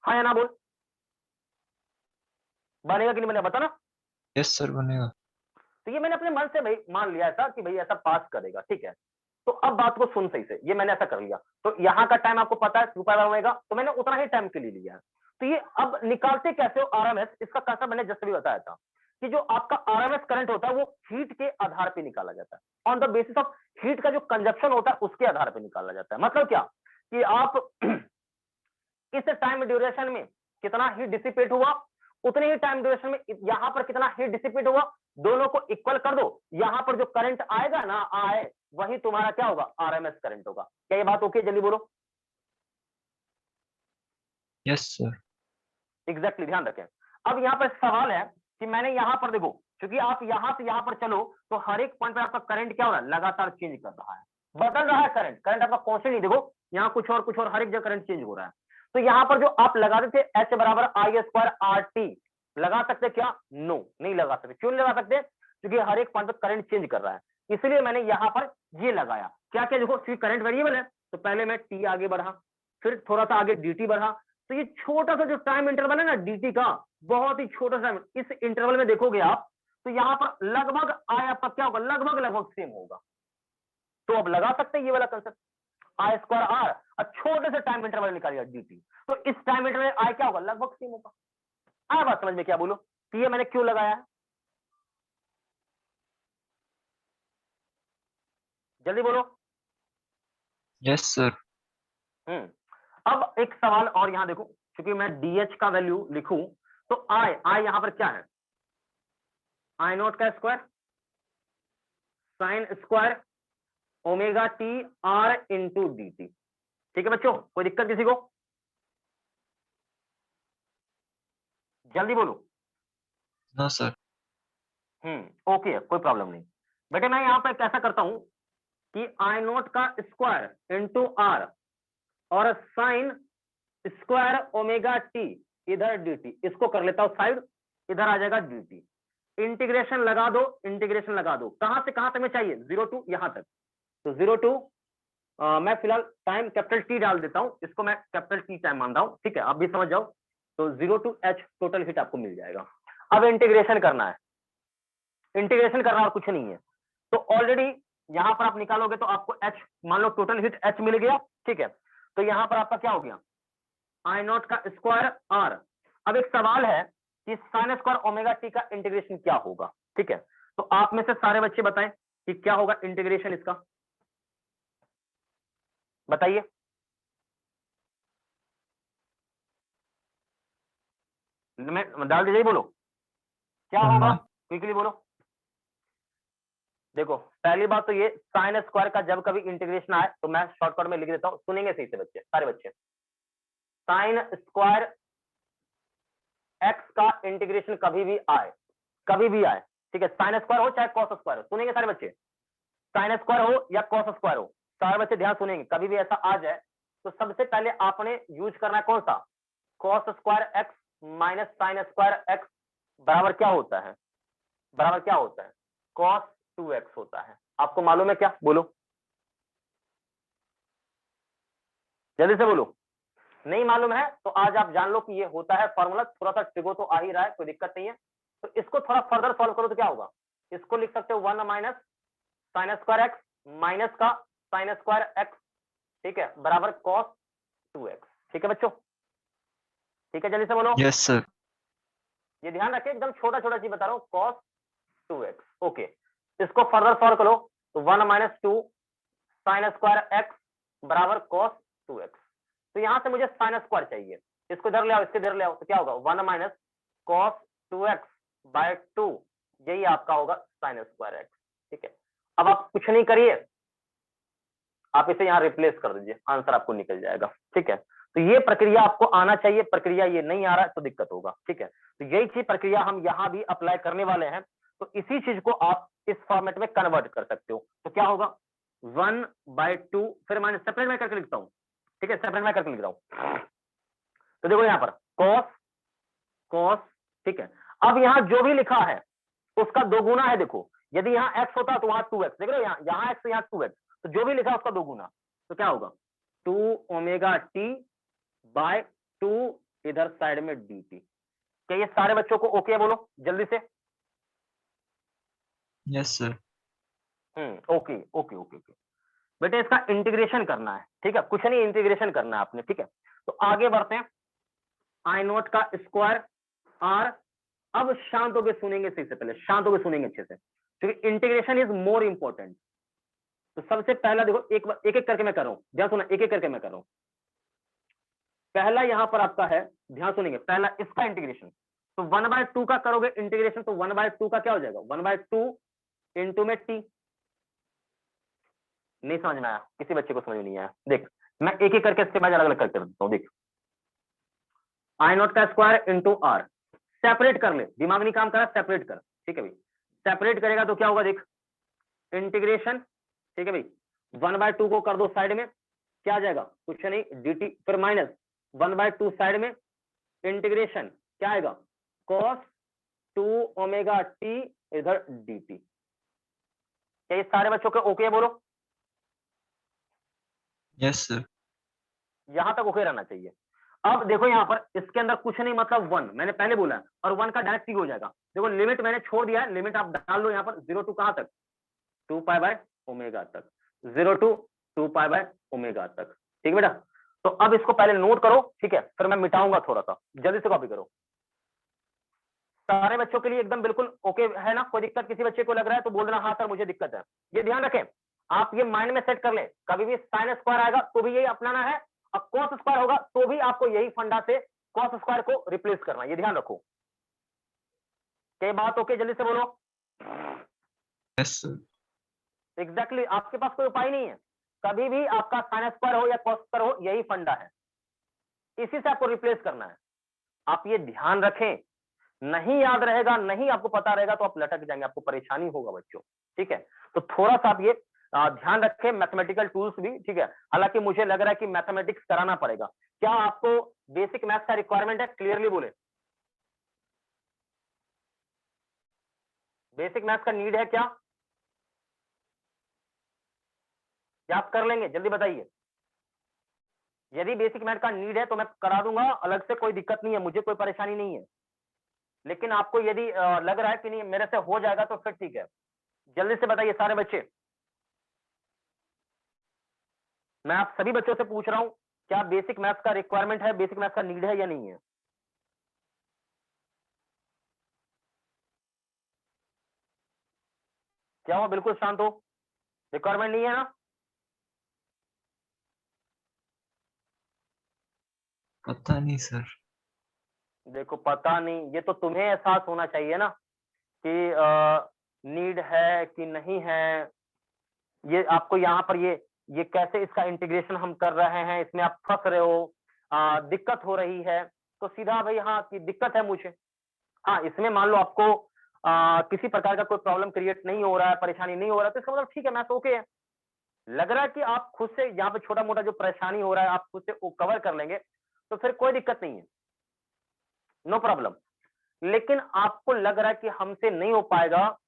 हाँ या ना बोल, बनेगा कि नहीं बनेगा, बता ना। यस सर बनेगा। तो ये मैंने अपने मन से भाई मान लिया था कि भाई ऐसा पास करेगा, ठीक है। तो अब बात को सुन सही से, ये मैंने ऐसा कर लिया। तो यहाँ का टाइम आपको पता है 2 पाई ओमेगा, तो मैंने उतना ही टाइम के लिए लिया है। तो ये अब निकालते कैसे हो आरएमएस, इसका कंसेप्ट मैंने जस्ट भी बताया था कि जो आपका आरएमएस करंट होता है वो हीट के आधार पे निकाला जाता है, on the basis of heat का जो कंजप्शन होता है उसके आधार पे निकाला जाता है। मतलब क्या कि आप इस टाइम ड्यूरेशन में कितना हीट डिसिपेट हुआ, उतने ही टाइम ड्यूरेशन में यहां पर कितना हीट डिसिपेट हुआ, दोनों को इक्वल कर दो। यहां पर जो करंट आएगा ना, आए, वही तुम्हारा क्या होगा, आरएमएस करंट होगा। क्या ये बात ओके, जल्दी बोलो। Yes sir. एग्जैक्टली, ध्यान रखें। अब यहाँ पर सवाल है कि मैंने यहाँ पर देखो, क्योंकि आप यहाँ से यहाँ पर चलो तो हर एक पॉइंट पर आपका करंट क्या हो रहा है, लगातार चेंज कर रहा है, बदल रहा है करंट। करंट आपका कांस्टेंट नहीं, देखो यहाँ कुछ और हर एक जगह करंट चेंज हो रहा है। तो यहाँ पर जो आप लगाते थे H बराबर आई स्क्वायर आर टी, लगा सकते क्या, नो नहीं लगा सकते। क्यों नहीं लगा सकते, क्योंकि हर एक पॉइंट पर करंट चेंज कर रहा है, इसलिए मैंने यहाँ पर ये लगाया। क्या क्या देखो, क्योंकि करंट वेरिएबल है तो पहले मैं टी आगे बढ़ा, फिर थोड़ा सा आगे dt बढ़ा। तो ये छोटा सा जो टाइम इंटरवल है ना dt का, बहुत ही छोटा सा, इस इंटरवल में देखोगे आप तो यहाँ पर लगभग आई आपका क्या होगा, लगभग सेम होगा। तो अब लगा सकते हैं ये वाला कंसेप्ट, आई स्क्वायर आर, और छोटे से टाइम इंटरवल निकालिए dt, तो इस टाइम इंटरवल में आई क्या होगा, लगभग सेम होगा। आया बात समझ में, क्या बोलो, तो ये मैंने क्यों लगाया है, जल्दी बोलो। Yes sir. अब एक सवाल और यहां देखो, क्योंकि मैं डी का वैल्यू लिखूं तो आई यहां पर क्या है, आई नॉट का square sine square omega T R into D T. ठीक है बच्चों, कोई दिक्कत किसी को, जल्दी बोलो। No sir. ओके, कोई प्रॉब्लम नहीं बेटे। मैं यहां पर कैसा करता हूं कि आई नॉट का स्क्वायर इंटू आर और साइन स्क्वायर ओमेगा टी इधर dt, इसको कर लेता हूं साइड, इधर आ जाएगा dt। इंटीग्रेशन लगा दो, इंटीग्रेशन लगा दो, कहां से कहां तक में चाहिए, 0 टू यहां तक। तो 0 टू मैं फिलहाल टाइम कैपिटल टी डाल देता हूं, इसको मैं कैपिटल टी टाइम मान रहा हूं, ठीक है, आप भी समझ जाओ। तो 0 टू h टोटल हीट आपको मिल जाएगा। अब इंटीग्रेशन करना है, इंटीग्रेशन करना और कुछ नहीं है। तो ऑलरेडी यहां पर आप निकालोगे तो आपको h, मान लो टोटल हीट h मिल गया, ठीक है। तो यहां पर आपका क्या हो गया, आई नॉट का स्क्वायर आर। अब एक सवाल है कि साइन स्क्वायर ओमेगा टी का इंटीग्रेशन क्या होगा, ठीक है। तो आप में से सारे बच्चे बताएं कि क्या होगा इंटीग्रेशन इसका, बताइए। मैं डाल दीजिए, बोलो क्या होगा, क्विकली बोलो। देखो पहली बात तो ये साइन स्क्वायर का जब कभी इंटीग्रेशन आए तो मैं शॉर्टकट में लिख देता हूं, सुनेंगे सही से बच्चे, सारे बच्चे। साइन स्क्वायर एक्स का इंटीग्रेशन कभी भी आए, कभी भी आए, ठीक है, साइन स्क्वायर हो चाहे कॉस स्क्वायर हो, सुनेंगे सारे बच्चे, साइन स्क्वायर हो या कॉस स्क्वायर हो, सारे बच्चे ध्यान सुनेंगे। कभी भी ऐसा आ जाए तो सबसे पहले आपने यूज करना है कौन सा, cos square x minus sine square x बराबर क्या होता है, बराबर क्या होता है, कॉस 2x होता है। आपको मालूम है क्या, बोलो जल्दी से बोलो। नहीं मालूम है तो आज आप जान लो कि ये होता है फॉर्मूला, थोड़ा सा ट्रिगो तो आ ही रहा है, कोई दिक्कत नहीं है। तो इसको थोड़ा फर्दर सॉल्व करो तो क्या होगा, इसको लिख सकते हो 1 minus sine square x minus का साइन स्क्वायर एक्स, ठीक है, बराबर कॉस 2x। ठीक है बच्चों, ठीक है, जल्दी से बोलो। Yes sir. ये ध्यान रखें, एकदम छोटा छोटा चीज बता रहा हूँ, कॉस 2x। ओके, इसको फर्दर सॉल्व करो तो 1 माइनस 2 साइन स्क्वायर एक्स बराबर कॉस 2x। तो यहां से मुझे साइन स्क्वायर चाहिए, इसको इधर ले आओ, इसके इधर ले आओ, तो क्या होगा 1 माइनस कॉस 2x बाय 2, यही आपका होगा साइन स्क्वायर एक्स, ठीक है। अब आप कुछ नहीं करिए, आप इसे यहां रिप्लेस कर दीजिए, आंसर आपको निकल जाएगा, ठीक है। तो ये प्रक्रिया आपको आना चाहिए, प्रक्रिया ये नहीं आ रहा है तो दिक्कत होगा। ठीक है, तो यही चीज प्रक्रिया हम यहाँ भी अप्लाई करने वाले हैं। तो इसी चीज को आप इस फॉर्मेट में कन्वर्ट कर सकते हो। तो क्या होगा 1/2, फिर मैंने सेपरेट में करके लिखता हूँ। ठीक है, सेपरेट में करके लिख रहा हूँ। तो देखो यहाँ पर कॉस, ठीक है। अब यहाँ जो भी लिखा है उसका दो गुना है। देखो यदि यहाँ x होता तो वहां 2x, देख रहे हो, यहाँ x, यहाँ 2x, तो जो भी लिखा है उसका दो गुना। तो क्या होगा 2ωt/2 इधर साइड में dt। क्या ये सारे बच्चों को ओके बोलो जल्दी से? Yes sir. Okay okay okay okay बेटे, इसका इंटीग्रेशन करना है। ठीक है, कुछ नहीं, इंटीग्रेशन करना है आपने। ठीक है, तो आगे बढ़ते हैं। I0 का स्क्वायर r। अब शांत होकर सुनेंगे, सही से पहले शांत होकर सुनेंगे अच्छे से, क्योंकि इंटीग्रेशन इज मोर इंपॉर्टेंट। तो सबसे पहला देखो, एक एक करके मैं कर रहा हूं, ध्यान सुना, एक एक करके मैं कर रहा हूं। पहला यहां पर आपका है, ध्यान सुनेंगे, पहला इसका इंटीग्रेशन। तो 1/2 का करोगे इंटीग्रेशन, तो 1/2 का क्या हो जाएगा 1/2 इंटू में t। नहीं समझ में आया? किसी बच्चे को समझ में नहीं आया? देख मैं एक एक करके इसके बाद अलग अलग करके देता हूं। देख I0 का स्क्वायर इंटू r, सेपरेट कर ले, दिमाग नहीं काम करा, सेपरेट कर। ठीक है भाई, सेपरेट करेगा तो क्या होगा, देख इंटीग्रेशन। ठीक है भाई, 1/2 को कर दो साइड में, क्या आ जाएगा कुछ नहीं dt, फिर माइनस 1/2 साइड में, इंटीग्रेशन क्या आएगा cos 2ωt इधर dt। क्या ये सारे बच्चों के ओके बोलो? Yes sir. यहां तक ओके रहना चाहिए। अब देखो यहाँ पर इसके अंदर कुछ नहीं, मतलब 1 मैंने पहले बोला है, और 1 का डायरेक्ट हो जाएगा। देखो लिमिट मैंने छोड़ दिया है, लिमिट आप डाल लो यहाँ पर 0 टू कहां तक 2π/ω तक, 0 टू 2π/ω तक। ठीक बेटा, तो अब इसको पहले नोट करो। ठीक है, फिर मैं मिटाऊंगा थोड़ा सा, जल्दी से कॉपी करो। सारे बच्चों के लिए एकदम बिल्कुल ओके है ना? कोई दिक्कत किसी बच्चे को लग रहा है तो बोल देना हाँ सर मुझे दिक्कत है। ये ध्यान रखें, आप ये माइंड में सेट कर ले, कभी भी साइन स्क्वायर आएगा तो भी यही अपनाना है, और कॉस स्क्वायर होगा तो भी आपको यही फंडा से कॉस स्क्वायर को रिप्लेस करना, ये ध्यान रखो। कई बात ओके, जल्दी से बोलो। Yes sir. एग्जैक्टली, आपके पास कोई उपाय नहीं है, कभी भी आपका साइन स्क्वायर हो या कॉस स्क्वायर हो यही फंडा है, इसी से आपको रिप्लेस करना है। आप ये ध्यान रखें, नहीं याद रहेगा, नहीं आपको पता रहेगा तो आप लटक जाएंगे, आपको परेशानी होगा बच्चों। ठीक है, तो थोड़ा सा आप ये ध्यान रखें, मैथमेटिकल टूल्स भी। ठीक है, हालांकि मुझे लग रहा है कि मैथमेटिक्स कराना पड़ेगा। क्या आपको बेसिक मैथ्स का रिक्वायरमेंट है? क्लियरली बोले, बेसिक मैथ्स का नीड है क्या? क्या आप कर लेंगे? जल्दी बताइए। यदि बेसिक मैथ का नीड है तो मैं करा दूंगा अलग से, कोई दिक्कत नहीं है, मुझे कोई परेशानी नहीं है। लेकिन आपको यदि लग रहा है कि नहीं मेरे से हो जाएगा तो फिर ठीक है, जल्दी से बताइए सारे बच्चे। मैं आप सभी बच्चों से पूछ रहा हूं, क्या बेसिक मैथ्स का रिक्वायरमेंट है, बेसिक मैथ्स का नीड है या नहीं है? क्या हो बिल्कुल शांत हो, रिक्वायरमेंट नहीं है ना? पता नहीं सर। देखो पता नहीं, ये तो तुम्हें एहसास होना चाहिए ना कि नीड है कि नहीं है। ये आपको यहाँ पर ये कैसे इसका इंटीग्रेशन हम कर रहे हैं, इसमें आप फंस रहे हो, दिक्कत हो रही है, तो सीधा भाई हाँ कि दिक्कत है मुझे। हाँ, इसमें मान लो आपको किसी प्रकार का कोई प्रॉब्लम क्रिएट नहीं हो रहा है, परेशानी नहीं हो रहा है, तो इसका मतलब ठीक है, मैथ्स ओके है। लग रहा है कि आप खुद से यहाँ पे छोटा मोटा जो परेशानी हो रहा है आप खुद से वो कवर कर लेंगे, तो फिर कोई दिक्कत नहीं है, नो प्रॉब्लम। लेकिन आपको लग रहा है कि हमसे नहीं हो पाएगा,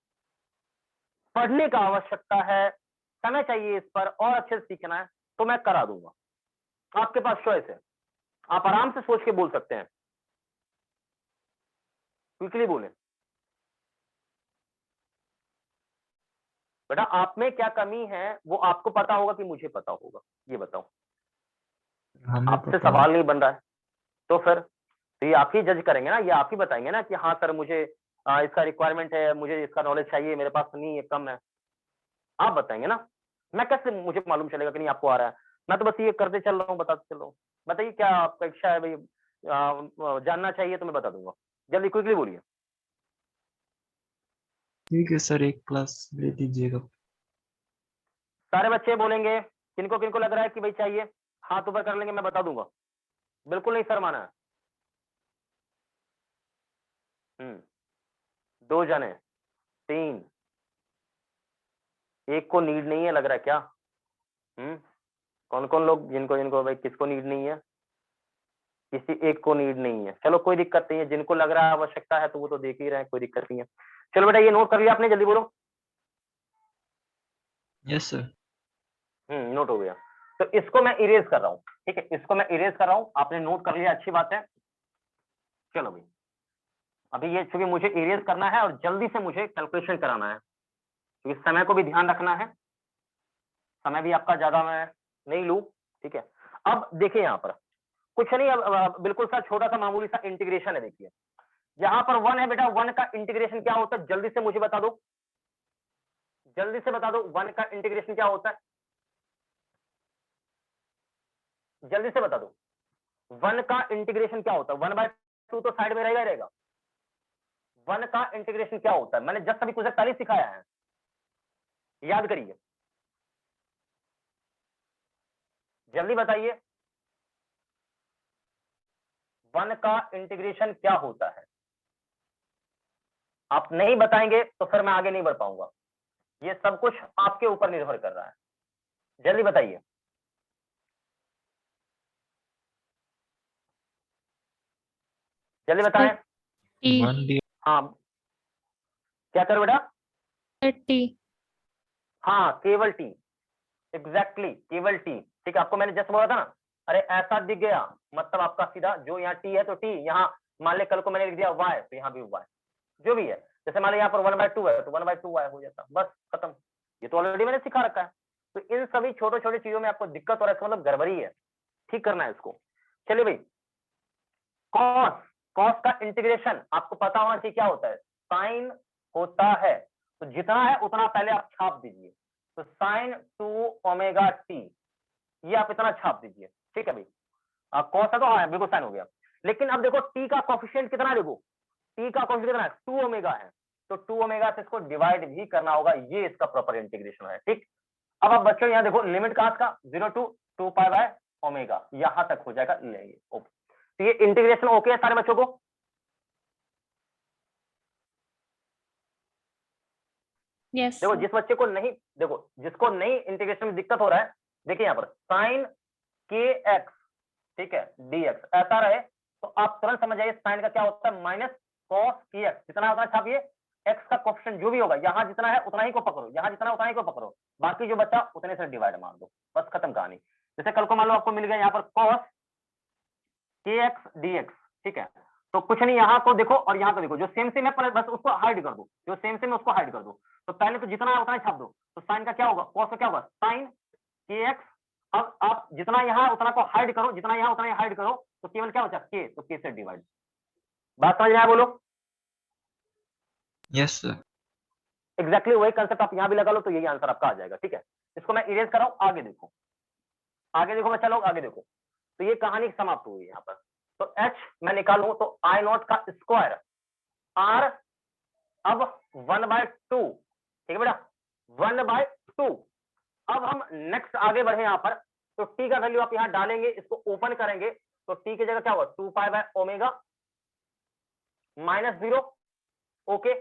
पढ़ने का आवश्यकता है, समय चाहिए इस पर और अच्छे से सीखना है, तो मैं करा दूंगा। आपके पास चॉइस है, आप आराम से सोच के बोल सकते हैं, क्विकली बोले। बेटा आप में क्या कमी है वो आपको पता होगा कि मुझे पता होगा? ये बताओ, हमें आपसे पता सवाल नहीं बन रहा है तो फिर तो ये आप ही जज करेंगे ना, ये आप ही बताएंगे ना कि हाँ सर मुझे इसका रिक्वायरमेंट है, मुझे इसका नॉलेज चाहिए, मेरे पास नहीं है, कम है, आप बताएंगे ना। मैं कैसे मुझे मालूम चलेगा कि नहीं आपको आ रहा है? मैं तो बस ये करते चल रहा हूँ, बताते चल रहा हूँ। बताइए क्या आपका इच्छा है भाई, जानना चाहिए तो मैं बता दूंगा, जल्दी क्विकली बोलिए। ठीक है सर, एक क्लास ले दीजिएगा। सारे बच्चे बोलेंगे, किनको किनको लग रहा है कि भाई चाहिए, हाथ ऊपर कर लेंगे, मैं बता दूंगा। बिल्कुल नहीं सर माना। 2 जने, 3, एक को नीड नहीं है लग रहा है क्या? कौन कौन लोग जिनको जिनको भाई किसको नीड नहीं है? किसी एक को नीड नहीं है, चलो कोई दिक्कत नहीं है, जिनको लग रहा है आवश्यकता है तो वो तो देख ही रहे हैं, कोई दिक्कत नहीं है। चलो बेटा ये नोट कर लिया आपने, जल्दी बोलो। Yes sir. नोट हो गया। तो इसको मैं इरेज कर रहा हूँ, ठीक है, इसको मैं इरेज कर रहा हूँ, आपने नोट कर लिया, अच्छी बात है। चलो भाई अभी ये चूंकि मुझे इरेज करना है और जल्दी से मुझे कैलकुलेशन कराना है, क्योंकि समय को भी ध्यान रखना है, समय भी आपका ज्यादा मैं नहीं लूं, ठीक है। अब देखिए यहाँ पर कुछ नहीं, अब बिल्कुल सा छोटा सा मामूली सा इंटीग्रेशन है। देखिए यहाँ पर 1 है बेटा, 1 का इंटीग्रेशन क्या होता है जल्दी से मुझे बता दो, जल्दी से बता दो 1 का इंटीग्रेशन क्या होता है, जल्दी से बता दो 1 का इंटीग्रेशन क्या होता है। 1/2 तो साइड में रहेगा ही रहेगा। 1 का इंटीग्रेशन क्या होता है, मैंने जस्ट अभी कुछ पहले सिखाया है, याद करिए, जल्दी बताइए 1 का इंटीग्रेशन क्या होता है। आप नहीं बताएंगे तो फिर मैं आगे नहीं बढ़ पाऊंगा, ये सब कुछ आपके ऊपर निर्भर कर रहा है, जल्दी बताइए। जल्दी बताएं। T, 1D। हाँ क्या करो बेटा? T, हाँ केवल टी, एग्जैक्टली केवल टी, ठीक है। आपको मैंने जस्ट बोला था ना, अरे ऐसा दिख गया मतलब आपका सीधा जो यहाँ टी है तो टी, यहाँ मान ले कल को मैंने लिख दिया वाई तो यहाँ भी वाई, जो भी है, जैसे मान लो यहाँ पर 1/2 है तो 1/2 वाई हो जाता, बस खत्म। ये तो ऑलरेडी मैंने सिखा रखा है। तो इन सभी छोटे छोटे चीजों में आपको दिक्कत हो रहा है, इसका मतलब गड़बड़ी है, ठीक करना है इसको। चलिए भाई कॉस, कॉस का इंटीग्रेशन आपको पता होना चाहिए क्या होता है, साइन होता है, तो जितना है उतना पहले आप छाप दीजिए, तो साइन 2 ओमेगा टी, ये आप इतना छाप दीजिए, ठीक है भाई। कॉस है तो हाँ बिल्कुल साइन हो गया, लेकिन अब देखो टी का कोफिशिएंट कितना है, देखो टी का कोफिशिएंट कितना है, 2 ओमेगा है, तो 2 ओमेगा से इसको डिवाइड भी करना होगा, ये इसका प्रॉपर इंटीग्रेशन है, ठीक। अब आप बच्चों यहाँ देखो लिमिट कहाँ का 0 to 2 पाई बाय ओमेगा, यहां तक हो जाएगा, लेंगे ओके। तो ये इंटीग्रेशन ओके है सारे बच्चों को? yes, देखो sir. जिस बच्चे को नहीं, देखो जिसको नहीं इंटीग्रेशन में दिक्कत हो रहा है, देखिए यहाँ पर साइन के एक्स, ठीक है, dx ऐसा रहे तो आप तुरंत समझ जाइए साइन का क्या होता है, माइनस कॉस की एक्स, जितना उतना छापिए, एक्स का कोएफिशिएंट जो भी होगा, यहाँ जितना है उतना ही को पकड़ो, यहाँ जितना उतना ही को पकड़ो, बाकी जो बच्चा उतने से डिवाइड मार दो, बस खत्म कहानी। जैसे कल को मान लो आपको मिल गया यहाँ पर कॉस के एक्स dx, ठीक है, तो कुछ नहीं, यहाँ को देखो और यहाँ को देखो, जो सेम सेम है बस उसको हाइड कर दो, जो सेम सेम है उसको हाइड कर दो, तो पहले तो जितना है उतना ही छाप दो, तो साइन का क्या होगा, कॉस का क्या होगा साइन के एक्स। अब आप जितना यहाँ उतना को हाइड करो, जितना यहाँ उतना हाइड करो, तो केवल क्या बचा के, तो के से डिवाइड। बात समझ में आया बोलो? Yes sir. एग्जैक्टली वही कंसेप्ट आप यहाँ भी लगा लो तो यही आंसर आपका आ जाएगा, ठीक है। इसको मैं इरेज कर रहा हूँ, आगे देखो, आगे देखो बच्चा लोग, आगे देखो। तो ये कहानी समाप्त हुई यहाँ पर, तो एच मैं निकालू तो आई नॉट का स्क्वायर आर, अब 1/2, ठीक है बेटा 1/2। अब हम नेक्स्ट आगे बढ़े यहाँ पर, तो टी का वैल्यू आप यहाँ डालेंगे, इसको ओपन करेंगे तो टी की जगह क्या होगा 2 pi by omega minus 0, okay,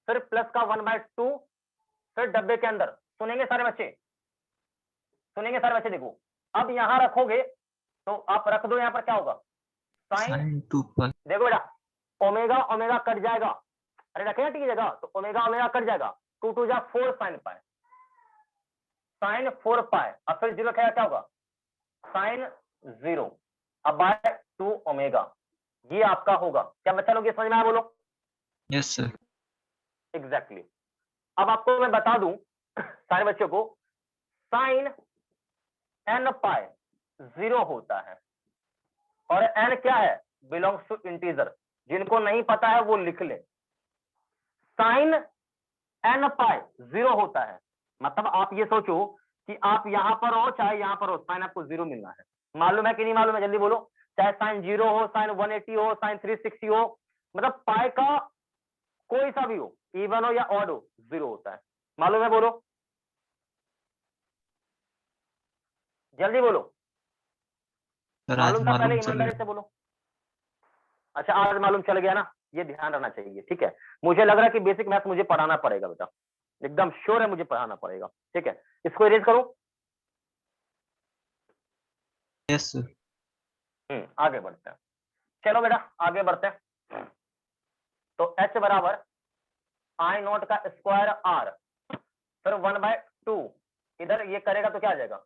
फिर प्लस का 1/2, फिर डब्बे के अंदर, सुनेंगे सारे बच्चे, सुनेंगे सारे बच्चे, देखो अब यहां रखोगे तो आप रख दो, यहाँ पर क्या होगा साइन, साइन 2 पाई। देखो बेटा ओमेगा ओमेगा कट जाएगा, अरे रखे ना टी की जगह, तो ओमेगा ओमेगा कट जाएगा, 2 2 जा 4 साइन पाई, साइन 4 पाई, अब फिर 0 रखेगा क्या होगा साइन 0, अब बाय 2 ओमेगा, ये आपका होगा। क्या बच्चा लोग ये समझ में आया बोलो? Yes sir. एग्जैक्टली। अब आपको मैं बता दूं सारे बच्चों को, साइन एन पाई 0 होता है, और एन क्या है, बिलोंग्स टू इंटीजर, जिनको नहीं पता है वो लिख ले, साइन एन पाई 0 होता है, मतलब आप ये सोचो कि आप यहां पर हो चाहे यहां पर हो, साइन आपको 0 मिलना है, मालूम है कि नहीं मालूम है, जल्दी बोलो। चाहे साइन 0 हो, साइन 180 हो, साइन 360 हो, मतलब पाई का कोई सा भी हो, इवन हो या ऑड हो, 0 होता है, मालूम है बोलो, जल्दी बोलो। सर आज मालूम था पहले? मालूम चल ईमानदारी गया। से बोलो। अच्छा, आज मालूम चल गया ना, ये ध्यान रखना चाहिए, ठीक है। मुझे लग रहा है कि बेसिक मैथ मुझे पढ़ाना पड़ेगा बेटा, एकदम श्योर है मुझे पढ़ाना पड़ेगा, ठीक है। इसको इरेज करो। Yes sir. आगे बढ़ते हैं, चलो बेटा आगे बढ़ते हैं। तो h बराबर आई नॉट का स्क्वायर आर, फिर 1/2, इधर ये करेगा तो क्या आ जाएगा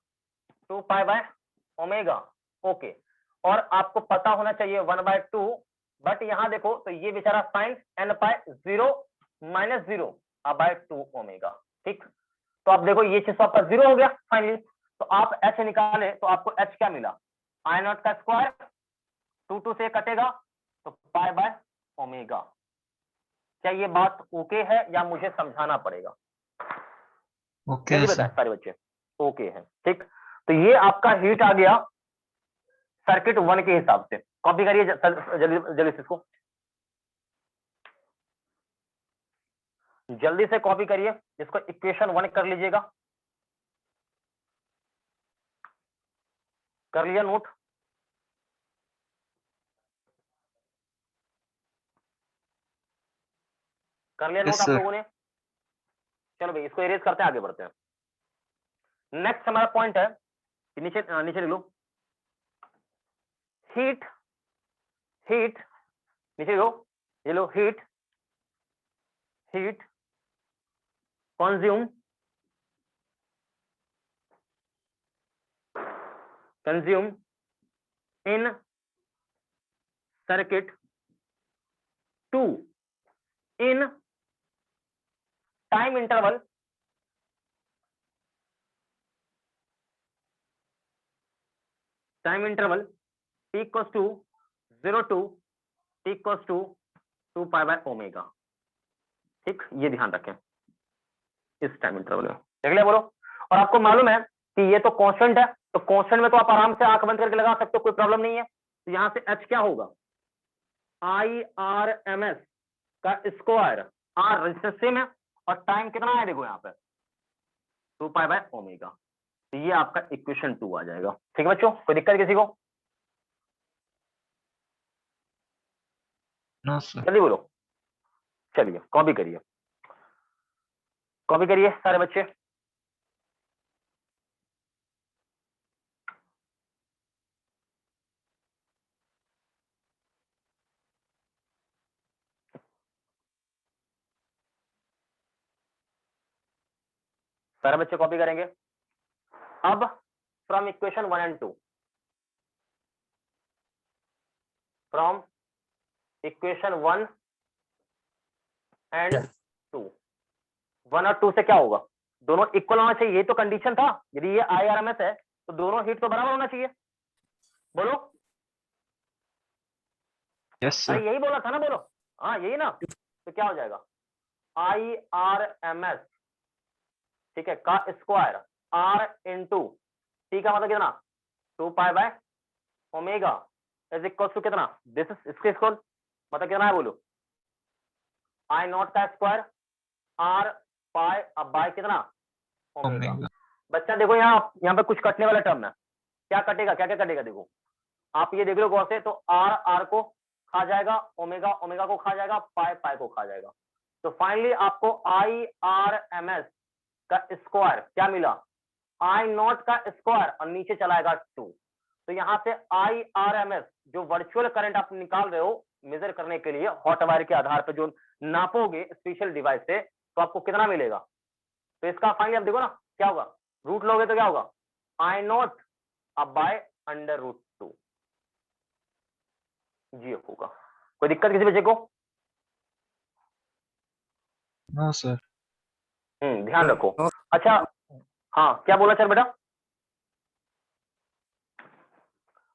2π/ओमेगा। ओके, और आपको पता होना चाहिए 1/2, बट यहां देखो तो ये बेचारा साइन n पाई 0 - 0/2 ओमेगा, ठीक। तो आप देखो ये चीज तो आपका 0 हो गया फाइनली। तो आप h निकाले तो आपको h क्या मिला, आई नॉट का स्क्वायर, 2 से कटेगा तो π/ओमेगा। क्या ये बात ओके है या मुझे समझाना पड़ेगा? ओके जल्दी है बताएं सर। सारे बच्चे। ओके है, ठीक। तो ये आपका हीट आ गया सर्किट 1 के हिसाब से। कॉपी करिए जल्दी जल्दी से इसको, जल्दी से कॉपी करिए, इसको इक्वेशन 1 कर लीजिएगा। कर लिया नोट? कर लिया यस नोट आप सर। लोगों ने? चलो भाई इसको इरेज करते हैं, आगे बढ़ते हैं। नेक्स्ट हमारा पॉइंट है, नीचे नीचे लिख लो, हीट, हीट नीचे लो, ये लो, heat, heat consume, consume in circuit 2 in time interval t equals to 0 to t equals to 2π/ओमेगा, ठीक। ये ध्यान रखें इस टाइम इंटरवल में, देख लिया बोलो। और आपको मालूम है कि ये तो कांस्टेंट है, तो कांस्टेंट में तो आप आराम से आंख बंद करके लगा सकते हो, कोई प्रॉब्लम नहीं है। तो यहां से h क्या होगा, IRMS का स्क्वायर, r रेजिस्टेंस सेम है और टाइम कितना है देखो यहाँ पे 2π/ओमेगा। तो ये आपका इक्वेशन 2 आ जाएगा, ठीक है बच्चों, कोई दिक्कत किसी को? No sir. जल्दी बोलो, चलिए कॉपी करिए, कॉपी करिए सारे बच्चे। सारे बच्चे कॉपी करेंगे। अब from equation 1 and 2, from equation 1 and 2, 1 और 2 से क्या होगा, दोनों इक्वल होना चाहिए, ये तो कंडीशन था। यदि ये IRMS है तो दोनों हीट तो बराबर होना चाहिए, बोलो। यस अरे सर। यही बोला था ना, बोलो। हाँ यही ना, तो क्या हो जाएगा IRMS, ठीक है, का स्क्वायर r इंटू टी का मतलब कितना 2π/ओमेगा इज इक्वल टू कितना, दिस इज इसके इक्वल मतलब कितना है बोलो, आई नॉट का स्क्वायर r पाई अब बाय कितना ओमेगा। ओमेगा। बच्चा देखो यहाँ पे कुछ कटने वाला टर्म है, क्या कटेगा, क्या क्या कटेगा देखो, आप ये देख लो गौर से, तो r को खा जाएगा, ओमेगा ओमेगा को खा जाएगा, पाई पाई को खा जाएगा। तो फाइनली आपको IRMS का स्क्वायर क्या मिला, आई नॉट का स्क्वायर और नीचे चलाएगा 2। तो यहां से IRMS जो वर्चुअल करंट आप निकाल रहे हो मेजर करने के लिए हॉट वायर के आधार पर जो नापोगे स्पेशल डिवाइस से, तो आपको कितना मिलेगा। तो इसका फाइनली आप देखो ना क्या होगा, रूट लोगे तो क्या होगा आई नॉट अब बाय √2 GF होगा। कोई दिक्कत किसी बच्चे को? No sir. ध्यान रखो। अच्छा हाँ क्या बोला सर बेटा?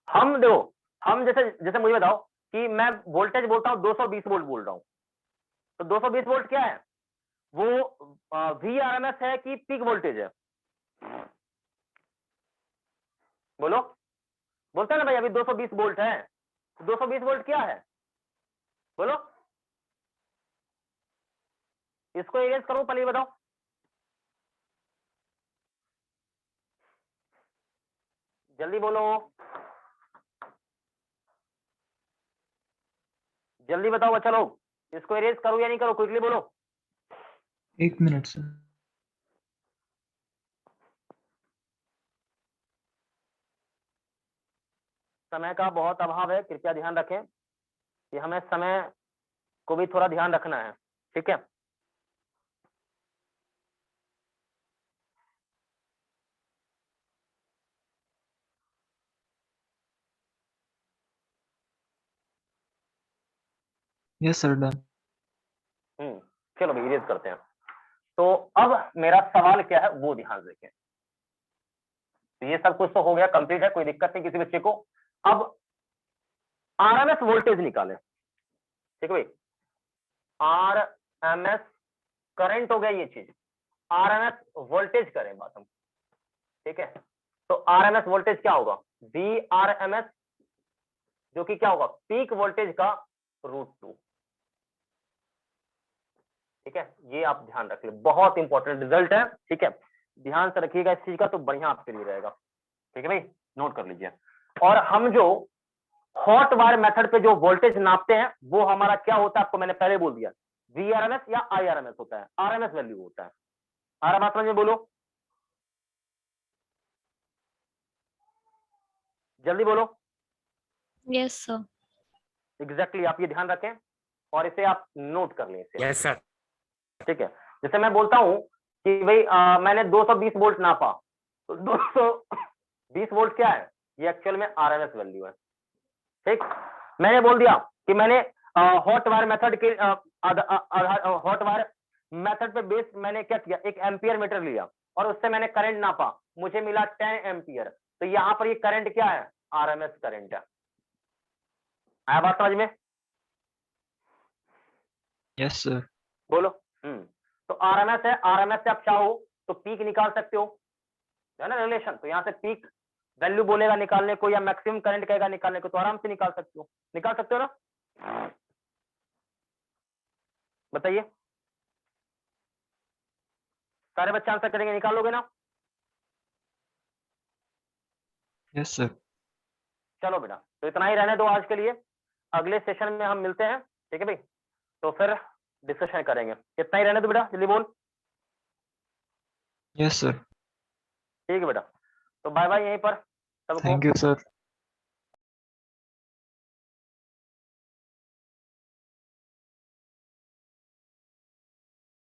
हम देखो, हम जैसे जैसे मुझे बताओ कि मैं वोल्टेज बोलता हूँ 220 वोल्ट बोल रहा हूँ, तो 220 वोल्ट क्या है, वो VRMS है कि पीक वोल्टेज है, बोलो। बोलते हैं ना भाई अभी 220 वोल्ट है, तो 220 वोल्ट क्या है बोलो, इसको इरेज करो पहले बताओ। जल्दी बोलो, जल्दी बताओ बच्चा लोग, इसको इरेज करो या नहीं करो, क्विकली बोलो। 1 मिनट सर। समय का बहुत अभाव है, कृपया ध्यान रखें कि हमें समय को भी थोड़ा ध्यान रखना है, ठीक है। Yes sir done. चलो भाई इरेज करते हैं। तो अब मेरा सवाल क्या है वो ध्यान देखें। तो ये सब कुछ तो हो गया, कंप्लीट है, कोई दिक्कत नहीं किसी बच्चे को। अब आरएमएस वोल्टेज निकालें, ठीक है भाई। आरएमएस करंट हो गया ये चीज, आरएमएस वोल्टेज करें बात हम, ठीक है। तो आरएमएस वोल्टेज क्या होगा, वी आरएमएस, जो कि क्या होगा, पीक वोल्टेज का √2, ठीक है। ये आप ध्यान रख ले, बहुत इंपॉर्टेंट रिजल्ट है, ठीक है। ध्यान से रखिएगा इस चीज का, तो बढ़िया आपके लिए रहेगा, ठीक है भाई, नोट कर लीजिए। और हम जो हॉट वायर मेथड पे जो वोल्टेज नापते हैं वो हमारा क्या होता है, आपको मैंने पहले बोल दिया, वीआरएमएस या आईआरएमएस होता है, आरएमएस वैल्यू होता है। आ रहा बात समझ में, बोलो जल्दी बोलो। Yes, sir. एग्जैक्टली आप ये ध्यान रखें और इसे आप नोट कर लें इसे, यस सर। ठीक है। जैसे मैं बोलता हूं कि भाई मैंने 220 वोल्ट नापा, तो 220 वोल्ट क्या है, ये एक्चुअल में आरएमएस वैल्यू है, ठीक। मैंने बोल दिया कि मैंने हॉट वायर मेथड के हॉट वायर मेथड पे बेस मैंने क्या किया, एक एम्पियर मीटर लिया और उससे मैंने करंट नापा, मुझे मिला 10 एम्पियर। तो यहां पर ये करंट क्या है, आरएमएस करंट है। आया बात समझ में, यस सर। बोलो। तो आरएमएस है, आरएमएस से आप चाहो तो पीक निकाल सकते हो, है ना रिलेशन। तो यहां से पीक वैल्यू बोलेगा निकालने को या मैक्सिमम करंट कहेगा निकालने को, तो आराम से निकाल सकते हो ना। बताइए, सारे बच्चे आंसर करेंगे, निकालोगे ना। Yes sir. चलो बेटा, तो इतना ही रहने दो आज के लिए, अगले सेशन में हम मिलते हैं, ठीक है भाई। तो फिर डिस्कशन करेंगे, इतना ही रहने दो बेटा, जल्दी बोल। Yes sir. ठीक है बेटा, तो बाय बाय यहीं पर सबको। Thank you sir.